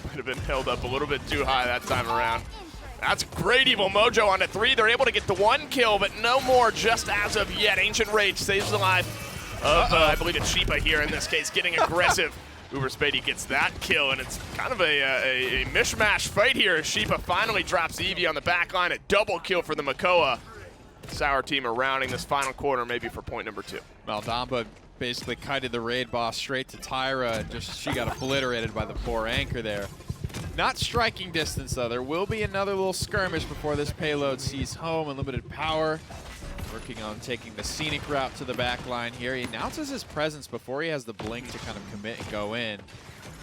Might have been held up a little bit too high that time around. That's great. Evil Mojo on a 3. They're able to get the 1 kill, but no more just as of yet. Ancient Rage saves the life of, I believe it's Sheepa here in this case, getting aggressive. Uber Spady gets that kill, and it's kind of a mishmash fight here as Sheepa finally drops Eevee on the back line. A double kill for the Makoa. Sour Team are rounding this final quarter maybe for point number 2. Maldamba basically kited the raid boss straight to Tyra, and she got obliterated by the poor anchor there. Not striking distance, though. There will be another little skirmish before this payload sees home. Unlimited Power working on taking the scenic route to the back line here. He announces his presence before he has the blink to kind of commit and go in.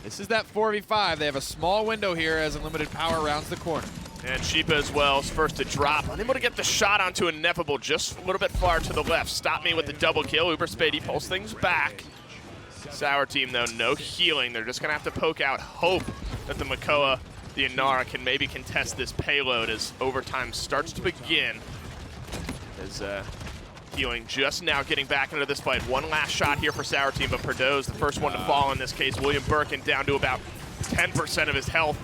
This is that 4v5. They have a small window here as Unlimited Power rounds the corner. And Sheepa as well is first to drop. Unable to get the shot onto Ineffable, just a little bit far to the left. Stop Me with the double kill. Uber Spady pulls things back. Sour Team, though, no healing. They're just going to have to poke out hope that the Makoa, the Inara, can maybe contest this payload as overtime starts to begin. As healing just now getting back into this fight. One last shot here for Sour Team, but Perdo's the first one to fall in this case. William Birkin down to about 10% of his health,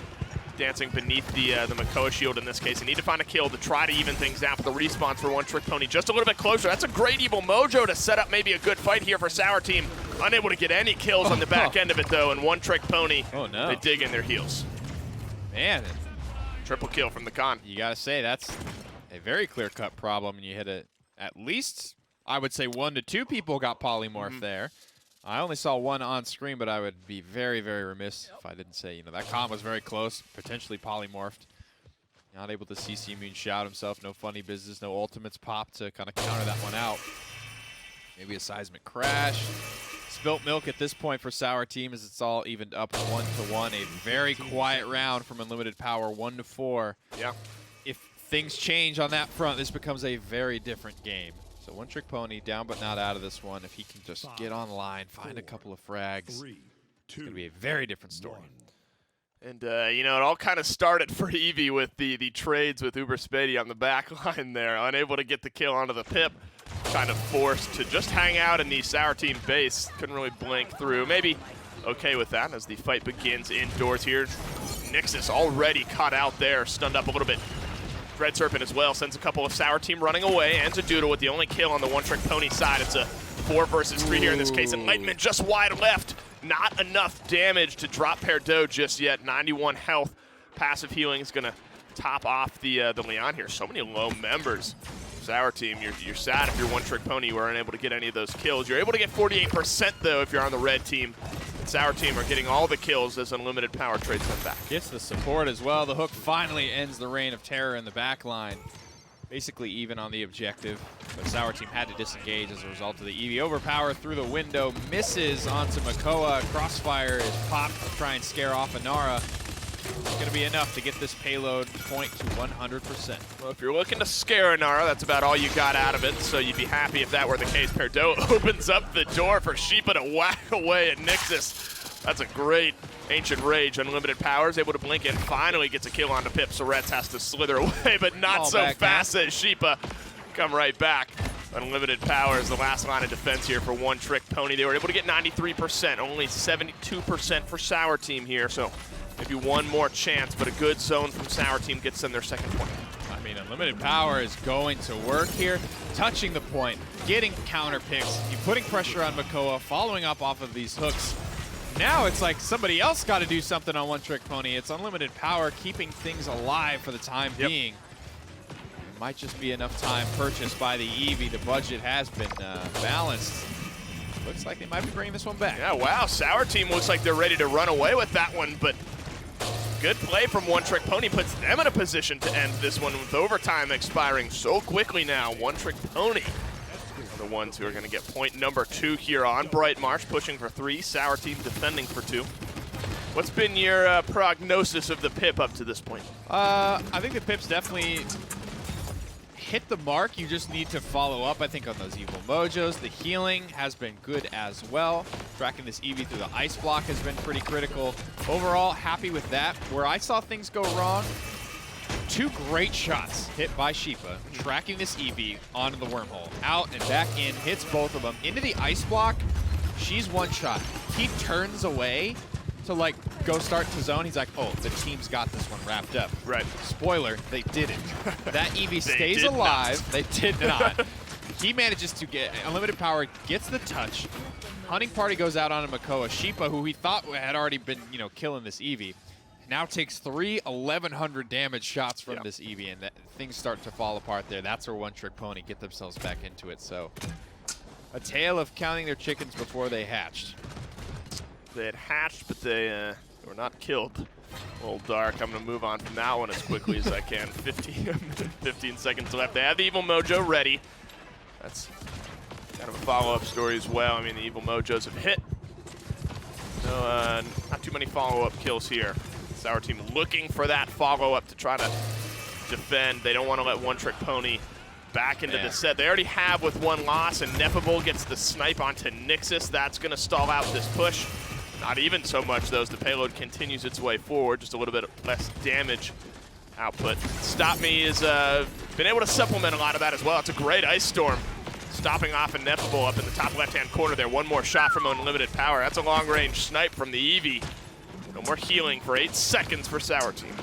dancing beneath the Makoa shield in this case. They need to find a kill to try to even things out, but the respawns for One Trick Pony just a little bit closer. That's a great Evil Mojo to set up maybe a good fight here for Sour Team. Unable to get any kills on the back end of it, though, and One Trick Pony, they dig in their heels. Man. Triple kill from the Con. You got to say, that's a very clear-cut problem, and you hit it at least, I would say, 1 to 2 people got polymorphed there. I only saw one on screen, but I would be very, very remiss if I didn't say, that Con was very close, potentially polymorphed. Not able to CC Immune shout himself, no funny business, no ultimates pop to kind of counter that one out. Maybe a Seismic Crash. Spilt milk at this point for Sour Team as it's all evened up 1-1. A very quiet round from Unlimited Power, 1-4. Yeah. If things change on that front, this becomes a very different game. So One Trick Pony down but not out of this one. If he can just get online, find a couple of frags, it's going to be a very different story. And, it all kind of started for Eevee with the trades with Uber Spady on the back line there. Unable to get the kill onto the Pip. Kind of forced to just hang out in the Sour Team base. Couldn't really blink through. Maybe okay with that as the fight begins indoors here. Nixus already caught out there, stunned up a little bit Red Serpent as well sends a couple of Sour Team running away. Ends a Doodle with the only kill on the one-trick pony side. It's a 4 versus 3 here in this case. Enlightenment just wide left. Not enough damage to drop Perdo just yet. 91 health. Passive healing is going to top off the Leon here. So many low members. Sour Team, you're sad if you're one-trick pony, you weren't able to get any of those kills. You're able to get 48% though if you're on the red team. And Sour Team are getting all the kills as Unlimited Power trades them back. Gets the support as well. The hook finally ends the reign of terror in the back line. Basically even on the objective, but Sour Team had to disengage as a result of the Eevee. Overpower through the window, misses onto Makoa. Crossfire is popped to try and scare off Inara. It's going to be enough to get this payload point to 100%. Well, if you're looking to scare Inara, that's about all you got out of it, so you'd be happy if that were the case. Perdo opens up the door for Sheepa to whack away at Nixus. That's a great Ancient Rage. Unlimited Power is able to blink in, finally gets a kill onto Pip, so Rets has to slither away, but not so fast as Sheepa. Come right back. Unlimited Power is the last line of defense here for One Trick Pony. They were able to get 93%, only 72% for Sour Team here, so maybe one more chance, but a good zone from Sour Team gets them their second point. I mean, Unlimited Power is going to work here, touching the point, getting counter picks, putting pressure on Makoa, following up off of these hooks. Now it's like somebody else got to do something on One Trick Pony. It's Unlimited Power keeping things alive for the time being. It might just be enough time purchased by the Eevee. The budget has been balanced. Looks like they might be bringing this one back. Yeah, wow, Sour Team looks like they're ready to run away with that one, but good play from One Trick Pony puts them in a position to end this one with overtime expiring so quickly now. One Trick Pony are the ones who are going to get point number 2 here on Bright March, pushing for 3. Sour Team defending for 2. What's been your prognosis of the Pip up to this point? I think the Pip's definitely hit the mark. You just need to follow up, I think, on those Evil Mojos. The healing has been good as well. Tracking this Eevee through the ice block has been pretty critical. Overall, happy with that. Where I saw things go wrong, 2 great shots hit by Sheepa, tracking this Eevee onto the wormhole. Out and back in, hits both of them. Into the ice block, she's one shot. He turns away to like go start to zone. He's like, oh, the team's got this one wrapped up. Right. Spoiler, they didn't. That Eevee stays alive. They did not. He manages to get Unlimited Power, gets the touch. Hunting Party goes out on a Makoa. Sheepa, who he thought had already been, killing this Eevee, now takes 3 1100 damage shots from this Eevee, and things start to fall apart there. That's where One Trick Pony get themselves back into it. So a tale of counting their chickens before they hatched. They had hatched, but they were not killed. A little dark. I'm going to move on from that one as quickly as I can. 15 seconds left. They have the Evil Mojo ready. That's kind of a follow-up story as well. I mean, the Evil Mojos have hit. No, not too many follow-up kills here. Sour Team looking for that follow-up to try to defend. They don't want to let One Trick Pony back into the set. They already have with 1 loss, and Ineffable gets the snipe onto Nixus. That's going to stall out this push. Not even so much, though, as the payload continues its way forward. Just a little bit less damage output. Stop Me has been able to supplement a lot of that as well. It's a great Ice Storm. Stopping off Ineffable up in the top left-hand corner there. One more shot from Unlimited Power. That's a long-range snipe from the Eevee. No more healing for 8 seconds for Sour Team.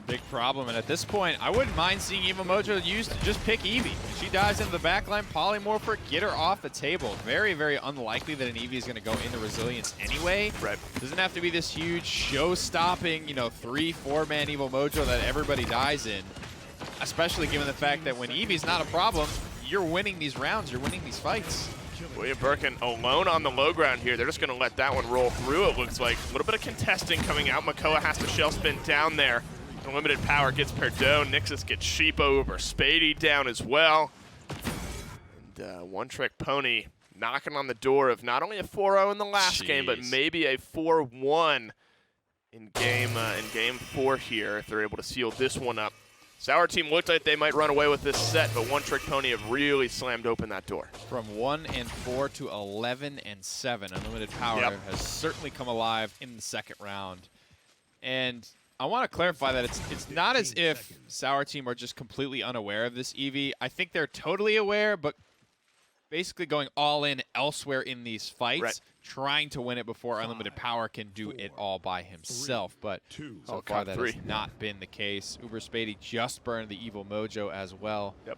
Big problem, and at this point, I wouldn't mind seeing Evil Mojo used to just pick Eevee. If she dies into the backline, polymorph her, get her off the table. Very, very unlikely that an Eevee is going to go into Resilience anyway. Right. Doesn't have to be this huge show-stopping, 3-4-man Evil Mojo that everybody dies in. Especially given the fact that when Eevee's not a problem, you're winning these rounds, you're winning these fights. William Birkin alone on the low ground here. They're just going to let that one roll through, it looks like. A little bit of contesting coming out. Makoa has to shell spin down there. Unlimited Power gets Perdo. Nixus gets Sheepa over. Spady down as well. And One Trick Pony knocking on the door of not only a 4-0 in the last game, but maybe a 4-1 in game 4 here if they're able to seal this one up. Sour Team looked like they might run away with this set, but One Trick Pony have really slammed open that door. From 1-4 to 11-7, Unlimited Power has certainly come alive in the second round. And I want to clarify that it's not as if Sour Team are just completely unaware of this Eevee. I think they're totally aware, but basically going all in elsewhere in these fights, Right. trying to win it before Unlimited Power can do it all by himself. But so far that has not been the case. Uber Spady just burned the Evil Mojo as well. Yep.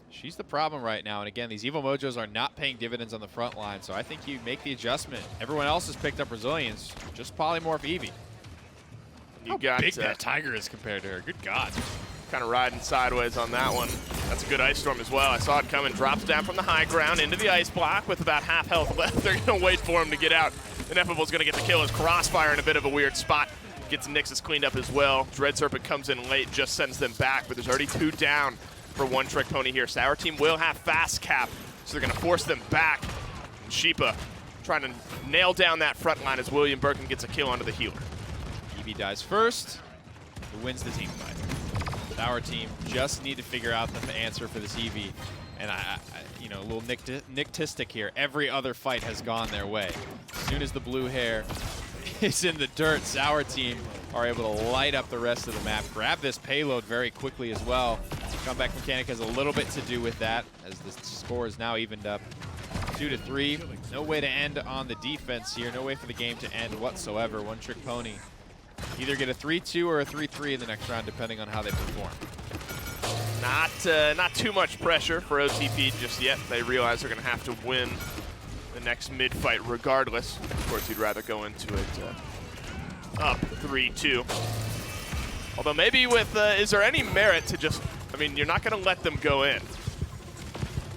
She's the problem right now. And again, these Evil Mojos are not paying dividends on the front line. So I think you make the adjustment. Everyone else has picked up Resilience. Just polymorph Eevee. You got Big that Tiger is compared to her. Good God. kind of riding sideways on that one. That's a good Ice Storm as well. I saw it coming. Drops down from the high ground into the ice block with about half health left. They're going to wait for him to get out. Ineffable's going to get the kill as Crossfire in a bit of a weird spot. Gets Nixus cleaned up as well. Dread Serpent comes in late, just sends them back, but there's already 2 down for One Trick Pony here. Sour Team will have fast cap, so they're going to force them back. And Sheepa trying to nail down that front line as William Birkin gets a kill onto the healer. Eevee dies first. Who wins the team fight? Our team just need to figure out the answer for this Eevee. And you know, a little nictistic here. Every other fight has gone their way. As soon as the blue hair is in the dirt, Sour Team are able to light up the rest of the map. Grab this payload very quickly as well. Comeback Mechanic has a little bit to do with that, as the score is now evened up 2-3. No way to end on the defense here. No way for the game to end whatsoever. One Trick Pony either get a 3-2 or a 3-3 in the next round, depending on how they perform. Not too much pressure for OTP just yet. They realize they're going to have to win the next mid-fight regardless. Of course, you'd rather go into it up 3-2. Although maybe with, is there any merit to just, I mean, you're not going to let them go in.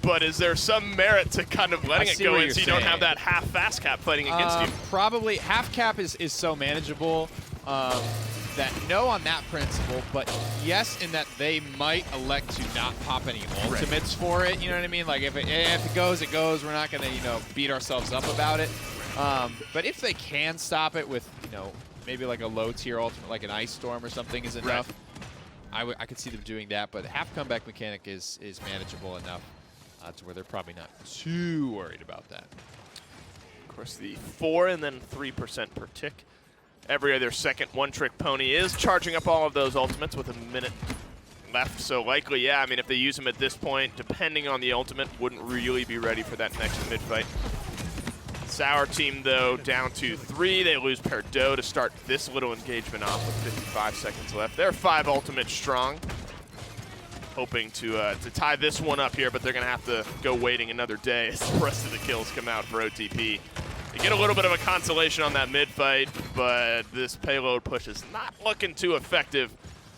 But is there some merit to kind of letting it go in so you don't have that half fast cap fighting against you? Probably. Half cap is so manageable that no on that principle, but yes in that they might elect to not pop any ultimates for it. You know what I mean? Like if it goes, it goes. We're not going to, you know, beat ourselves up about it. But if they can stop it with, you know, maybe like a low tier ultimate, like an Ice Storm or something is enough. Right. I could see them doing that, but half comeback mechanic is manageable enough to where they're probably not too worried about that. Of course, the 4 and then 3% per tick. Every other second, One Trick Pony is charging up all of those ultimates with a minute left. So likely, yeah, I mean, if they use them at this point, depending on the ultimate, wouldn't really be ready for that next mid-fight. Sour Team, though, down to 3. They lose Perdo to start this little engagement off with 55 seconds left. They're 5 ultimates strong. Hoping to tie this one up here, but they're going to have to go waiting another day as the rest of the kills come out for OTP. They get a little bit of a consolation on that mid-fight, but this payload push is not looking too effective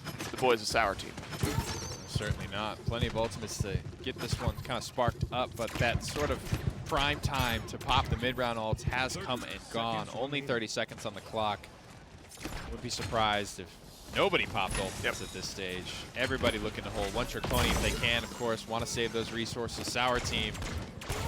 for the boys of Sour Team. Certainly not. Plenty of ultimates to get this one kind of sparked up, but that sort of prime time to pop the mid-round ults has come and gone. Only 30 seconds on the clock. Wouldn't be surprised if nobody popped ultimates at this stage. Everybody looking to hold One Trick Pony if they can, of course. Want to save those resources. Sour Team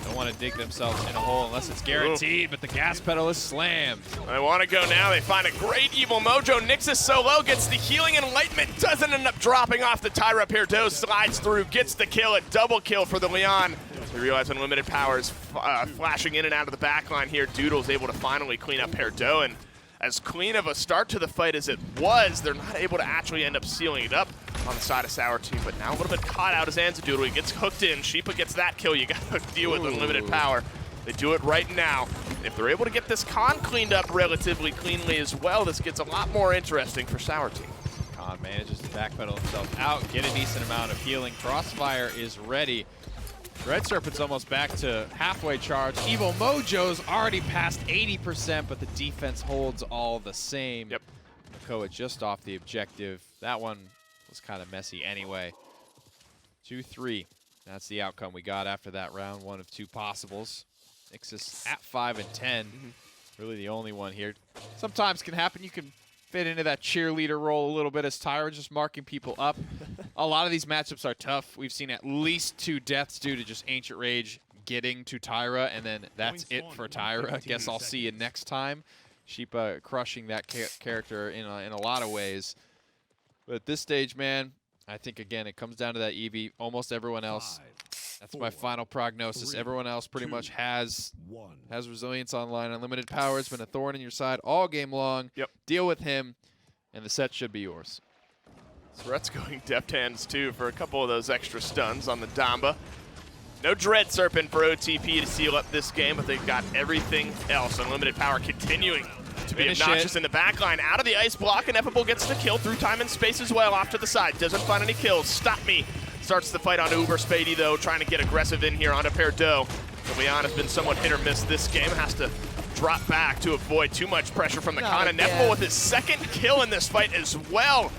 don't want to dig themselves in a hole unless it's guaranteed, but the gas pedal is slammed. They want to go now. They find a great Evil Mojo. Nixus so low, gets the healing enlightenment, doesn't end up dropping off the Tyra. Perdo slides through, gets the kill, a double kill for the Leon. We realize Unlimited Power is flashing in and out of the backline here. Doodle's able to finally clean up Perdo, and as clean of a start to the fight as it was, they're not able to actually end up sealing it up on the side of Sour Team, but now a little bit caught out as Anzadoodle. He gets hooked in. Sheepa gets that kill. You got to deal with Unlimited Power. They do it right now. And if they're able to get this con cleaned up relatively cleanly as well, this gets a lot more interesting for Sour Team. Con manages to backpedal himself out, get a decent amount of healing. Crossfire is ready. Red Serpent's almost back to halfway charge. Evil Mojo's already past 80%, but the defense holds all the same. Yep. Makoa just off the objective. That one was kind of messy anyway. 2-3. That's the outcome we got after that round. One of 2 possibles. Nixus at 5 and 10. Really the only one here. Sometimes can happen. You can fit into that cheerleader role a little bit as Tyra, just marking people up. A lot of these matchups are tough. We've seen at least 2 deaths due to just Ancient Rage getting to Tyra, and then that's it for Tyra. Guess I'll see you next time. Sheepa crushing that character in a lot of ways. But at this stage, man, I think, again, it comes down to that Eevee. Almost everyone else, that's my final prognosis. Everyone else pretty much has Resilience online. Unlimited Power has been a thorn in your side all game long. Yep. Deal with him, and the set should be yours. Threat's going deft hands, too, for a couple of those extra stuns on the Damba. No Dread Serpent for OTP to seal up this game, but they've got everything else. Unlimited Power continuing to be obnoxious in the backline. Out of the ice block, Ineffable gets the kill through time and space as well. Off to the side, doesn't find any kills. Stop Me starts the fight on Uber Spady though, trying to get aggressive in here onto Perdo. So Leon has been somewhat hit or miss this game, has to drop back to avoid too much pressure from the Khan. Ineffable with his second kill in this fight as well.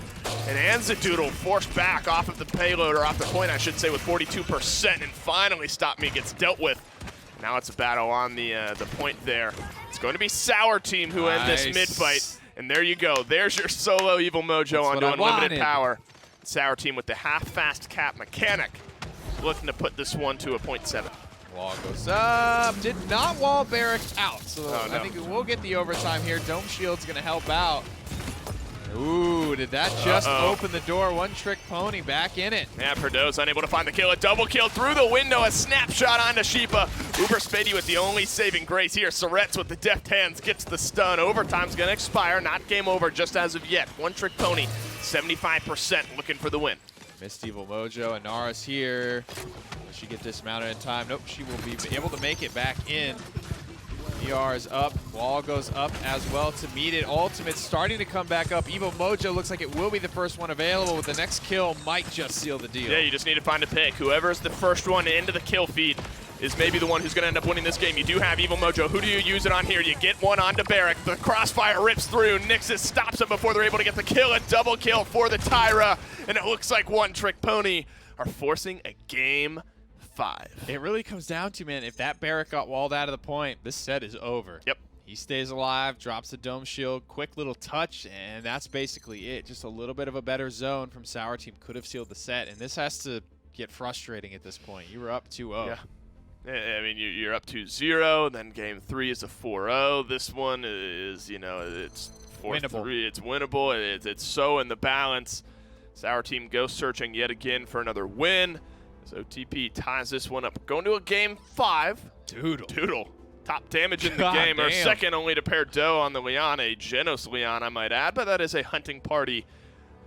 And Anzadoodle forced back off of the payload, or off the point I should say, with 42%, and finally Stop Me gets dealt with. Now it's a battle on the point there. It's going to be Sour Team who end this mid-fight. And there you go. There's your solo Evil Mojo onto Unlimited Power. Sour Team with the half-fast cap mechanic, looking to put this one to a 0.7. Wall goes up. Did not wall Barrack out. So no. I think we'll get the overtime here. Dome Shield's going to help out. Ooh, did that just open the door? One Trick Pony back in it. Yeah, Perdo's unable to find the kill. A double kill through the window. A snapshot onto Sheepa. Uber Spady with the only saving grace here. Surret's with the deft hands gets the stun. Overtime's going to expire. Not game over just as of yet. One Trick Pony, 75% looking for the win. Missed Evil Mojo. And Nara's here. Will she get dismounted in time? Nope, she will be able to make it back in. PR is up. Wall goes up as well to meet it. Ultimate starting to come back up. Evil Mojo looks like it will be the first one available. With the next kill, might just seal the deal. Yeah, you just need to find a pick. Whoever's the first one into the kill feed is maybe the one who's going to end up winning this game. You do have Evil Mojo. Who do you use it on here? You get one onto Barrack. The crossfire rips through. Nixus stops him before they're able to get the kill. A double kill for the Tyra. And it looks like One Trick Pony are forcing a game 5. It really comes down to, man, if that Barrack got walled out of the point, this set is over. Yep. He stays alive, drops the Dome Shield, quick little touch, and that's basically it. Just a little bit of a better zone from Sour Team could have sealed the set, and this has to get frustrating at this point. You were up 2-0. Yeah. I mean, you're up 2-0, then game 3 is a 4-0. This one is, you know, it's 4-3. It's winnable. It's so in the balance. Sour Team goes searching yet again for another win. So OTP ties this one up. Going to a game 5. Doodle. Top damage in the game. Or second only to Perdo on the Leon. A Genos Leon, I might add. But that is a hunting party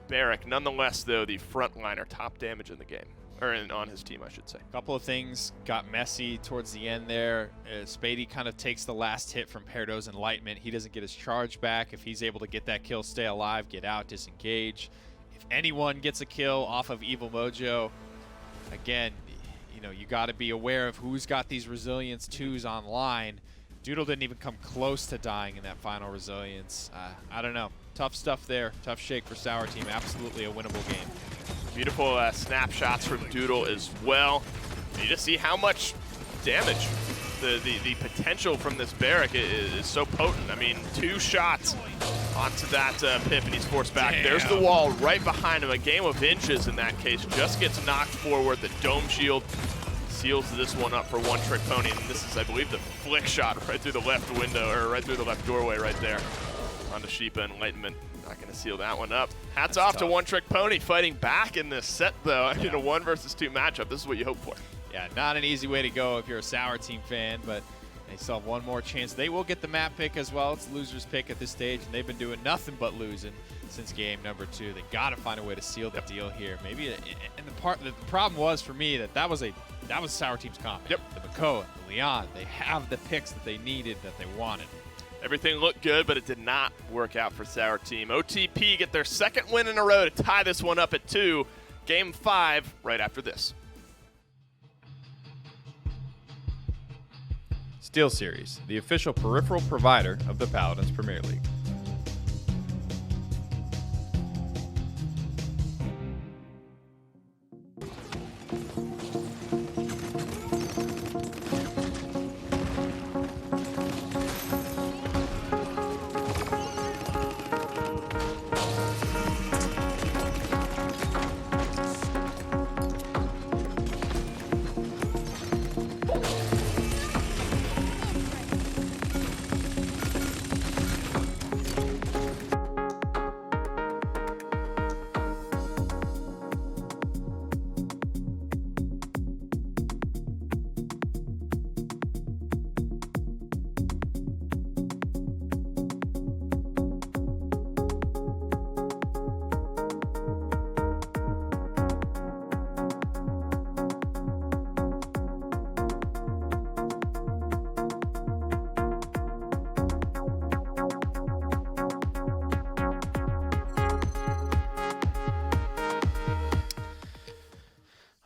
Barrack. Nonetheless, though, the frontliner. Top damage in the game. Or on his team, I should say. A couple of things got messy towards the end there. Spady kind of takes the last hit from Perdo's Enlightenment. He doesn't get his charge back. If he's able to get that kill, stay alive, get out, disengage. If anyone gets a kill off of Evil Mojo, again, you know, you got to be aware of who's got these Resilience 2s online. Doodle didn't even come close to dying in that final Resilience. I don't know. Tough stuff there. Tough shake for Sour Team. Absolutely a winnable game. Beautiful snapshots from Doodle as well. You just see how much damage the potential from this Barrack is so potent. I mean, 2 shots onto that Pip, and he's forced back. Damn. There's the wall right behind him. A game of inches in that case. Just gets knocked forward. The Dome Shield seals this one up for One Trick Pony. And this is, I believe, the flick shot right through the left window, or right through the left doorway right there onto Sheepa. Enlightenment not going to seal that one up. Hats off to One Trick Pony fighting back in this set, though. I mean, a 1 versus 2 matchup. This is what you hope for. Yeah, not an easy way to go if you're a Sour Team fan, but they still have one more chance. They will get the map pick as well. It's the loser's pick at this stage, and they've been doing nothing but losing since game number 2. They got to find a way to seal the deal here. Maybe, and the problem was for me that was Sour Team's comp. Yep. The Makoa, the Leon, they have the picks that they needed, that they wanted. Everything looked good, but it did not work out for Sour Team. OTP get their second win in a row to tie this one up at 2. Game 5 right after this. SteelSeries, the official peripheral provider of the Paladins Premier League.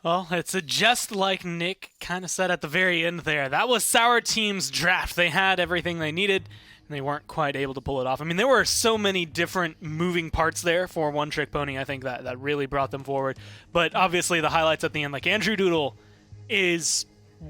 Well, it's just like Nick kind of said at the very end there. That was Sour Team's draft. They had everything they needed, and they weren't quite able to pull it off. I mean, there were so many different moving parts there for One Trick Pony. I think that really brought them forward. But obviously the highlights at the end, like Andrew Doodle is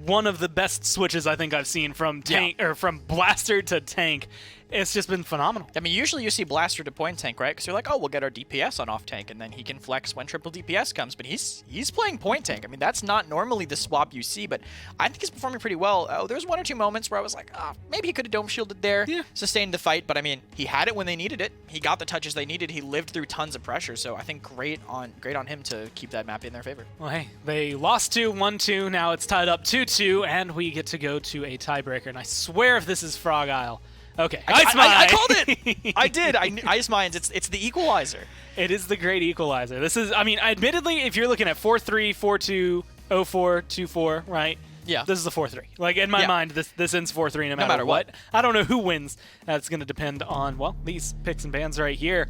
one of the best switches I think I've seen from tank or from blaster to tank. It's just been phenomenal. I mean, usually you see blaster to point tank, right? Because you're like, oh, we'll get our DPS on off tank, and then he can flex when triple DPS comes. But he's playing point tank. I mean, that's not normally the swap you see, but I think he's performing pretty well. There was 1 or 2 moments where I was like, oh, maybe he could have dome shielded there, sustained the fight. But I mean, he had it when they needed it. He got the touches they needed. He lived through tons of pressure. So I think great on him to keep that map in their favor. Well, hey, they lost 1-2. Now it's tied up 2-2, and we get to go to a tiebreaker. And I swear if this is Frog Isle. Okay, Ice Mine. I called it. I did. Ice Mines. It's the equalizer. It is the great equalizer. This is, I mean, admittedly, if you're looking at 4-3, 4-2, 0-4, 2-4, right? Yeah. This is the 4-3. Like, in my mind, this ends 4-3 no matter what. I don't know who wins. That's going to depend on, well, these picks and bans right here.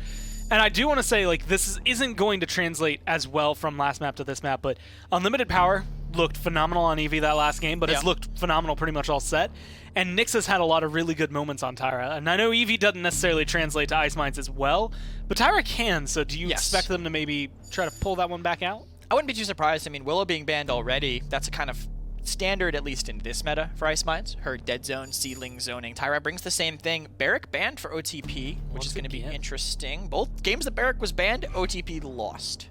And I do want to say, like, this isn't going to translate as well from last map to this map, but Unlimited Power looked phenomenal on Eevee that last game, but it's looked phenomenal pretty much all set. And Nyx has had a lot of really good moments on Tyra. And I know Eevee doesn't necessarily translate to Ice Mines as well, but Tyra can, so do you expect them to maybe try to pull that one back out? I wouldn't be too surprised. I mean, Willow being banned already, that's a kind of standard, at least in this meta, for Ice Mines. Her dead zone, seedling zoning. Tyra brings the same thing. Barrick banned for OTP, which is going to be interesting. Both games that Barrick was banned, OTP lost.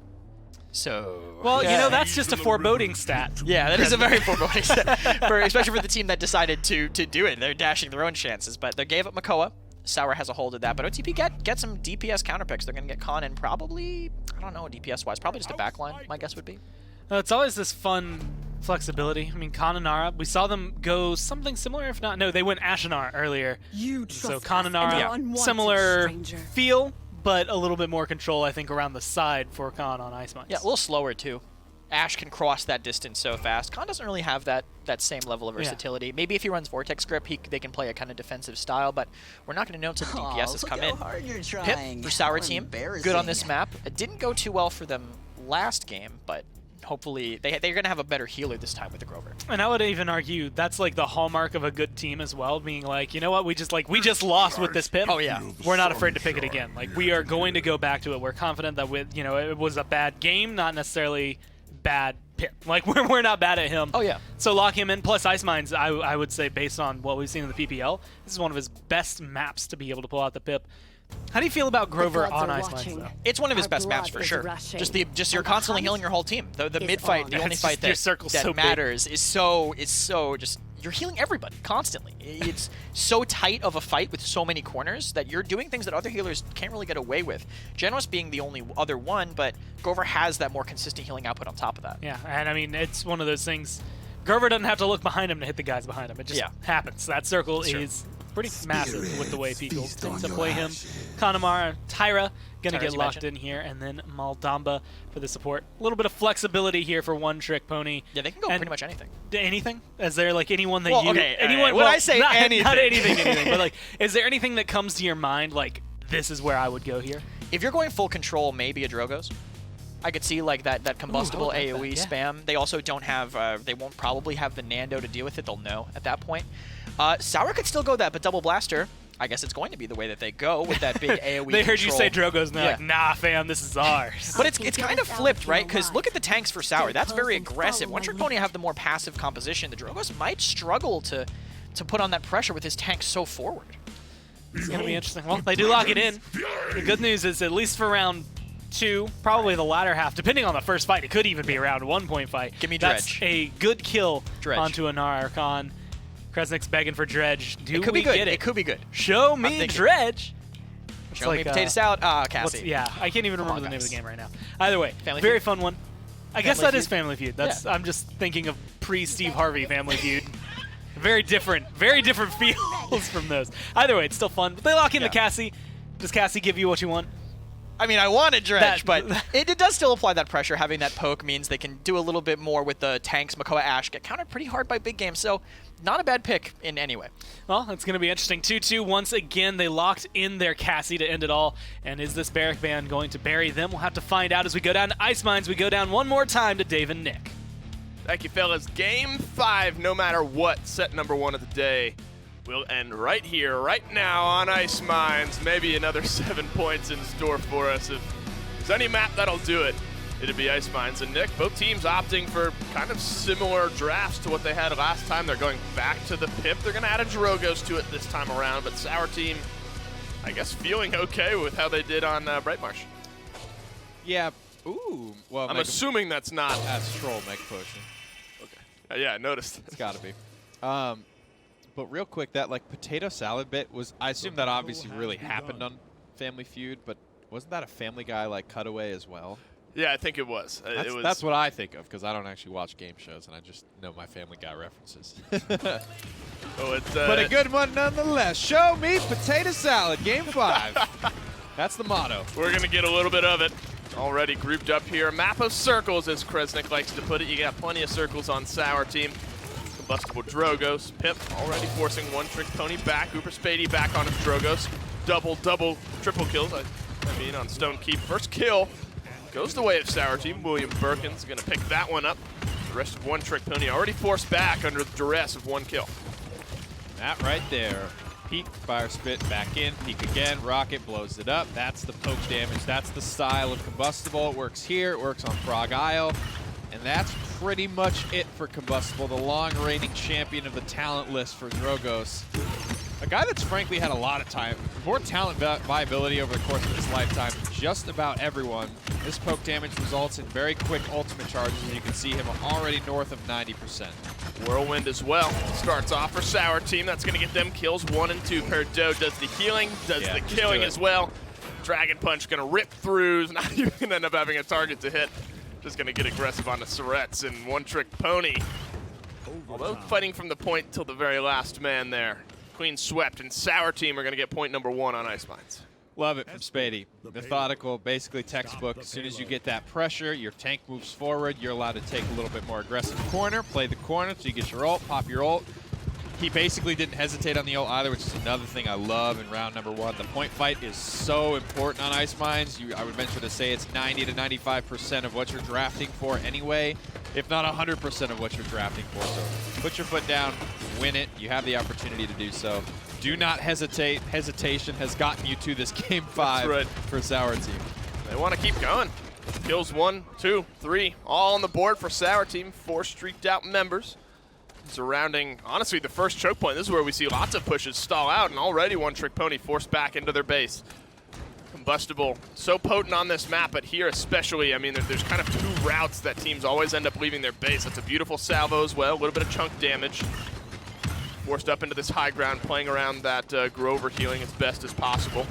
So... Well, you know, that's just a foreboding stat. Yeah, that is a very foreboding stat, especially for the team that decided to do it. They're dashing their own chances, but they gave up Makoa. Sour has a hold of that, but OTP get some DPS counter picks. They're going to get Khan and probably, I don't know, DPS-wise, probably just a backline, my guess would be. It's always this fun flexibility. I mean, Kananara, we saw them go something similar, if not, no, they went Ashinar earlier. So Kananara, similar feel, but a little bit more control, I think, around the side for Khan on Ice Mines. Yeah, a little slower, too. Ash can cross that distance so fast. Khan doesn't really have that same level of versatility. Yeah. Maybe if he runs Vortex Grip, they can play a kind of defensive style, but we're not going to know until the DPS has come in. Pip for Sour Team, good on this map. It didn't go too well for them last game, but hopefully they're going to have a better healer this time with the Grover. And I would even argue that's like the hallmark of a good team as well, being like, you know what, we just lost with this Pip. Oh yeah. We're not afraid to pick it again. Like, we are going to go back to it. We're confident that it was a bad game, not necessarily bad Pip. Like, we're not bad at him. Oh yeah. So lock him in. Plus Ice Mines, I would say, based on what we've seen in the PPL, this is one of his best maps to be able to pull out the Pip. How do you feel about Grover on Ice Mines, though? It's one of his best maps for sure. Just you're constantly healing your whole team. The mid fight, the only fight that matters is so just you're healing everybody constantly. It's so tight of a fight with so many corners that you're doing things that other healers can't really get away with. Genos being the only other one, but Grover has that more consistent healing output on top of that. Yeah, and I mean, it's one of those things. Grover doesn't have to look behind him to hit the guys behind him. It just happens. That circle is pretty massive with the way people tend to play him. Kanamara, Tyra gonna get locked in here, and then Maldamba for the support. A little bit of flexibility here for One Trick Pony. Yeah, they can go pretty much anything. Anything? Is there like anyone that anyone? When I say anything, not anything, but like, is there anything that comes to your mind like this is where I would go here? If you're going full control, maybe a Drogoz. I could see like that combustible AoE spam. They also don't have. They won't probably have the Nando to deal with it. They'll know at that point. Sour could still go that, but double blaster. I guess it's going to be the way that they go with that big AoE. They heard you say Drogoz, and they're like, nah, fam, this is ours. But it's kind of flipped, right? Because look at the tanks for Sour. That's very aggressive. One Trick Pony have the more passive composition. The Drogoz might struggle to put on that pressure with his tank so forward. It's going to be interesting. Well, they do lock it in. The good news is, at least for round 2, probably the latter half, depending on the first fight, it could even be a round 1 point fight. Give me Dredge. That's a good kill onto a Narcon. Kresnik's begging for Dredge. It could be good. It could be good. Show me Dredge. Show me Potato Stout. Ah, Cassie. Yeah, I can't even remember the name of the game right now. Either way, very fun one. I guess that is Family Feud. That's I'm just thinking of pre-Steve Harvey Family Feud. Very different feels from those. Either way, it's still fun. But they lock into Cassie. Does Cassie give you what you want? I mean, I wanted Dredge, but it does still apply that pressure. Having that poke means they can do a little bit more with the tanks. Makoa Ash get countered pretty hard by big games, so not a bad pick in any way. Well, it's going to be interesting. 2-2. Once again, they locked in their Cassie to end it all. And is this Barrack band going to bury them? We'll have to find out as we go down to Ice Mines. We go down one more time to Dave and Nick. Thank you, fellas. Game 5, no matter what, set number 1 of the day will end right here, right now on Ice Mines. Maybe another 7 points in store for us. If there's any map that'll do it, it'd be Ice Mines. And Nick, both teams opting for kind of similar drafts to what they had last time. They're going back to the Pip. They're going to add a Drogos to it this time around, but Sour Team, I guess, feeling okay with how they did on Bright Marsh. Yeah. Ooh. Well, I'm assuming that's not. That's Troll Mega Potion. Okay. Yeah, I noticed. It's got to be. But real quick, that like potato salad bit was, I assume that obviously really happened on Family Feud, but wasn't that a Family Guy like cutaway as well? Yeah, I think it was. That's what I think of, because I don't actually watch game shows, and I just know my Family Guy references. Oh, it's, but a good one nonetheless. Show me potato salad, game 5. That's the motto. We're going to get a little bit of it. Already grouped up here. Map of circles, as Kresnik likes to put it. You got plenty of circles on Sour Team. Combustible Drogos. Pip already forcing one Trick Pony back. Uber Spady back on his Drogos. Double, triple kills, I mean, on Stone Keep. First kill goes the way of Sour Team. William Birkin's going to pick that one up. The rest of one Trick Pony already forced back under the duress of one kill. That right there. Peek, fire spit, back in, peek again, rocket blows it up. That's the poke damage. That's the style of Combustible. It works here, it works on Frog Isle. And that's pretty much it for Combustible, the long reigning champion of the talent list for Drogos. A guy that's frankly had a lot of time, more talent viability over the course of his lifetime. Just about everyone. This poke damage results in very quick ultimate charges, and you can see him already north of 90%. Whirlwind as well. Starts off for Sour Team. That's going to get them kills 1 and 2. Perdo does the healing, does the killing as well. Dragon Punch going to rip through. Is not even going to end up having a target to hit. Just going to get aggressive on the Surrettes and one Trick Pony. Although fighting from the point till the very last man there. Queen swept, and Sour Team are going to get point number 1 on Ice Mines. Love it from Spady. Methodical, basically textbook. As soon as you get that pressure, your tank moves forward. You're allowed to take a little bit more aggressive corner, play the corner so you get your ult, pop your ult. He basically didn't hesitate on the ult either, which is another thing I love in round number 1. The point fight is so important on Ice Mines. I would venture to say it's 90 to 95% of what you're drafting for anyway, if not 100% of what you're drafting for. So put your foot down, win it. You have the opportunity to do so. Do not hesitate. Hesitation has gotten you to this game 5 for Sour Team. They want to keep going. Kills 1, 2, 3, all on the board for Sour Team. 4 streaked out members. Surrounding, honestly, the first choke point. This is where we see lots of pushes stall out, and already one Trick Pony forced back into their base. Combustible, so potent on this map, but here especially, I mean, there's kind of 2 routes that teams always end up leaving their base. That's a beautiful salvo as well, a little bit of chunk damage. Forced up into this high ground, playing around that Grover healing as best as possible.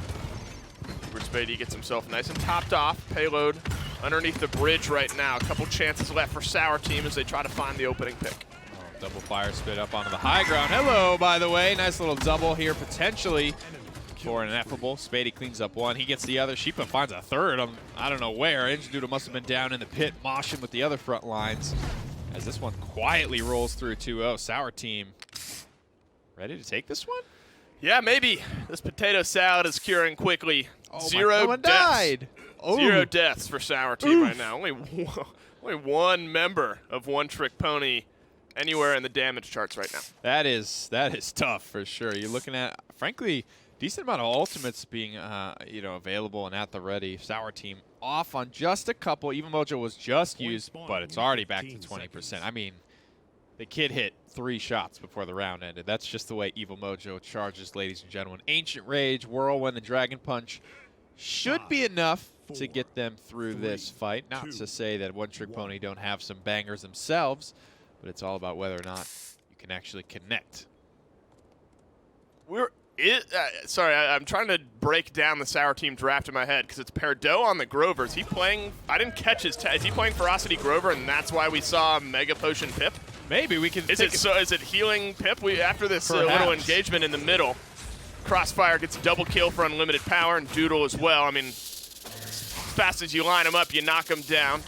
Uber Spady gets himself nice and topped off. Payload underneath the bridge right now. A couple chances left for Sour Team as they try to find the opening pick. Double fire spit up onto the high ground. Hello, by the way. Nice little double here, potentially, for an ineffable. Spady cleans up 1. He gets the other. Sheepa finds a 3rd. I don't know where. Ingedoodle must have been down in the pit, moshing with the other front lines. As this one quietly rolls through 2-0. Sour Team ready to take this one? Yeah, maybe. This potato salad is curing quickly. Oh, 0 deaths. Died. Oh. 0 deaths for Sour Team right now. Only one member of one Trick Pony anywhere in the damage charts right now. That is tough for sure. You're looking at, frankly, decent amount of ultimates being available and at the ready. Sour Team off on just a couple. Even Mojo was just used, but it's already back to 20%. I mean, the kid hit 3 shots before the round ended. That's just the way Evil Mojo charges, ladies and gentlemen. Ancient Rage, Whirlwind, and Dragon Punch should be enough to get them through this fight. Not to say that One Trick Pony don't have some bangers themselves, but it's all about whether or not you can actually connect. Sorry, I'm trying to break down the Sour Team draft in my head because it's Perdo on the Grover. Is he playing? I didn't catch his. Is he playing Ferocity Grover, and that's why we saw Mega Potion Pip? Maybe we can. Is it healing Pip? After this little engagement in the middle, Crossfire gets a double kill for unlimited power, and Doodle as well. I mean, as fast as you line them up, you knock them down.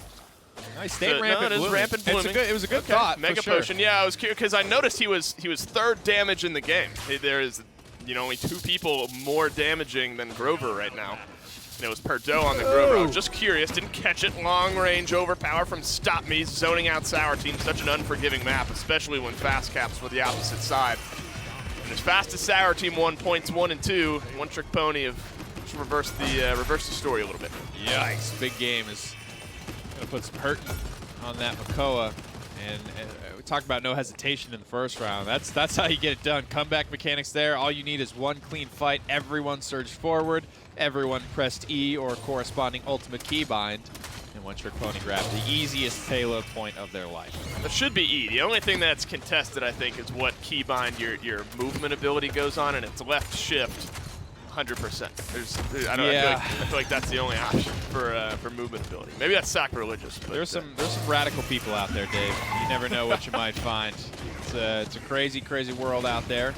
Nice, stay rampant blooming. Rampant blooming. It was a good thought. Mega for sure. Potion. Yeah, I was curious because I noticed he was 3rd damage in the game. There is you know, only 2 people more damaging than Grover right now. And it was Perdo on the Grover. I was just curious, didn't catch it. Long range overpower from Stop Me, zoning out Sour Team. Such an unforgiving map, especially when fast caps for the opposite side. And as fast as Sour Team won points 1 and 2, One Trick Pony have just reversed the story a little bit. Yikes, big game is going to put some hurt on that Makoa. And we talked about no hesitation in the first round. That's how you get it done. Comeback mechanics there. All you need is one clean fight. Everyone surged forward. Everyone pressed E or corresponding ultimate keybind. And One Trick Pony grabbed the easiest payload point of their life. That should be E. The only thing that's contested, I think, is what keybind your movement ability goes on, and it's left shift 100%. I feel like that's the only option for movement ability. Maybe that's sacrilegious. But there's some radical people out there, Dave. You never know what you might find. It's a crazy, crazy world out there.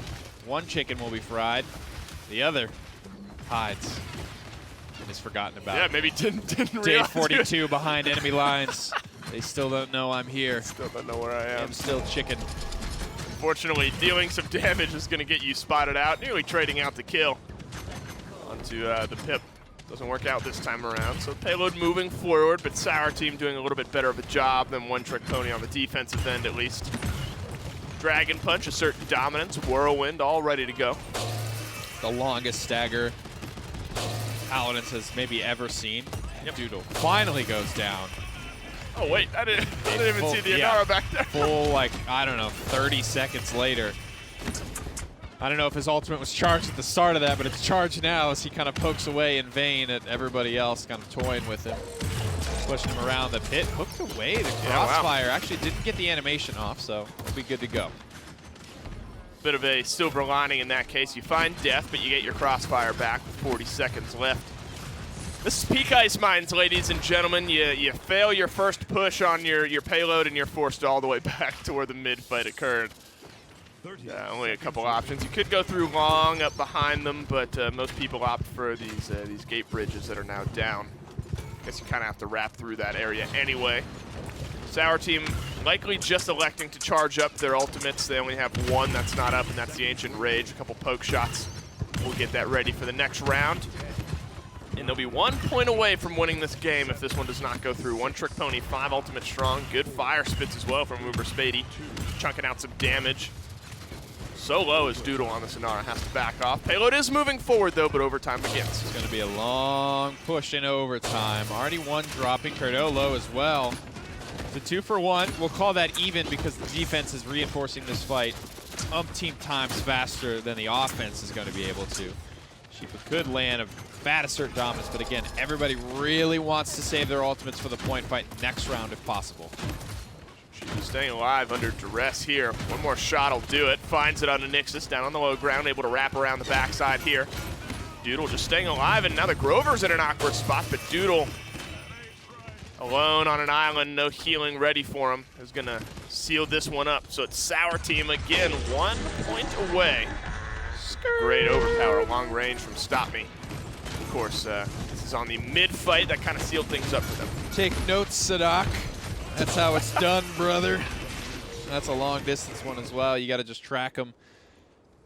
One chicken will be fried. The other hides and is forgotten about. Yeah, maybe didn't Day realize. 42 behind enemy lines. They still don't know I'm here. Still don't know where I am. I'm still chicken. Unfortunately, dealing some damage is going to get you spotted out. Nearly trading out the kill onto the Pip. Doesn't work out this time around. So payload moving forward, but Sour Team doing a little bit better of a job than One Trick Pony on the defensive end, at least. Dragon Punch, asserting dominance, Whirlwind, all ready to go. The longest stagger Paladins has maybe ever seen. Yep. Doodle finally goes down. Oh wait, I didn't even see the Inara back there. Full, like, I don't know, 30 seconds later. I don't know if his ultimate was charged at the start of that, but it's charged now as he kind of pokes away in vain at everybody else, kind of toying with him. Pushing him around the pit, hooked away. The crossfire actually didn't get the animation off, so we'll be good to go. Bit of a silver lining in that case. You find death, but you get your crossfire back with 40 seconds left. This is peak Ice Mines, ladies and gentlemen. You fail your first push on your payload, and you're forced all the way back to where the mid-fight occurred. Only a couple options. You could go through long up behind them, but most people opt for these gate bridges that are now down. I guess you kind of have to wrap through that area anyway. Sour Team likely just electing to charge up their ultimates. They only have one that's not up, and that's the Ancient Rage. A couple poke shots. We'll get that ready for the next round. And they'll be 1 point away from winning this game if this one does not go through. One Trick Pony, 5 ultimate strong. Good fire spits as well from Uber Spady. Chunking out some damage. So low as Doodle on the Sonara has to back off. Payload is moving forward though, but overtime begins. It's going to be a long push in overtime. Already one dropping, Perdo low as well. It's a 2 for 1. We'll call that even because the defense is reinforcing this fight umpteen times faster than the offense is going to be able to. Sheepa could land a bad assert dominance, but again, everybody really wants to save their ultimates for the point fight next round if possible. She's staying alive under duress here. One more shot will do it. Finds it on the Nixus down on the low ground, able to wrap around the backside here. Doodle just staying alive, and now the Grover's in an awkward spot, but Doodle alone on an island, no healing ready for him, is gonna seal this one up. So it's Sour Team again, 1 point away. Great overpower, long range from Stop Me. Of course, this is on the mid-fight. That kind of sealed things up for them. Take notes, Sadak. That's how it's done, brother. That's a long distance one as well. You got to just track them.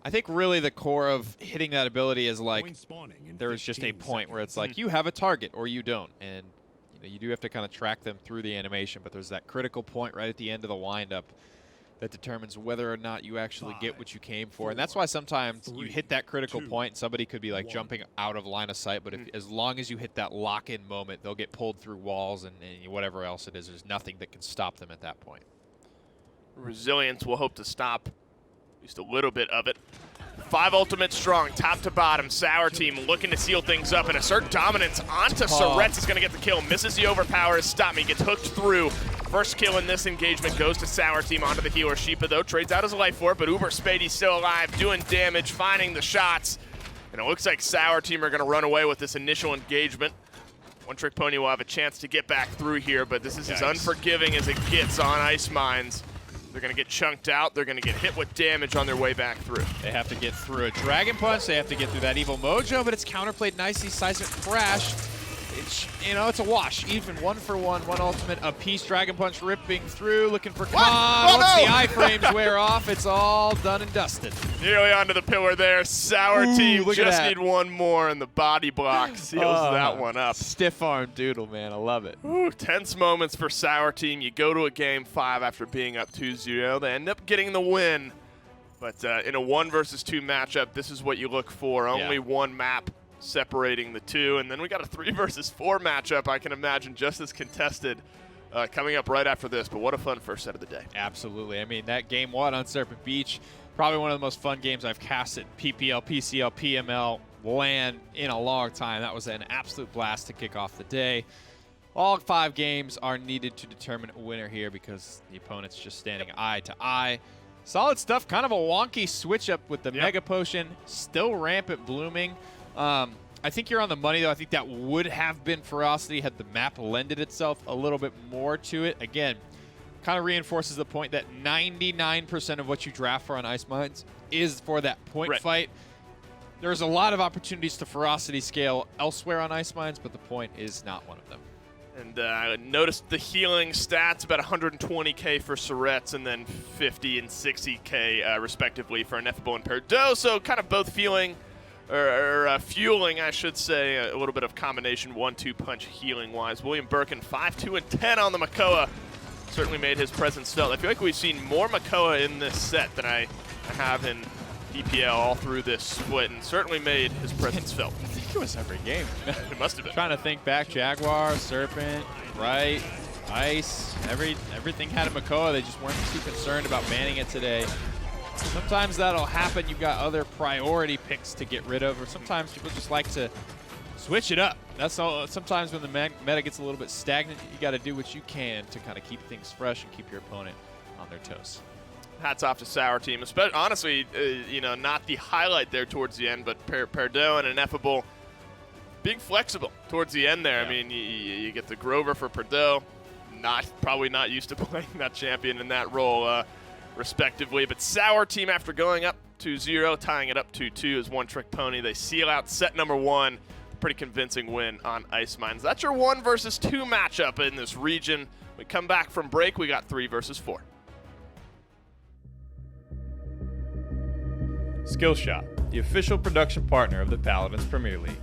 I think really the core of hitting that ability is like there is just a point where it's like you have a target or you don't. And you do have to kind of track them through the animation, but there's that critical point right at the end of the windup that determines whether or not you actually get what you came for. And that's why sometimes you hit that critical point, somebody could be like jumping out of line of sight, but if, as long as you hit that lock-in moment, they'll get pulled through walls and whatever else it is. There's nothing that can stop them at that point. Resilience will hope to stop at least a little bit of it. 5 ultimate strong, top to bottom. Sour Team looking to seal things up and assert dominance onto Surretts is going to get the kill. Misses the overpower. Stop Me gets hooked through. First kill in this engagement goes to Sour Team onto the healer. Sheepa, though, trades out his life for it, but Uber Spady's still alive, doing damage, finding the shots. And it looks like Sour Team are going to run away with this initial engagement. One Trick Pony will have a chance to get back through here, but this is as unforgiving as it gets on Ice Mines. They're going to get chunked out. They're going to get hit with damage on their way back through. They have to get through a Dragon Punch. They have to get through that Evil Mojo, but it's counterplayed nicely. Seismic Crash it's a wash. Even 1-for-1, one ultimate, a piece, Dragon Punch ripping through, looking for Khan. Oh, Once no! the iframes wear off, it's all done and dusted. Nearly onto the pillar there. Sour Ooh, team look at just that. need one more, and the body block seals that one up. Stiff arm doodle, man. I love it. Ooh, tense moments for Sour team. You go to a game 5 after being up 2-0. They end up getting the win. But in a 1 versus 2 matchup, this is what you look for. Only one map separating the two. And then we got a 3 versus 4 matchup, I can imagine, just as contested coming up right after this. But what a fun first set of the day. Absolutely. I mean, that game 1 on Serpent Beach, probably one of the most fun games I've cast at PPL, PCL, PML, LAN in a long time. That was an absolute blast to kick off the day. All 5 games are needed to determine a winner here because the opponent's just standing eye to eye. Solid stuff, kind of a wonky switch up with the Mega Potion, still rampant blooming. I think you're on the money, though. I think that would have been Ferocity had the map lended itself a little bit more to it. Again, kind of reinforces the point that 99% of what you draft for on Ice Mines is for that point fight. There's a lot of opportunities to Ferocity scale elsewhere on Ice Mines, but the point is not one of them. And I noticed the healing stats, about 120k for Surrettes and then 50 and 60k respectively for Ineffable and Perdo. So kind of both fueling, I should say, a little bit of combination 1-2 punch healing-wise. William Birkin, 5-2 and 10 on the Makoa. Certainly made his presence felt. I feel like we've seen more Makoa in this set than I have in PPL all through this split, and certainly made his presence felt. I think it was every game. It must have been. Trying to think back, Jaguar, Serpent, right, Ice, everything had a Makoa. They just weren't too concerned about banning it today. Sometimes that'll happen. You've got other priority picks to get rid of, or sometimes people just like to switch it up. That's all. Sometimes when the meta gets a little bit stagnant, you got to do what you can to kind of keep things fresh and keep your opponent on their toes. Hats off to Sour team, especially honestly, not the highlight there towards the end, but Perdo and Ineffable, being flexible towards the end there. I mean, you get the Grover for Perdo, probably not used to playing that champion in that role, respectively. But Sour team, after going up 2-0, tying it up 2-2 as One Trick Pony, they seal out set number 1. Pretty convincing win on Ice Mines. That's your 1 versus 2 matchup in this region. We come back from break, we got 3 versus 4. Skillshop, the official production partner of the Paladins Premier League.